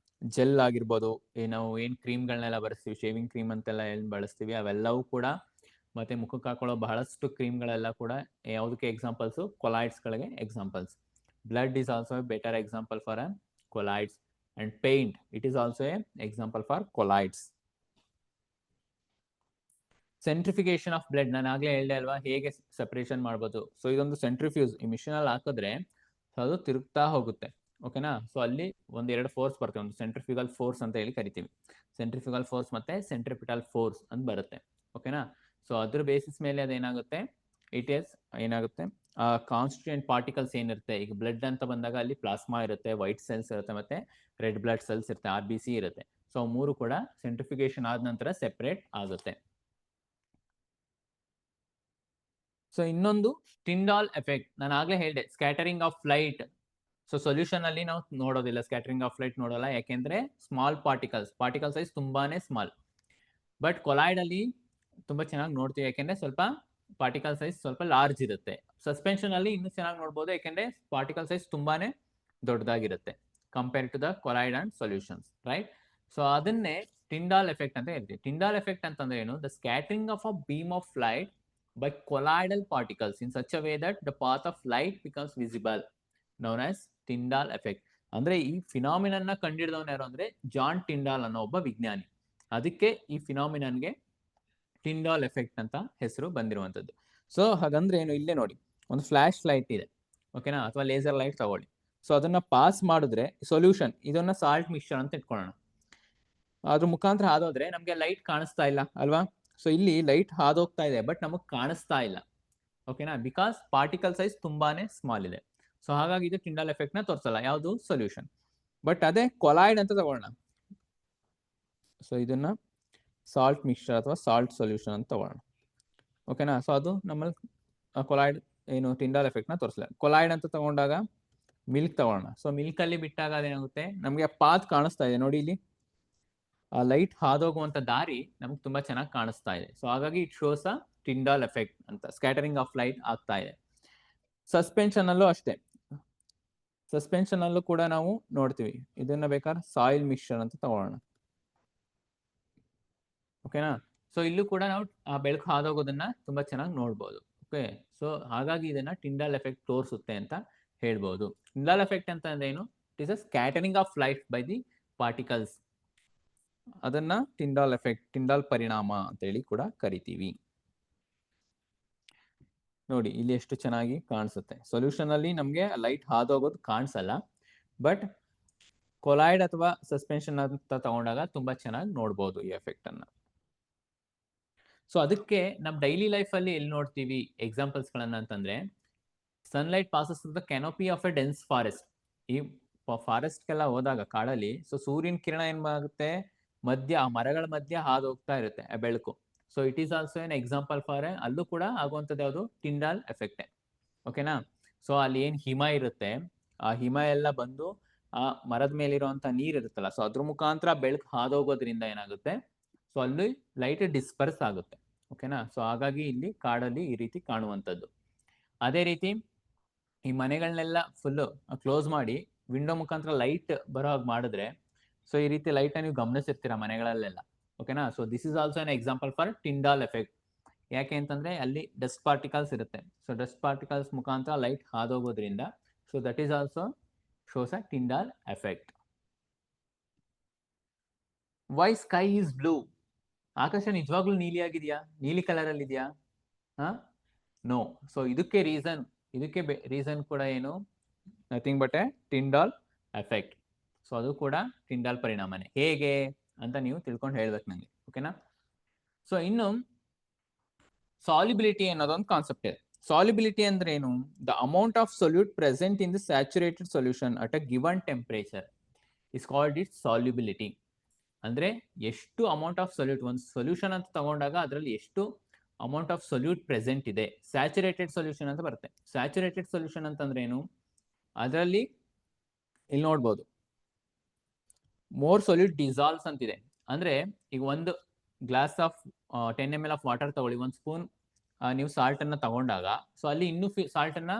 ಜೆಲ್ ಆಗಿರ್ಬೋದು, ನಾವು ಏನ್ ಕ್ರೀಮ್ಗಳನ್ನೆಲ್ಲ ಬಳಸ್ತೀವಿ, ಶೇವಿಂಗ್ ಕ್ರೀಮ್ ಅಂತೆಲ್ಲ ಏನ್ ಬಳಸ್ತೀವಿ ಅವೆಲ್ಲವೂ ಕೂಡ, ಮತ್ತೆ ಮುಖಕ್ಕೆ ಹಾಕೊಳ್ಳೋ ಬಹಳಷ್ಟು ಕ್ರೀಮ್ಗಳೆಲ್ಲ ಕೂಡ ಯಾವುದಕ್ಕೆ ಎಕ್ಸಾಂಪಲ್ಸ್? ಕೊಲಾಯ್ಡ್ಸ್ ಗಳಿಗೆ examples. Blood is also A better example for colloids. And paint, it is also a example for colloids. Centrifugation of blood, ನಾನು ಆಗ್ಲೇ ಹೇಳ್ದೆ ಅಲ್ವಾ ಹೇಗೆ ಸೆಪರೇಷನ್ ಮಾಡ್ಬೋದು. ಸೊ ಇದೊಂದು ಸೆಂಟ್ರಿಫ್ಯೂಸ್, ಈ ಮಿಷಿನ್ ಅಲ್ಲಿ ಹಾಕಿದ್ರೆ ಅದು ತಿರುಗ್ತಾ ಹೋಗುತ್ತೆ. ಓಕೆನಾ? ಸೊ ಅಲ್ಲಿ ಒಂದೆರಡು ಫೋರ್ಸ್ ಬರ್ತವೆ, ಒಂದು ಸೆಂಟ್ರಿಫ್ಯೂಗಲ್ ಫೋರ್ಸ್ ಅಂತ ಹೇಳಿ ಕರಿತೀವಿ. ಸೆಂಟ್ರಿಫ್ಯೂಗಲ್ ಫೋರ್ಸ್ ಮತ್ತೆ ಸೆಂಟ್ರಿಪಿಟಲ್ ಫೋರ್ಸ್ ಅಂತ ಬರುತ್ತೆ. ಓಕೆನಾ? ಸೊ ಅದ್ರ ಬೇಸಿಸ್ ಮೇಲೆ ಅದೇನಾಗುತ್ತೆ, ಇಟ್ ಈಸ್ ಏನಾಗುತ್ತೆ ಕಾನ್ಸ್ಟಿಟ್ಯೂಯೆಂಟ್ ಪಾರ್ಟಿಕಲ್ಸ್ ಏನಿರುತ್ತೆ, ಈಗ ಬ್ಲಡ್ ಅಂತ ಬಂದಾಗ ಅಲ್ಲಿ ಪ್ಲಾಸ್ಮಾ ಇರುತ್ತೆ, ವೈಟ್ ಸೆಲ್ಸ್ ಇರುತ್ತೆ, ಮತ್ತೆ ರೆಡ್ ಬ್ಲಡ್ ಸೆಲ್ಸ್ ಇರುತ್ತೆ, RBC ಇರುತ್ತೆ. ಸೊ ಮೂರು ಕೂಡ ಸೆಂಟ್ರಿಫಿಕೇಶನ್ ಆದ ನಂತರ ಸೆಪರೇಟ್ ಆಗುತ್ತೆ. ಸೊ ಇನ್ನೊಂದು ಟಿಂಡಾಲ್ ಎಫೆಕ್ಟ್, ನಾನು ಆಗ್ಲೇ ಹೇಳಿದೆ scattering of light. So solution ಅಲ್ಲಿ ನಾವು ನೋಡೋದಿಲ್ಲ, ಸ್ಕ್ಯಾಟರಿಂಗ್ ಆಫ್ ಲೈಟ್ ನೋಡೋಲ್ಲ, ಯಾಕೆಂದ್ರೆ ಸ್ಮಾಲ್ ಪಾರ್ಟಿಕಲ್ ಸೈಜ್ ತುಂಬಾನೇ ಸ್ಮಾಲ್. ಬಟ್ ಕೊಲಾಯ್ಡ್ ಅಲ್ಲಿ ತುಂಬಾ ಚೆನ್ನಾಗಿ ನೋಡ್ತೀವಿ, ಯಾಕೆಂದ್ರೆ ಸ್ವಲ್ಪ ಪಾರ್ಟಿಕಲ್ ಸೈಜ್ ಸ್ವಲ್ಪ ಲಾರ್ಜ್ ಇರುತ್ತೆ. ಸಸ್ಪೆನ್ಷನ್ ಅಲ್ಲಿ ಇನ್ನೂ ಚೆನ್ನಾಗಿ ನೋಡ್ಬೋದು, ಯಾಕೆಂದ್ರೆ ಪಾರ್ಟಿಕಲ್ ಸೈಜ್ ತುಂಬಾನೇ ದೊಡ್ಡದಾಗಿರುತ್ತೆ compare to the colloid and solutions, right. So ಅದನ್ನೇ ಟಿಂಡಾಲ್ ಎಫೆಕ್ಟ್ ಅಂತ ಹೇಳ್ತೀವಿ. ಟಿಂಡಾಲ್ ಎಫೆಕ್ಟ್ ಅಂತಂದ್ರೆ ಏನು? The scattering of a beam of light by colloidal particles in such a way that the path of light becomes visible, known as Tyndall effect. ಅಂದ್ರೆ ಈ ಫಿನಾಮಿನನ್ನ ಕಂಡಿಡಿದವನು ಯಾರು ಅಂದ್ರೆ John Tyndall ಅನ್ನೋ ಒಬ್ಬ ವಿಜ್ಞಾನಿ. ಅದಕ್ಕೆ ಈ ಫಿನಾಮಿನನ್ಗೆ ಟಿಂಡಾಲ್ ಎಫೆಕ್ಟ್ ಅಂತ ಹೆಸರು ಬಂದಿರುವಂತದ್ದು. ಸೊ ಹಾಗಂದ್ರೆ ಏನು, ಇಲ್ಲೇ ನೋಡಿ ಒಂದು ಫ್ಲಾಶ್ ಲೈಟ್ ಇದೆ, ಓಕೆನಾ, ಅಥವಾ ಲೇಸರ್ ಲೈಟ್ ತಗೊಳ್ಳಿ. ಸೊ ಅದನ್ನ ಪಾಸ್ ಮಾಡಿದ್ರೆ ಸೊಲ್ಯೂಷನ್, ಇದನ್ನ ಸಾಲ್ಟ್ ಮಿಕ್ಸ್ಚರ್ ಅಂತ ಇಟ್ಕೊಳ್ಳೋಣ, ಅದ್ರ ಮುಖಾಂತರ ಹಾದೋದ್ರೆ ನಮ್ಗೆ ಲೈಟ್ ಕಾಣಿಸ್ತಾ ಇಲ್ಲ ಅಲ್ವಾ. ಸೊ ಇಲ್ಲಿ ಲೈಟ್ ಹಾದೋಗ್ತಾ ಇದೆ, ಬಟ್ ನಮಗ್ ಕಾಣಿಸ್ತಾ ಇಲ್ಲ, ಓಕೆನಾ, ಬಿಕಾಸ್ ಪಾರ್ಟಿಕಲ್ ಸೈಜ್ ತುಂಬಾನೇ ಸ್ಮಾಲ್ ಇದೆ. ಸೊ ಹಾಗಾಗಿ ಇದು ಟಿಂಡಾಲ್ ಎಫೆಕ್ಟ್ ನ ತೋರಿಸಲ್ಲ, ಯಾವುದು ಸೊಲ್ಯೂಷನ್. ಬಟ್ ಅದೇ ಕೊಲಾಯ್ಡ್ ಅಂತ ತಗೊಳ್ಳೋಣ. ಸೊ ಇದನ್ನ ಸಾಲ್ಟ್ ಮಿಕ್ಸ್ಚರ್ ಅಥವಾ ಸಾಲ್ಟ್ ಸೊಲ್ಯೂಷನ್ ಅಂತ ತಗೊಳ್ಳೋಣ, ಓಕೆನಾ. ಸೊ ಅದು ನಮ್ಮಲ್ಲಿ ಕೊಲಾಯ್ಡ್ ಏನು ಟಿಂಡಾಲ್ ಎಫೆಕ್ಟ್ ನ ತೋರಿಸಲ್ಲ. ಕೊಲಾಯ್ಡ್ ಅಂತ ತಗೊಂಡಾಗ ಮಿಲ್ಕ್ ತಗೊಳ್ಳೋಣ. ಸೊ ಮಿಲ್ಕ್ ಅಲ್ಲಿ ಬಿಟ್ಟಾಗ ಅದೇನಾಗುತ್ತೆ, ನಮಗೆ ಪಾತ್ ಕಾಣಿಸ್ತಾ ಇದೆ ನೋಡಿ, ಇಲ್ಲಿ ಆ ಲೈಟ್ ಹಾದೋಗುವಂತ ದಾರಿ ನಮ್ಗೆ ತುಂಬಾ ಚೆನ್ನಾಗಿ ಕಾಣಿಸ್ತಾ ಇದೆ. ಸೊ ಹಾಗಾಗಿ it shows a Tyndall effect ಅಂತ, ಸ್ಕ್ಯಾಟರಿಂಗ್ ಆಫ್ ಲೈಟ್ ಆಗ್ತಾ ಇದೆ. ಸಸ್ಪೆನ್ಷನ್ ಅಲ್ಲೂ ಅಷ್ಟೇ, ಸಸ್ಪೆನ್ಷನ್ ಅಲ್ಲೂ ಕೂಡ ನಾವು ನೋಡ್ತೀವಿ. ಇದನ್ನ ಬೇಕಾದ್ರೆ ಸಾಯಿಲ್ ಮಿಕ್ಸ್ಚರ್ ಅಂತ ತಗೊಳ್ಳೋಣ, ಓಕೆನಾ. ಸೊ ಇಲ್ಲೂ ಕೂಡ ನಾವು ಆ ಬೆಳಕು ಹಾದೋಗೋದನ್ನ ತುಂಬಾ ಚೆನ್ನಾಗಿ ನೋಡ್ಬೋದು. ಓಕೆ, ಸೊ ಹಾಗಾಗಿ ಇದನ್ನ ಟಿಂಡಾಲ್ ಎಫೆಕ್ಟ್ ತೋರಿಸುತ್ತೆ ಅಂತ ಹೇಳ್ಬೋದು. ಟಿಂಡಾಲ್ ಎಫೆಕ್ಟ್ ಅಂತ ಅಂದ್ರೆ ಏನು? It is a scattering of light by the particles. ಅದನ್ನ ಟಿಂಡಾಲ್ ಎಫೆಕ್ಟ್, ಟಿಂಡಾಲ್ ಪರಿಣಾಮ ಅಂತ ಹೇಳಿ ಕೂಡ ಕರಿತೀವಿ. ನೋಡಿ ಇಲ್ಲಿ ಎಷ್ಟು ಚೆನ್ನಾಗಿ ಕಾಣಿಸುತ್ತೆ. ಸೊಲ್ಯೂಷನ್ ಅಲ್ಲಿ ನಮ್ಗೆ ಲೈಟ್ ಹಾದೋಗೋದು ಕಾಣಿಸಲ್ಲ, ಬಟ್ ಕೊಲಾಯ್ಡ್ ಅಥವಾ ಸಸ್ಪೆನ್ಷನ್ ಅಂತ ತಗೊಂಡಾಗ ತುಂಬಾ ಚೆನ್ನಾಗಿ ನೋಡ್ಬೋದು ಈ ಎಫೆಕ್ಟ್ ಅನ್ನ. ಸೊ ಅದಕ್ಕೆ ನಮ್ ಡೈಲಿ ಲೈಫ್ ಅಲ್ಲಿ ಎಲ್ಲಿ ನೋಡ್ತೀವಿ ಎಕ್ಸಾಂಪಲ್ಸ್ ಗಳನ್ನ ಅಂತಂದ್ರೆ, sunlight passes the canopy of A dense forest. ಈ ಫಾರೆಸ್ಟ್ಗೆಲ್ಲ ಹೋದಾಗ ಕಾಡಲ್ಲಿ, ಸೊ ಸೂರ್ಯನ ಕಿರಣ ಏನ್ ಆಗುತ್ತೆ, ಆ ಮರಗಳ ಮಧ್ಯ ಹಾದು ಹೋಗ್ತಾ ಇರುತ್ತೆ ಆ ಬೆಳಕು. So it is also an example for ಅಲ್ಲೂ ಕೂಡ ಆಗುವಂಥದ್ದು ಯಾವುದು, ಟಿಂಡಾಲ್ ಎಫೆಕ್ಟ್, ಓಕೆನಾ. ಸೊ ಅಲ್ಲಿ ಏನ್ ಹಿಮ ಇರುತ್ತೆ, ಆ ಹಿಮ ಎಲ್ಲ ಬಂದು ಆ ಮರದ ಮೇಲಿರುವಂತ ನೀರ್ ಇರುತ್ತಲ್ಲ, ಸೊ ಅದ್ರ ಮುಖಾಂತರ ಬೆಳಕು ಹಾದೋಗೋದ್ರಿಂದ ಏನಾಗುತ್ತೆ, ಸೊ ಅಲ್ಲಿ ಲೈಟ್ ಡಿಸ್ಪರ್ಸ್ ಆಗುತ್ತೆ, ಓಕೆನಾ. ಸೊ ಹಾಗಾಗಿ ಇಲ್ಲಿ ಕಾಡಲ್ಲಿ ಈ ರೀತಿ ಕಾಣುವಂಥದ್ದು. ಅದೇ ರೀತಿ ಈ ಮನೆಗಳನ್ನೆಲ್ಲ ಫುಲ್ ಕ್ಲೋಸ್ ಮಾಡಿ ವಿಂಡೋ ಮುಖಾಂತರ ಲೈಟ್ ಬರೋ ಹಾಗೆ ಮಾಡಿದ್ರೆ, ಸೊ ಈ ರೀತಿ ಲೈಟ್ ನೀವು ಗಮನಿಸಿರ್ತೀರಾ ಮನೆಗಳಲ್ಲೆಲ್ಲ, ಓಕೆನಾ. So this is also an example for Tyndall effect. ಯಾಕೆ ಅಂತಂದ್ರೆ ಅಲ್ಲಿ ಡಸ್ಟ್ ಪಾರ್ಟಿಕಲ್ಸ್ ಇರುತ್ತೆ, ಸೊ ಡಸ್ಟ್ ಪಾರ್ಟಿಕಲ್ಸ್ ಮುಖಾಂತರ ಲೈಟ್ ಹಾದೋಗೋದ್ರಿಂದ, so that is also shows a Tyndall effect. Why sky is blue? ಆಕಾಶ ನಿಜವಾಗ್ಲೂ ನೀಲಿ ಆಗಿದೆಯಾ, ನೀಲಿ ಕಲರ್ ಅಲ್ಲಿ ಇದೆಯಾ? ನೋ. ಸೊ ಇದಕ್ಕೆ ರೀಸನ್ ಕೂಡ ಏನು, nothing but A Tyndall effect. So ಅದು ಕೂಡ ಟಿಂಡಾಲ್ ಪರಿಣಾಮನೇ. ಹೇಗೆ ಅಂತ ನೀವು ತಿಳ್ಕೊಂಡು ಹೇಳ್ಬೇಕು ನಂಗೆ, ಓಕೆನಾ. ಸೊ ಇನ್ನು ಸಾಲ್ಯುಬಿಲಿಟಿ ಅನ್ನೋದೊಂದು ಕಾನ್ಸೆಪ್ಟ್ ಇದೆ. ಸಾಲ್ಯುಬಿಲಿಟಿ ಅಂದ್ರೆ ಏನು? The amount of solute present in the saturated solution at a given temperature is called it solubility. ಅಂದ್ರೆ ಎಷ್ಟು ಅಮೌಂಟ್ ಆಫ್ ಸೊಲ್ಯೂಟ್, ಒಂದು ಸೊಲ್ಯೂಷನ್ ಅಂತ ತಗೊಂಡಾಗ ಅದರಲ್ಲಿ ಎಷ್ಟು ಅಮೌಂಟ್ ಆಫ್ ಸೊಲ್ಯೂಟ್ ಪ್ರೆಸೆಂಟ್ ಇದೆ. ಸ್ಯಾಚುರೇಟೆಡ್ ಸೊಲ್ಯೂಷನ್ ಅಂತ ಬರುತ್ತೆ. ಸ್ಯಾಚುರೇಟೆಡ್ ಸೊಲ್ಯೂಷನ್ ಅಂತಂದ್ರೆ ಏನು, ಅದರಲ್ಲಿ ಇಲ್ಲಿ ನೋಡ್ಬೋದು ಮೋರ್ ಸೊಲ್ಯೂಟ್ ಡಿಸಾಲ್ವ್ಸ್ ಅಂತಿದೆ. ಅಂದ್ರೆ ಈಗ ಒಂದು glass of 10 ml of water ತಗೊಳ್ಳಿ, ಒಂದು ಸ್ಪೂನ್ ನೀವು ಸಾಲ್ಟ್ ಅನ್ನ ತಗೊಂಡಾಗ, ಸೊ ಅಲ್ಲಿ ಇನ್ನೂ ಸಾಲ್ಟ್ ಅನ್ನ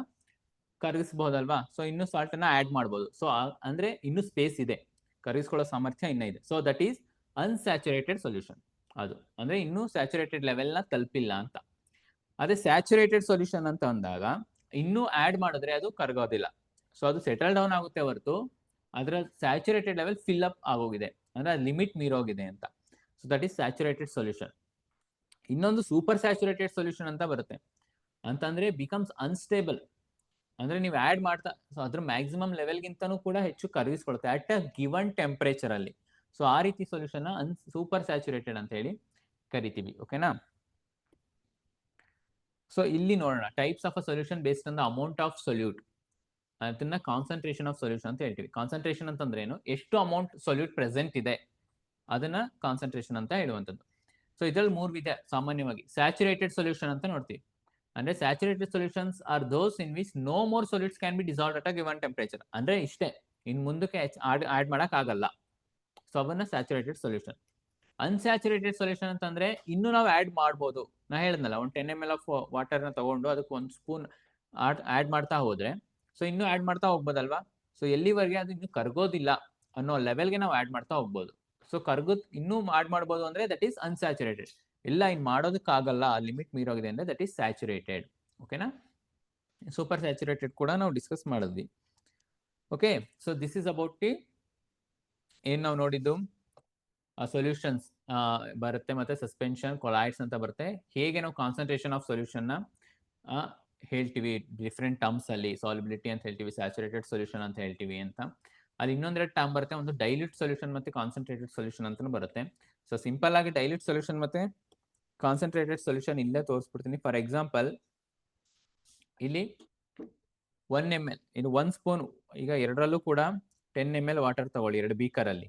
ಕರಗಿಸಬಹುದಲ್ವಾ, ಸೊ ಇನ್ನೂ ಸಾಲ್ಟ್ ಅನ್ನ ಆಡ್ ಮಾಡ್ಬೋದು. ಸೊ ಅಂದ್ರೆ ಇನ್ನೂ ಸ್ಪೇಸ್ ಇದೆ, ಕರಗಿಸ್ಕೊಳ್ಳೋ ಸಾಮರ್ಥ್ಯ ಇನ್ನ ಇದೆ. So that is unsaturated solution. ಅದು ಅಂದ್ರೆ ಇನ್ನೂ ಸ್ಯಾಚುರೇಟೆಡ್ ಲೆವೆಲ್ ನ ತಲುಪಿಲ್ಲ ಅಂತ. ಅದೇ ಸ್ಯಾಚುರೇಟೆಡ್ ಸೊಲ್ಯೂಷನ್ ಅಂತ ಅಂದಾಗ ಇನ್ನೂ ಆಡ್ ಮಾಡಿದ್ರೆ ಅದು ಕರಗೋದಿಲ್ಲ, ಸೊ ಅದು ಸೆಟಲ್ ಡೌನ್ ಆಗುತ್ತೆ ಹೊರತು ಅದರ ಸ್ಯಾಚುರೇಟೆಡ್ ಲೆವೆಲ್ ಫಿಲ್ ಅಪ್ ಆಗೋಗಿದೆ, ಅಂದ್ರೆ ಲಿಮಿಟ್ ಮೀರೋಗಿದೆ ಅಂತ. So that is saturated solution. ಇನ್ನೊಂದು ಸೂಪರ್ ಸ್ಯಾಚುರೇಟೆಡ್ ಸೊಲ್ಯೂಷನ್ ಅಂತ ಬರುತ್ತೆ, ಅಂತಂದ್ರೆ ಬಿಕಮ್ಸ್ ಅನ್ಸ್ಟೇಬಲ್. ಅಂದ್ರೆ ನೀವು ಆಡ್ ಮಾಡ್ತಾ, ಸೊ ಅದ್ರ ಮ್ಯಾಕ್ಸಿಮಮ್ ಲೆವೆಲ್ಗಿಂತನೂ ಕೂಡ ಹೆಚ್ಚು ಕರಗಿಸ್ಕೊಳುತ್ತೆ ಅಟ್ ಅ ಗಿವನ್ ಟೆಂಪರೇಚರ್ ಅಲ್ಲಿ. ಸೊ ಆ ರೀತಿ ಸೊಲ್ಯೂಷನ್ ಸೂಪರ್ ಸ್ಯಾಚುರೇಟೆಡ್ ಅಂತ ಹೇಳಿ ಕರಿತೀವಿ, ಓಕೆನಾ. ಸೊ ಇಲ್ಲಿ ನೋಡೋಣ types of a solution based on the amount of solute, ಅದನ್ನ ಕಾನ್ಸಂಟ್ರೇಷನ್ ಆಫ್ ಸೊಲ್ಯೂಷನ್ ಅಂತ ಹೇಳ್ತೀವಿ. ಕಾನ್ಸಂಟ್ರೇಷನ್ ಅಂತಂದ್ರೆ ಏನು, ಎಷ್ಟು ಅಮೌಂಟ್ ಸೊಲ್ಯೂಟ್ ಪ್ರೆಸೆಂಟ್ ಇದೆ ಅದನ್ನ ಕಾನ್ಸಂಟ್ರೇಷನ್ ಅಂತ ಹೇಳುವಂಥದ್ದು. ಸೊ ಇದ್ರಲ್ಲಿ 3 ವಿಧ ಸಾಮಾನ್ಯವಾಗಿ. ಸ್ಯಾಚುರೇಟೆಡ್ ಸೊಲ್ಯೂಷನ್ ಅಂತ ನೋಡ್ತೀವಿ. ಅಂದ್ರೆ saturated solutions are those in which no more solutes can be dissolved at a given temperature. ಅಂದ್ರೆ ಇಷ್ಟೇ, ಇನ್ ಮುಂದಕ್ಕೆ ಆಡ್ ಮಾಡಕ್ ಆಗಲ್ಲ. ಸೊ ಅವನ್ನ ಸ್ಯಾಚುರೇಟೆಡ್ ಸೊಲ್ಯೂಷನ್. ಅನ್ಸ್ಯಾಚುರೇಟೆಡ್ ಸೊಲ್ಯೂಷನ್ ಅಂತಂದ್ರೆ ಇನ್ನು ನಾವು ಆಡ್ ಮಾಡ್ಬೋದು. ನಾ ಹೇಳಿದ್ನಲ್ಲ, ಒಂದು 10 ml ಆಫ್ ವಾಟರ್ ನ ತಗೊಂಡು ಅದಕ್ಕೆ 1 ಸ್ಪೂನ್ ಆಡ್ ಮಾಡ್ತಾ ಹೋದ್ರೆ ಸೊ ಇನ್ನೂ ಆಡ್ ಮಾಡ್ತಾ ಹೋಗ್ಬೋದಲ್ವಾ. ಸೊ ಎಲ್ಲಿವರೆಗೆ ಅದು ಇನ್ನು ಕರ್ಗೋದಿಲ್ಲ ಅನ್ನೋ ಲೆವೆಲ್ಗೆ ನಾವು ಆಡ್ ಮಾಡ್ತಾ ಹೋಗ್ಬೋದು. ಸೊ ಕರ್ಗೋದ್ ಇನ್ನೂ ಆಡ್ ಮಾಡ್ಬೋದು ಅಂದ್ರೆ ದಟ್ ಈಸ್ ಅನ್ಸ್ಯಾಚುರೇಟೆಡ್. ಇಲ್ಲ ಇನ್ ಮಾಡೋದಕ್ಕಾಗಲ್ಲ, ಆ ಲಿಮಿಟ್ ಮೀರೋಗಿದೆ ಅಂದ್ರೆ ದಟ್ ಈಸ್ ಸ್ಯಾಚುರೇಟೆಡ್. ಓಕೆನಾ. ಸೂಪರ್ ಸ್ಯಾಚುರೇಟೆಡ್ ಕೂಡ ನಾವು ಡಿಸ್ಕಸ್ ಮಾಡಿದ್ವಿ. Okay, so this is about the ಏನ್ ನಾವು ನೋಡಿದ್ದು ಸೊಲ್ಯೂಷನ್ಸ್ ಬರುತ್ತೆ, ಮತ್ತೆ ಸಸ್ಪೆನ್ಷನ್, ಕೊಲಾಯ್ಡ್ಸ್ ಅಂತ ಬರುತ್ತೆ. ಹೇಗೆ ನಾವು ಕಾನ್ಸಂಟ್ರೇಷನ್ ಆಫ್ ಸೊಲ್ಯೂಷನ್ ನ ಹೇಳ್ತೀವಿ ಡಿಫ್ರೆಂಟ್ ಟರ್ಮ್ಸ್ ಅಲ್ಲಿ, ಸಾಲಿಬಿಲಿಟಿ ಅಂತ ಹೇಳ್ತೀವಿ, ಸ್ಯಾಚುರೇಟೆಡ್ ಸೊಲ್ಯೂಷನ್ ಅಂತ ಹೇಳ್ತೀವಿ ಅಂತ. ಅಲ್ಲಿ ಇನ್ನೊಂದೆರಡು ಟರ್ಮ್ ಬರುತ್ತೆ, ಒಂದು ಡೈಲ್ಯೂಟ್ ಸೊಲ್ಯೂಷನ್ ಮತ್ತೆ ಕಾನ್ಸಂಟ್ರೇಟೆಡ್ ಸೊಲ್ಯೂಷನ್ ಅಂತ ಬರುತ್ತೆ. ಸೊ ಸಿಂಪಲ್ ಆಗಿ ಡೈಲ್ಯೂಟ್ ಸೊಲ್ಯೂಷನ್ ಮತ್ತೆ ಕಾನ್ಸಂಟ್ರೇಟೆಡ್ ಸೊಲ್ಯೂಷನ್ ಇಲ್ಲೇ ತೋರಿಸ್ಬಿಡ್ತೀನಿ. ಫಾರ್ ಎಕ್ಸಾಂಪಲ್ ಇಲ್ಲಿ 1 ml, ಇದು 1 ಸ್ಪೂನ್, ಈಗ ಎರಡರಲ್ಲೂ ಕೂಡ 10 ml ವಾಟರ್ ತಗೊಳ್ಳಿ, 2 ಬೀಕರ್ ಅಲ್ಲಿ.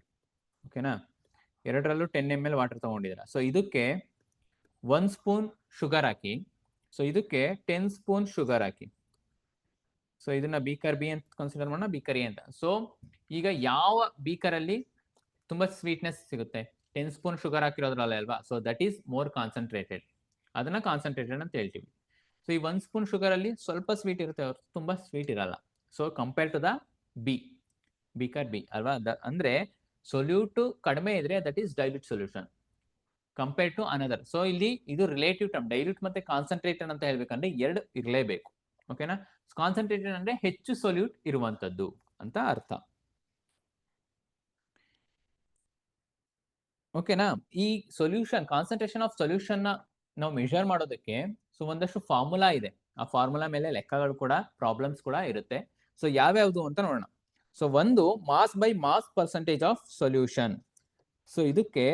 ಓಕೆನಾ, ಎರಡರಲ್ಲೂ 10 ml ವಾಟರ್ ತಗೊಂಡಿದ್ದೀರಾ. ಸೊ ಇದಕ್ಕೆ 1 ಸ್ಪೂನ್ ಶುಗರ್ ಹಾಕಿ, ಸೊ ಇದಕ್ಕೆ 10 ಸ್ಪೂನ್ ಶುಗರ್ ಹಾಕಿ. ಸೊ ಇದನ್ನ ಬೀಕರ್ ಬಿ ಅಂತ ಕನ್ಸಿಡರ್ ಮಾಡೋಣ, ಬೀಕರ್ ಎ ಅಂತ. ಸೊ ಈಗ ಯಾವ ಬೀಕರ್ ಅಲ್ಲಿ ತುಂಬಾ ಸ್ವೀಟ್ನೆಸ್ ಸಿಗುತ್ತೆ, 10 ಸ್ಪೂನ್ ಶುಗರ್ ಹಾಕಿರೋದ್ರಲ್ಲ ಅಲ್ವಾ. So that is more concentrated, ಅದನ್ನ ಕಾನ್ಸಂಟ್ರೇಟೆಡ್ ಅಂತ ಹೇಳ್ತೀವಿ. ಸೊ ಈ 1 ಸ್ಪೂನ್ ಶುಗರ್ ಅಲ್ಲಿ ಸ್ವಲ್ಪ ಸ್ವೀಟ್ ಇರುತ್ತೆ, ತುಂಬಾ ಸ್ವೀಟ್ ಇರಲ್ಲ. So compare to the B, beaker B ಅಲ್ವಾ. ಅಂದ್ರೆ ಸೊಲ್ಯೂಟ್ ಕಡಿಮೆ ಇದ್ರೆ that is dilute solution compare to another. So ಇಲ್ಲಿ ಇದು ರಿಲೇಟಿವ್ ಟರ್ಮ್, ಡೈಲ್ಯೂಟ್ ಮತ್ತೆ ಕಾನ್ಸಂಟ್ರೇಟೆಡ್ ಅಂತ ಹೇಳ್ಬೇಕಂದ್ರೆ 2 ಇರಲೇಬೇಕು. ಓಕೆನಾ. ಕಾನ್ಸಂಟ್ರೇಟೆಡ್ ಅಂದ್ರೆ ಹೆಚ್ಚು ಸೊಲ್ಯೂಟ್ ಇರುವಂತದ್ದು ಅಂತ ಅರ್ಥ. ಓಕೆನಾ. ಈ ಸೊಲ್ಯೂಷನ್, ಕಾನ್ಸಂಟ್ರೇಷನ್ ಆಫ್ ಸೊಲ್ಯೂಷನ್ ನ ನಾವು ಮೆಷರ್ ಮಾಡೋದಕ್ಕೆ ಸೊ ಒಂದಷ್ಟು ಫಾರ್ಮುಲಾ ಇದೆ. ಆ ಫಾರ್ಮುಲಾ ಮೇಲೆ ಲೆಕ್ಕಗಳು ಕೂಡ, ಪ್ರಾಬ್ಲಮ್ಸ್ ಕೂಡ ಇರುತ್ತೆ. ಸೊ ಯಾವ್ಯಾವ್ದು ಅಂತ ನೋಡೋಣ. ಸೊ ಒಂದು mass by mass percentage of solution. So ಇದಕ್ಕೆ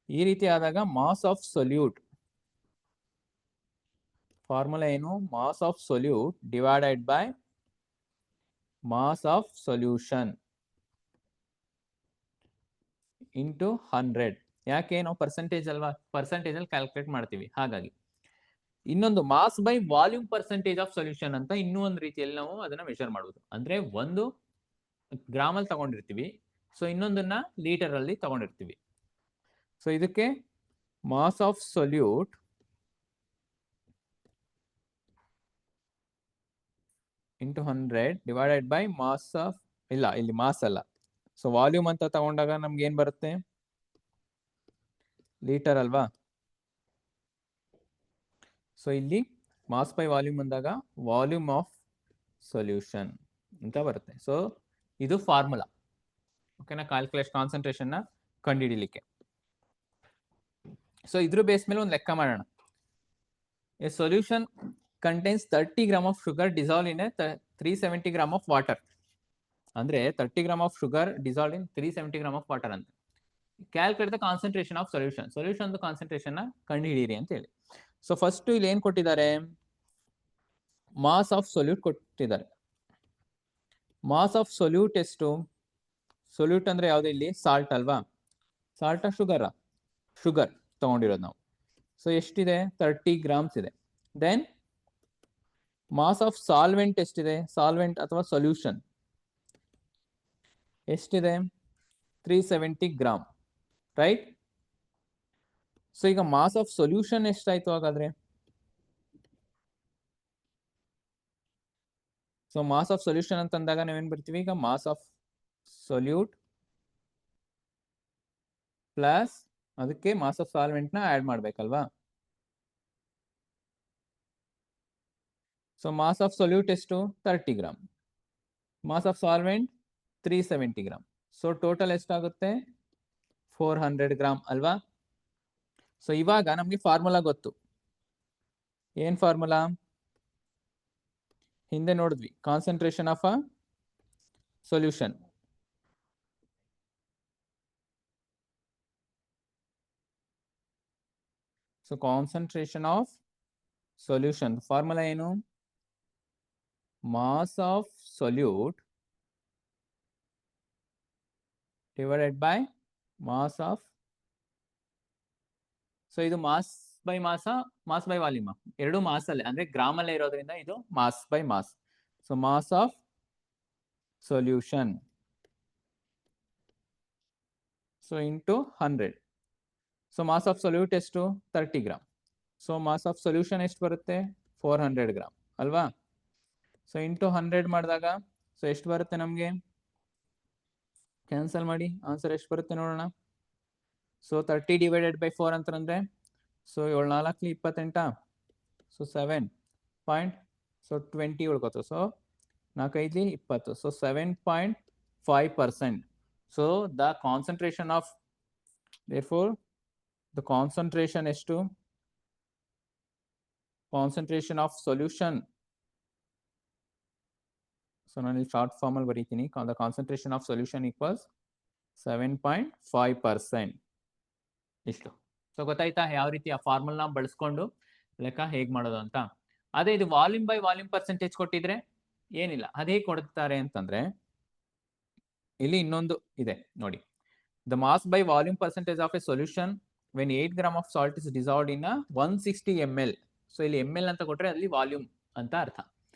ಈ ರೀತಿ ಆದಾಗ ಮಾಸ್ ಆಫ್ ಸೊಲ್ಯೂಟ್ ಫಾರ್ಮುಲಾ ಏನು, mass of solute divided by mass of solution into 100. ಯಾಕೆ, ನಾವು ಪರ್ಸೆಂಟೇಜ್ ಅಲ್ವಾ, ಪರ್ಸೆಂಟೇಜ್ ಅಲ್ಲಿ ಕ್ಯಾಲ್ಕುಲೇಟ್ ಮಾಡ್ತೀವಿ, ಹಾಗಾಗಿ. ಇನ್ನೊಂದು mass by volume percentage of solution ಅಂತ ಇನ್ನೂ ಒಂದು ರೀತಿಯಲ್ಲಿ ನಾವು ಅದನ್ನ ಮೆಷರ್ ಮಾಡುವುದು. ಅಂದ್ರೆ ಒಂದು ಗ್ರಾಮ್ ಅಲ್ಲಿ ತಗೊಂಡಿರ್ತೀವಿ, ಸೊ ಇನ್ನೊಂದನ್ನ ಲೀಟರ್ ಅಲ್ಲಿ ತಗೊಂಡಿರ್ತೀವಿ. ಸೊ ಇದಕ್ಕೆ mass of solute into 100 divided by mass of, ಇಲ್ಲ ಇಲ್ಲಿ ಮಾಸ್ ಅಲ್ಲ, ಸೊ ವಾಲ್ಯೂಮ್ ಅಂತ ತಗೊಂಡಾಗ ನಮ್ಗೆ ಏನ್ ಬರುತ್ತೆ, ಲೀಟರ್ ಅಲ್ವಾ. ಸೊ ಇಲ್ಲಿ ಮಾಸ್ ಬೈ ವಾಲ್ಯೂಮ್ ಅಂದಾಗ ವಾಲ್ಯೂಮ್ ಆಫ್ ಸೊಲ್ಯೂಷನ್ ಅಂತ ಬರುತ್ತೆ. ಸೊ ಇದು ಫಾರ್ಮುಲಾ. ಓಕೆನಾ, ಕ್ಯಾಲ್ಕುಲೇಷನ್ ಕಾನ್ಸಂಟ್ರೇಷನ್ ನ ಕಂಡುಹಿಡಿಲಿಕ್ಕೆ. ಸೊ ಇದ್ರ ಬೇಸ್ ಮೇಲೆ ಒಂದು ಲೆಕ್ಕ ಮಾಡೋಣ. A solution contains 30 gram of sugar dissolve in 370 gram of water. ಅಂದ್ರೆ 30 gram of sugar dissolve in 370 gram of water ಅಂತ. Calculate the concentration of solution, solution concentration ನ ಕಂಡುಹಿಡಿಯಿರಿ ಅಂತ ಹೇಳಿ. ಸೊ ಫಸ್ಟ್ ಇಲ್ಲಿ ಏನ್ ಕೊಟ್ಟಿದ್ದಾರೆ, ಮಾಸ್ ಆಫ್ ಸೊಲ್ಯೂಟ್ ಕೊಟ್ಟಿದ್ದಾರೆ. ಮಾಸ್ ಆಫ್ ಸೊಲ್ಯೂಟ್ ಎಷ್ಟು, ಸೊಲ್ಯೂಟ್ ಅಂದ್ರೆ ಯಾವ್ದು ಇಲ್ಲಿ, ಸಾಲ್ಟ್ ಅಲ್ವಾ. ಸಾಲ್ಟ್ ಶುಗರ್, ಶುಗರ್ ತಗೊಂಡಿರೋದು ನಾವು. ಸೊ ಎಷ್ಟಿದೆ, 30 ಗ್ರಾಮ್ಸ್ ಇದೆ. ದೆನ್ ಮಾಸ್ ಆಫ್ ಸಾಲ್ವೆಂಟ್ ಎಷ್ಟಿದೆ, ಸಾಲ್ವೆಂಟ್ ಅಥವಾ ಸೊಲ್ಯೂಷನ್ ಎಷ್ಟಿದೆ, 370 ಗ್ರಾಮ್, ರೈಟ್. ಸೊ ಈಗ ಮಾಸ್ ಆಫ್ ಸೊಲ್ಯೂಷನ್ ಎಷ್ಟಾಯ್ತು ಹಾಗಾದ್ರೆ, ಸೊ ಮಾಸ್ ಆಫ್ ಸೊಲ್ಯೂಷನ್ ಅಂತಂದಾಗ ನಾವೇನ್ ಬರ್ತೀವಿ, ಈಗ ಮಾಸ್ ಆಫ್ ಸೊಲ್ಯೂಟ್ ಪ್ಲಸ್ ಅದಕ್ಕೆ ಮಾಸ್ ಆಫ್ ಸಾಲ್ವೆಂಟ್ ನ ಆಡ್ ಮಾಡ್ಬೇಕಲ್ವಾ. ಸೊ ಮಾಸ್ ಆಫ್ ಸೊಲ್ಯೂಟ್ ಎಷ್ಟು, 30 gram, mass of solvent 370 gram. So total ಎಷ್ಟಾಗುತ್ತೆ, 400 ಗ್ರಾಮ್ ಅಲ್ವಾ. ಸೊ ಇವಾಗ ನಮ್ಗೆ ಫಾರ್ಮುಲಾ ಗೊತ್ತು. ಏನ್ ಫಾರ್ಮುಲಾ, ಹಿಂದೆ ನೋಡಿದ್ವಿ, concentration of a solution. So concentration of solution formula ಏನು? Mass of solute divided by mass of, so ಇದು mass by mass, mass by volume, ಎರಡು ಮಾಸ್ ಅಲ್ಲೇ ಅಂದ್ರೆ ಗ್ರಾಮ್ ಅಲ್ಲೇ ಇರೋದ್ರಿಂದ ಇದು mass by mass. So mass of solution, so into 100. So mass of solute ಎಷ್ಟು? 30 gram. So mass of solution ಎಷ್ಟು ಬರುತ್ತೆ? 400 ಗ್ರಾಮ್ ಅಲ್ವಾ? ಸೊ ಇಂಟು 100 ಮಾಡಿದಾಗ ಸೊ ಎಷ್ಟು ಬರುತ್ತೆ ನಮಗೆ? ಕ್ಯಾನ್ಸಲ್ ಮಾಡಿ, ಆನ್ಸರ್ ಎಷ್ಟು ಬರುತ್ತೆ ನೋಡೋಣ. ಸೊ 30 ಡಿವೈಡೆಡ್ ಬೈ 4 ಅಂತಂದ್ರೆ ಸೊ 7 4 28, ಸೊ 7 ಪಾಯಿಂಟ್, ಸೊ 20 ಉಳ್ಕೋತು. So 4 5 20, so 7.5%. So the concentration of, therefore the concentration ಎಷ್ಟು? ಕಾನ್ಸಂಟ್ರೇಷನ್ ಆಫ್ ಸೊಲ್ಯೂಷನ್, ಸೊ ನಾನು ಇಲ್ಲಿ ಶಾರ್ಟ್ ಫಾರ್ಮ್ ಅಲ್ಲಿ ಬರೀತೀನಿ. The concentration of solution equals 7.5%. ಇಷ್ಟು. ಸೊ ಗೊತ್ತಾಯ್ತಾ ಯಾವ ರೀತಿ ಆ ಫಾರ್ಮುಲಾ ಬಳಸ್ಕೊಂಡು ಲೆಕ್ಕ ಹೇಗ್ ಮಾಡೋದು ಅಂತ. ಅದೇ ಇದು ವಾಲ್ಯೂಮ್ ಬೈ ವಾಲ್ಯೂಮ್ ಪರ್ಸೆಂಟೇಜ್ ಕೊಟ್ಟಿದ್ರೆ ಏನಿಲ್ಲ, ಅದ್ ಹೇಗೆ ಕೊಡ್ತಾರೆ ಅಂತಂದ್ರೆ ಇಲ್ಲಿ ಇನ್ನೊಂದು ಇದೆ ನೋಡಿ. The mass by volume percentage of a solution when 8 gram of salt is dissolved in 160 ml. So ಇಲ್ಲಿ ml ಅಂತ ಕೊಟ್ರೆ ಅಲ್ಲಿ ವಾಲ್ಯೂಮ್ ಅಂತ ಅರ್ಥ,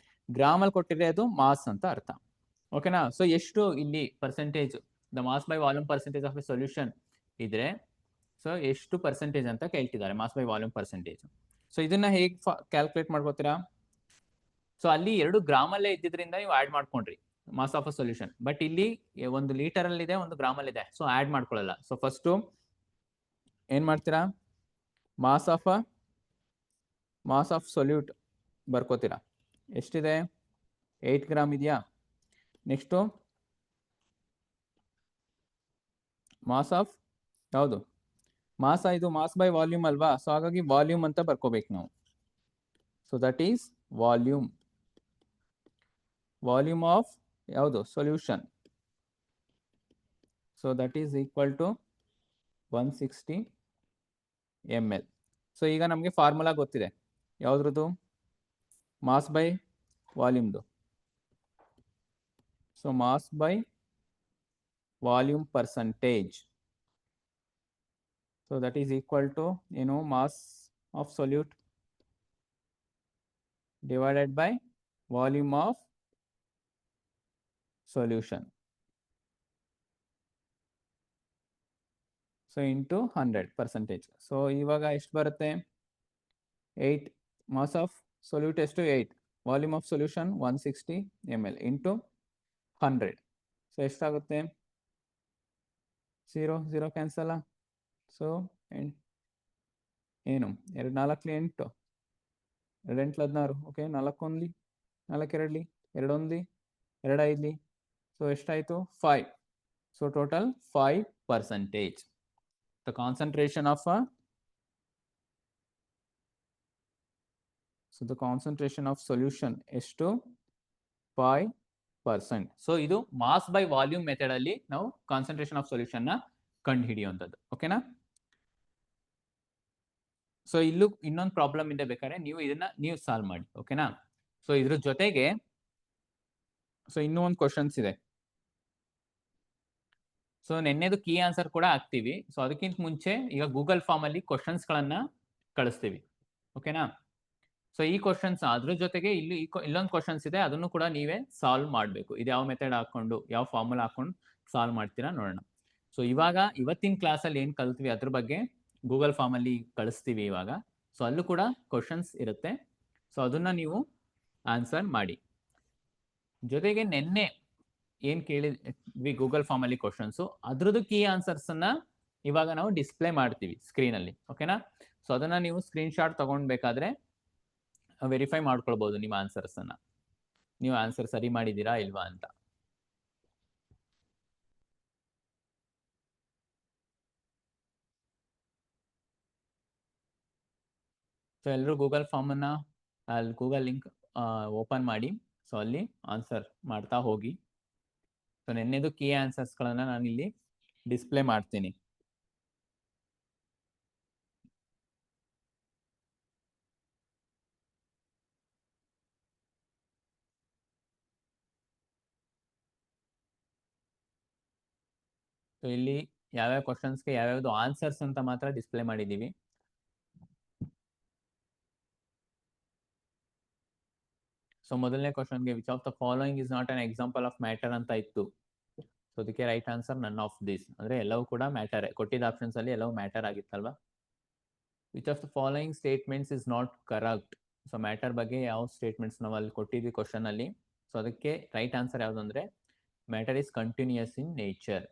ಗ್ರಾಮ್ ಅಲ್ಲಿ ಕೊಟ್ಟಿದ್ರೆ ಅದು ಮಾಸ್ ಅಂತ ಅರ್ಥ. ಓಕೆನಾ? ಸೊ ಎಷ್ಟು ಇಲ್ಲಿ percentage, the mass by volume percentage of a solution ಇದ್ರೆ ಸೊ ಎಷ್ಟು ಪರ್ಸೆಂಟೇಜ್ ಅಂತ ಕೇಳ್ತಿದ್ದಾರೆ, mass by volume percentage. So ಇದನ್ನ ಹೇಗೆ ಕ್ಯಾಲ್ಕುಲೇಟ್ ಮಾಡ್ಕೋತೀರಾ? ಸೊ ಅಲ್ಲಿ 2 ಗ್ರಾಮ್ ಅಲ್ಲೇ ಇದ್ದಿದ್ರಿಂದ ನೀವು ಆಡ್ ಮಾಡ್ಕೊಂಡ್ರಿ mass of a solution. But ಇಲ್ಲಿ 1 ಲೀಟರ್ ಅಲ್ಲಿ ಇದೆ, 1 ಗ್ರಾಮ್ ಅಲ್ಲಿ ಇದೆ, ಸೊ ಆಡ್ ಮಾಡ್ಕೊಳ್ಳಲ್ಲ. ಸೊ ಫಸ್ಟ್ ಏನ್ ಮಾಡ್ತೀರಾ? ಮಾಸ್ ಆಫ್ ಸೊಲ್ಯೂಟ್ ಬರ್ಕೋತೀರಾ. ಎಷ್ಟಿದೆ? 8 ಗ್ರಾಮ್ ಇದೆಯಾ? ನೆಕ್ಸ್ಟ್ ಮಾಸ್ ಆಫ್ ಯಾವುದು? ಮಾಸ, ಇದು ಮಾಸ್ ಬೈ ವಾಲ್ಯೂಮ್ ಅಲ್ವಾ? ಸೊ ಹಾಗಾಗಿ ವಾಲ್ಯೂಮ್ ಅಂತ ಬರ್ಕೋಬೇಕು ನಾವು. So that is volume of ಯಾವುದು? Solution. So that is equal to 160 ml. So ಈಗ ನಮಗೆ ಫಾರ್ಮುಲಾ ಗೊತ್ತಿದೆ ಯಾವ್ದ್ರದ್ದು? ಮಾಸ್ ಬೈ ವಾಲ್ಯೂಮ್ದು. So mass by volume percentage. So that is equal to ಏನು? Mass of solute divided by volume of solution. So into 100%. So ಇವಾಗ ಎಷ್ಟು ಬರುತ್ತೆ? 8. Mass of solute ಎಷ್ಟು? 8. Volume of solution 160 ml into 100. So ಎಷ್ಟಾಗುತ್ತೆ? 0 0 cancel. So ಏನು? 2 4 8, 2 8 16. Okay, 4 1 4 2 2 1 2 5. So ಎಷ್ಟಾಯ್ತು? 5. So total 5%. The concentration of so the concentration of solution ಎಷ್ಟು? 5%. So ಇದು mass by volume method ಅಲ್ಲಿ ನಾವು ಕಾನ್ಸಂಟ್ರೇಷನ್ ಆಫ್ ಸೊಲ್ಯೂಷನ್ ನ ಕಂಡು ಹಿಡಿಯುವಂಥದ್ದು. ಓಕೆನಾ? ಸೊ ಇಲ್ಲೂ ಇನ್ನೊಂದು ಪ್ರಾಬ್ಲಮ್ ಇದೆ, ಬೇಕಾದ್ರೆ ನೀವು ಸಾಲ್ವ್ ಮಾಡಿ. ಓಕೆನಾ? ಸೊ ಇದ್ರ ಜೊತೆಗೆ ಸೊ ಇನ್ನೂ ಒಂದು ಕ್ವಶನ್ಸ್ ಇದೆ. ಸೊ ನೆನ್ನೆದು ಕೀ ಆನ್ಸರ್ ಕೂಡ ಹಾಕ್ತೀವಿ. ಸೊ ಅದಕ್ಕಿಂತ ಮುಂಚೆ ಈಗ ಗೂಗಲ್ ಫಾರ್ಮ್ ಅಲ್ಲಿ ಕ್ವಶನ್ಸ್ ಗಳನ್ನ ಕಳಿಸ್ತೀವಿ. ಓಕೆನಾ? ಸೊ ಈ ಕ್ವಶನ್ಸ್ ಅದ್ರ ಜೊತೆಗೆ ಇಲ್ಲೊಂದು ಕ್ವಶನ್ಸ್ ಇದೆ, ಅದನ್ನು ಕೂಡ ನೀವೇ ಸಾಲ್ವ್ ಮಾಡಬೇಕು. ಇದು ಯಾವ ಮೆಥಡ್ ಹಾಕೊಂಡು, ಯಾವ ಫಾರ್ಮುಲಾ ಹಾಕೊಂಡು ಸಾಲ್ವ್ ಮಾಡ್ತೀರಾ ನೋಡೋಣ. ಸೊ ಇವಾಗ ಇವತ್ತಿನ ಕ್ಲಾಸಲ್ಲಿ ಏನು ಕಲ್ತ್ವಿ ಅದ್ರ ಬಗ್ಗೆ ಗೂಗಲ್ ಫಾರ್ಮ್ ಅಲ್ಲಿ ಕಳಿಸ್ತೀವಿ ಇವಾಗ. ಸೊ ಅಲ್ಲೂ ಕೂಡ ಕ್ವಶನ್ಸ್ ಇರುತ್ತೆ. ಸೊ ಅದನ್ನ ನೀವು ಆನ್ಸರ್ ಮಾಡಿ. ಜೊತೆಗೆ ನೆನ್ನೆ ಏನ್ ಕೇಳಿದ್ವಿ ಗೂಗಲ್ ಫಾರ್ಮ್ ಅಲ್ಲಿ ಕ್ವಶನ್ಸ್, ಅದ್ರದ್ದು ಕೀ ಆನ್ಸರ್ಸ್ ಅನ್ನ ಇವಾಗ ನಾವು ಡಿಸ್ಪ್ಲೇ ಮಾಡ್ತೀವಿ ಸ್ಕ್ರೀನ್ ಅಲ್ಲಿ. ಓಕೆನಾ? ಸೊ ಅದನ್ನ ನೀವು ಸ್ಕ್ರೀನ್ ಶಾಟ್ ತಗೊಂಡ್ಬೇಕಾದ್ರೆ ವೆರಿಫೈ ಮಾಡ್ಕೊಳ್ಬಹುದು ನಿಮ್ಮ ಆನ್ಸರ್ಸ್ ಅನ್ನ, ನೀವು ಆನ್ಸರ್ ಸರಿ ಮಾಡಿದ್ದೀರಾ ಇಲ್ವಾ ಅಂತ. ಸೊ ಎಲ್ಲರೂ ಗೂಗಲ್ ಫಾರ್ಮ್ ಅನ್ನ ಅಲ್ಲಿ ಗೂಗಲ್ ಲಿಂಕ್ ಓಪನ್ ಮಾಡಿ, ಸೊ ಅಲ್ಲಿ ಆನ್ಸರ್ ಮಾಡ್ತಾ ಹೋಗಿ. ಸೊ ನೆನ್ನೆದು ಕೀ ಆನ್ಸರ್ಸ್ ಗಳನ್ನ ನಾನು ಇಲ್ಲಿ ಡಿಸ್ಪ್ಲೇ ಮಾಡ್ತೀನಿ. ಸೊ ಇಲ್ಲಿ ಯಾವ್ಯಾವ ಕ್ವಶನ್ಸ್ಗೆ ಯಾವ್ಯಾವ್ದು ಆನ್ಸರ್ಸ್ ಅಂತ ಮಾತ್ರ ಡಿಸ್ಪ್ಲೇ ಮಾಡಿದ್ದೀವಿ. ಸೊ ಮೊದಲನೇ ಕ್ವಶನ್ಗೆ which of the following is not an example of matter ಅಂತ ಇತ್ತು. ಸೊ ಅದಕ್ಕೆ right answer none of this, ಅಂದ್ರೆ ಎಲ್ಲವೂ ಕೂಡ ಮ್ಯಾಟರ್, ಕೊಟ್ಟಿದ್ದ ಆಪ್ಷನ್ಸ್ ಅಲ್ಲಿ ಎಲ್ಲವೂ ಮ್ಯಾಟರ್ ಆಗಿತ್ತಲ್ವಾ. Which of the following statements is not correct. So matter ಬಗ್ಗೆ ಯಾವ ಸ್ಟೇಟ್ಮೆಂಟ್ಸ್ ನಾವು ಅಲ್ಲಿ ಕೊಟ್ಟಿದ್ವಿ ಕ್ವಶನ್ ಅಲ್ಲಿ. ಸೊ ಅದಕ್ಕೆ ರೈಟ್ ಆನ್ಸರ್ ಯಾವುದು ಅಂದ್ರೆ matter is continuous in nature.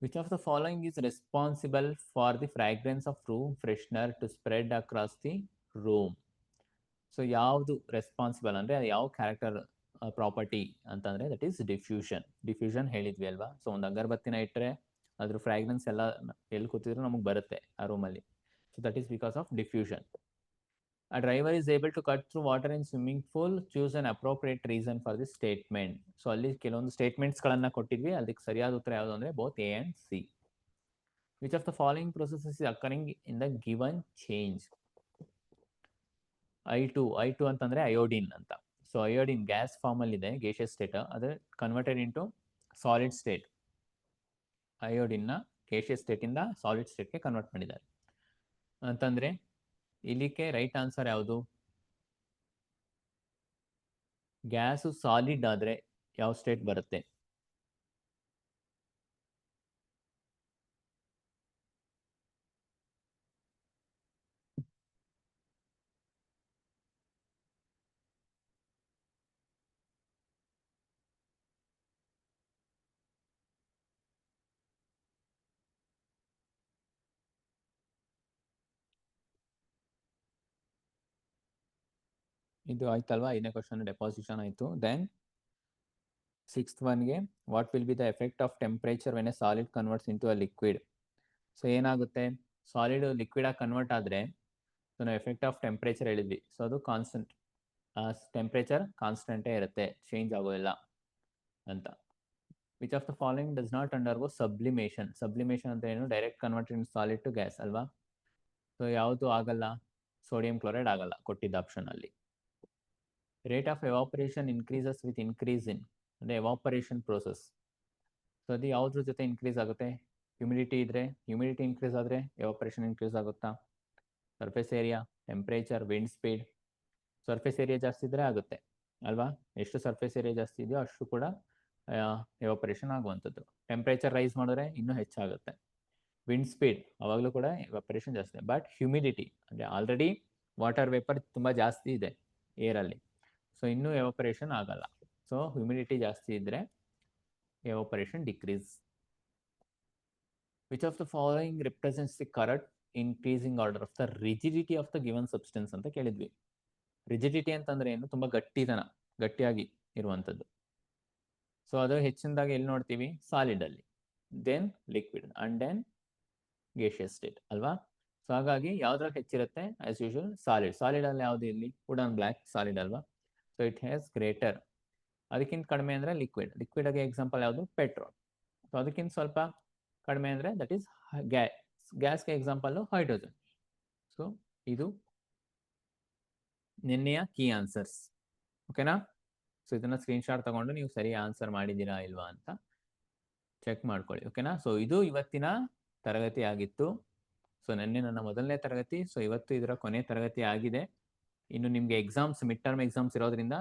Which of the following is responsible for the fragrance of room freshener to spread across the room? So ಯಾವುದು ರೆಸ್ಪಾನ್ಸಿಬಲ್ ಅಂದರೆ ಯಾವ ಕ್ಯಾರೆಕ್ಟರ್ ಪ್ರಾಪರ್ಟಿ ಅಂತಂದರೆ ದಟ್ ಈಸ್ ಡಿಫ್ಯೂಷನ್. ಡಿಫ್ಯೂಷನ್ ಹೇಳಿದ್ವಿ ಅಲ್ವಾ. So ಒಂದು ಅಗರಬತ್ತಿನ ಇಟ್ಟರೆ ಅದ್ರ fragrance ಎಲ್ಲ ಎಲ್ಲಿ ಕೂತಿದ್ರು ನಮಗೆ ಬರುತ್ತೆ ಆ ರೂಮಲ್ಲಿ. So that is because of diffusion. A driver is able to cut through water in swimming pool. Choose an appropriate reason for this statement. So ಅಲ್ಲಿ ಕೆಲವೊಂದು ಸ್ಟೇಟ್ಮೆಂಟ್ಸ್ಗಳನ್ನು ಕೊಟ್ಟಿದ್ವಿ, ಅದಕ್ಕೆ ಸರಿಯಾದ ಉತ್ತರ ಯಾವುದು ಅಂದರೆ both A and C. Which of the following processes is occurring in the given change. I2 ಅಂತಂದರೆ ಅಯೋಡಿನ್ ಅಂತ. ಸೊ ಅಯೋಡಿನ್ ಗ್ಯಾಸ್ ಫಾರ್ಮಲ್ಲಿ ಇದೆ, ಗೇಷಿಯಸ್ ಸ್ಟೇಟ್, ಅದು ಕನ್ವರ್ಟೆಡ್ ಇಂಟು ಸಾಲಿಡ್ ಸ್ಟೇಟ್. ಅಯೋಡಿನ್ನ ಗೇಷಿಯಸ್ ಸ್ಟೇಟಿಂದ ಸಾಲಿಡ್ ಸ್ಟೇಟ್ಗೆ ಕನ್ವರ್ಟ್ ಮಾಡಿದ್ದಾರೆ ಅಂತಂದರೆ ಇಲ್ಲಿಗೆ ರೈಟ್ ಆನ್ಸರ್ ಯಾವುದು? ಗ್ಯಾಸು ಸಾಲಿಡ್ ಆದರೆ ಯಾವ ಸ್ಟೇಟ್ ಬರುತ್ತೆ? ಇದು ಆಯ್ತಲ್ವಾ, 5ನೇ ಕ್ವಶನ್ ಡೆಪಾಸಿಷನ್ ಆಯಿತು. ದೆನ್ 6th ಒನ್ಗೆ what will be the effect of temperature when a solid converts into a liquid. So ಏನಾಗುತ್ತೆ, ಸಾಲಿಡ್ ಲಿಕ್ವಿಡ್ ಆಗಿ ಕನ್ವರ್ಟ್ ಆದರೆ ಸೊ ನಾವು ಎಫೆಕ್ಟ್ ಆಫ್ ಟೆಂಪ್ರೇಚರ್ ಹೇಳಿದ್ವಿ. ಸೊ ಅದು ಕಾನ್ಸ್ಟೆಂಟ್, ಟೆಂಪ್ರೇಚರ್ ಕಾನ್ಸ್ಟೆಂಟೇ ಇರುತ್ತೆ, ಚೇಂಜ್ ಆಗೋದಿಲ್ಲ ಅಂತ. Which of the following does not undergo sublimation. Sublimation ಅಂತ ಏನು? Direct convert in solid to gas ಅಲ್ವಾ. ಸೊ ಯಾವುದು ಆಗಲ್ಲ? ಸೋಡಿಯಂ ಕ್ಲೋರೈಡ್ ಆಗಲ್ಲ ಕೊಟ್ಟಿದ್ದ ಆಪ್ಷನ್ ಅಲ್ಲಿ. Rate of evaporation increases with increase in ಅಂದರೆ ಎವಾಪರೇಷನ್ ಪ್ರೋಸೆಸ್. ಸೊ ಅದು ಯಾವುದ್ರ ಜೊತೆ ಇನ್ಕ್ರೀಸ್ ಆಗುತ್ತೆ? ಹ್ಯೂಮಿಡಿಟಿ ಇದ್ರೆ, ಹ್ಯೂಮಿಡಿಟಿ ಇನ್ಕ್ರೀಸ್ ಆದರೆ ಎವಾಪರೇಷನ್ ಇನ್ಕ್ರೀಸ್ ಆಗುತ್ತಾ? Surface area, temperature, wind speed. Surface area ಜಾಸ್ತಿ ಇದ್ರೆ ಆಗುತ್ತೆ ಅಲ್ವಾ. ಎಷ್ಟು ಸರ್ಫೇಸ್ ಏರಿಯಾ ಜಾಸ್ತಿ ಇದೆಯೋ ಅಷ್ಟು ಕೂಡ ಎವಾಪರೇಷನ್ ಆಗುವಂಥದ್ದು. ಟೆಂಪ್ರೇಚರ್ ರೈಸ್ ಮಾಡಿದ್ರೆ ಇನ್ನೂ ಹೆಚ್ಚಾಗುತ್ತೆ. ವಿಂಡ್ ಸ್ಪೀಡ್ ಅವಾಗಲೂ ಕೂಡ ಎವಾಪರೇಷನ್ ಜಾಸ್ತಿ. ಬಟ್ ಹ್ಯೂಮಿಡಿಟಿ ಅಂದರೆ ಆಲ್ರೆಡಿ ವಾಟರ್ ವೇಪರ್ ತುಂಬ ಜಾಸ್ತಿ ಇದೆ ಏರಲ್ಲಿ, ಸೊ ಇನ್ನೂ ಎವಾಪರೇಷನ್ ಆಗಲ್ಲ. ಸೊ ಹ್ಯೂಮಿಡಿಟಿ ಜಾಸ್ತಿ ಇದ್ದರೆ evaporation decrease. Which of the following represents the correct increasing order of the rigidity of the given substance ಅಂತ ಕೇಳಿದ್ವಿ. ರಿಜಿಡಿಟಿ ಅಂತಂದ್ರೆ ಏನು? ತುಂಬ ಗಟ್ಟಿಯಾಗಿ ಇರುವಂಥದ್ದು. ಸೊ ಅದು ಹೆಚ್ಚಿನದಾಗಿ ಎಲ್ಲಿ ನೋಡ್ತೀವಿ? ಸಾಲಿಡಲ್ಲಿ, then liquid and then gaseous state ಅಲ್ವಾ. ಸೊ ಹಾಗಾಗಿ ಯಾವ್ದ್ರಲ್ಲಿ ಹೆಚ್ಚಿರುತ್ತೆ? As usual solid. ಸಾಲಿಡಲ್ಲಿ ಯಾವುದು? ಇಲ್ಲಿ ವುಡ್ ಅಂಡ್ ಬ್ಲ್ಯಾಕ್ ಸಾಲಿಡ್ ಅಲ್ವಾ. So it has greater. ಅದಕ್ಕಿಂತ ಕಡಿಮೆ ಅಂದರೆ ಲಿಕ್ವಿಡ್. ಲಿಕ್ವಿಡ್ಗೆ ಎಕ್ಸಾಂಪಲ್ ಯಾವುದು? ಪೆಟ್ರೋಲ್. ಸೊ ಅದಕ್ಕಿಂತ ಸ್ವಲ್ಪ ಕಡಿಮೆ ಅಂದರೆ ದಟ್ ಈಸ್ ಗ್ಯಾಸ್. ಗ್ಯಾಸ್ಗೆ ಎಕ್ಸಾಂಪಲ್ಲು ಹೈಡ್ರೋಜನ್. ಸೊ ಇದು ನಿನ್ನೆಯ ಕೀ ಆನ್ಸರ್ಸ್. ಓಕೆನಾ? ಸೊ ಇದನ್ನು ಸ್ಕ್ರೀನ್ಶಾಟ್ ತಗೊಂಡು ನೀವು ಸರಿ ಆನ್ಸರ್ ಮಾಡಿದ್ದೀರಾ ಇಲ್ವಾ ಅಂತ ಚೆಕ್ ಮಾಡ್ಕೊಳ್ಳಿ. ಓಕೆನಾ? ಸೊ ಇದು ಇವತ್ತಿನ ತರಗತಿ ಆಗಿತ್ತು. ಸೊ ನಿನ್ನೆ ನನ್ನ ಮೊದಲನೇ ತರಗತಿ, ಸೊ ಇವತ್ತು ಇದರ ಕೊನೆ ತರಗತಿ ಆಗಿದೆ. ಇನ್ನು ನಿಮಗೆ ಎಕ್ಸಾಮ್ಸ್, ಮಿಡ್ ಟರ್ಮ್ ಎಕ್ಸಾಮ್ಸ್ ಇರೋದ್ರಿಂದ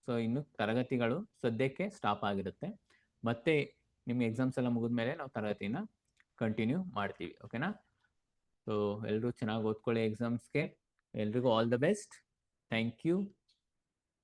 ಸೊ ಇನ್ನು ತರಗತಿಗಳು ಸದ್ಯಕ್ಕೆ ಸ್ಟಾಪ್ ಆಗಿರುತ್ತೆ. ಮತ್ತೆ ನಿಮಗೆ ಎಕ್ಸಾಮ್ಸ್ ಎಲ್ಲ ಮುಗಿದ ಮೇಲೆ ನಾವು ತರಗತಿನ ಕಂಟಿನ್ಯೂ ಮಾಡ್ತೀವಿ. ಓಕೆನಾ? ಸೊ ಎಲ್ಲರೂ ಚೆನ್ನಾಗಿ ಓದ್ಕೊಳ್ಳಿ ಎಕ್ಸಾಮ್ಸ್ಗೆ. ಎಲ್ರಿಗೂ all the best. Thank you.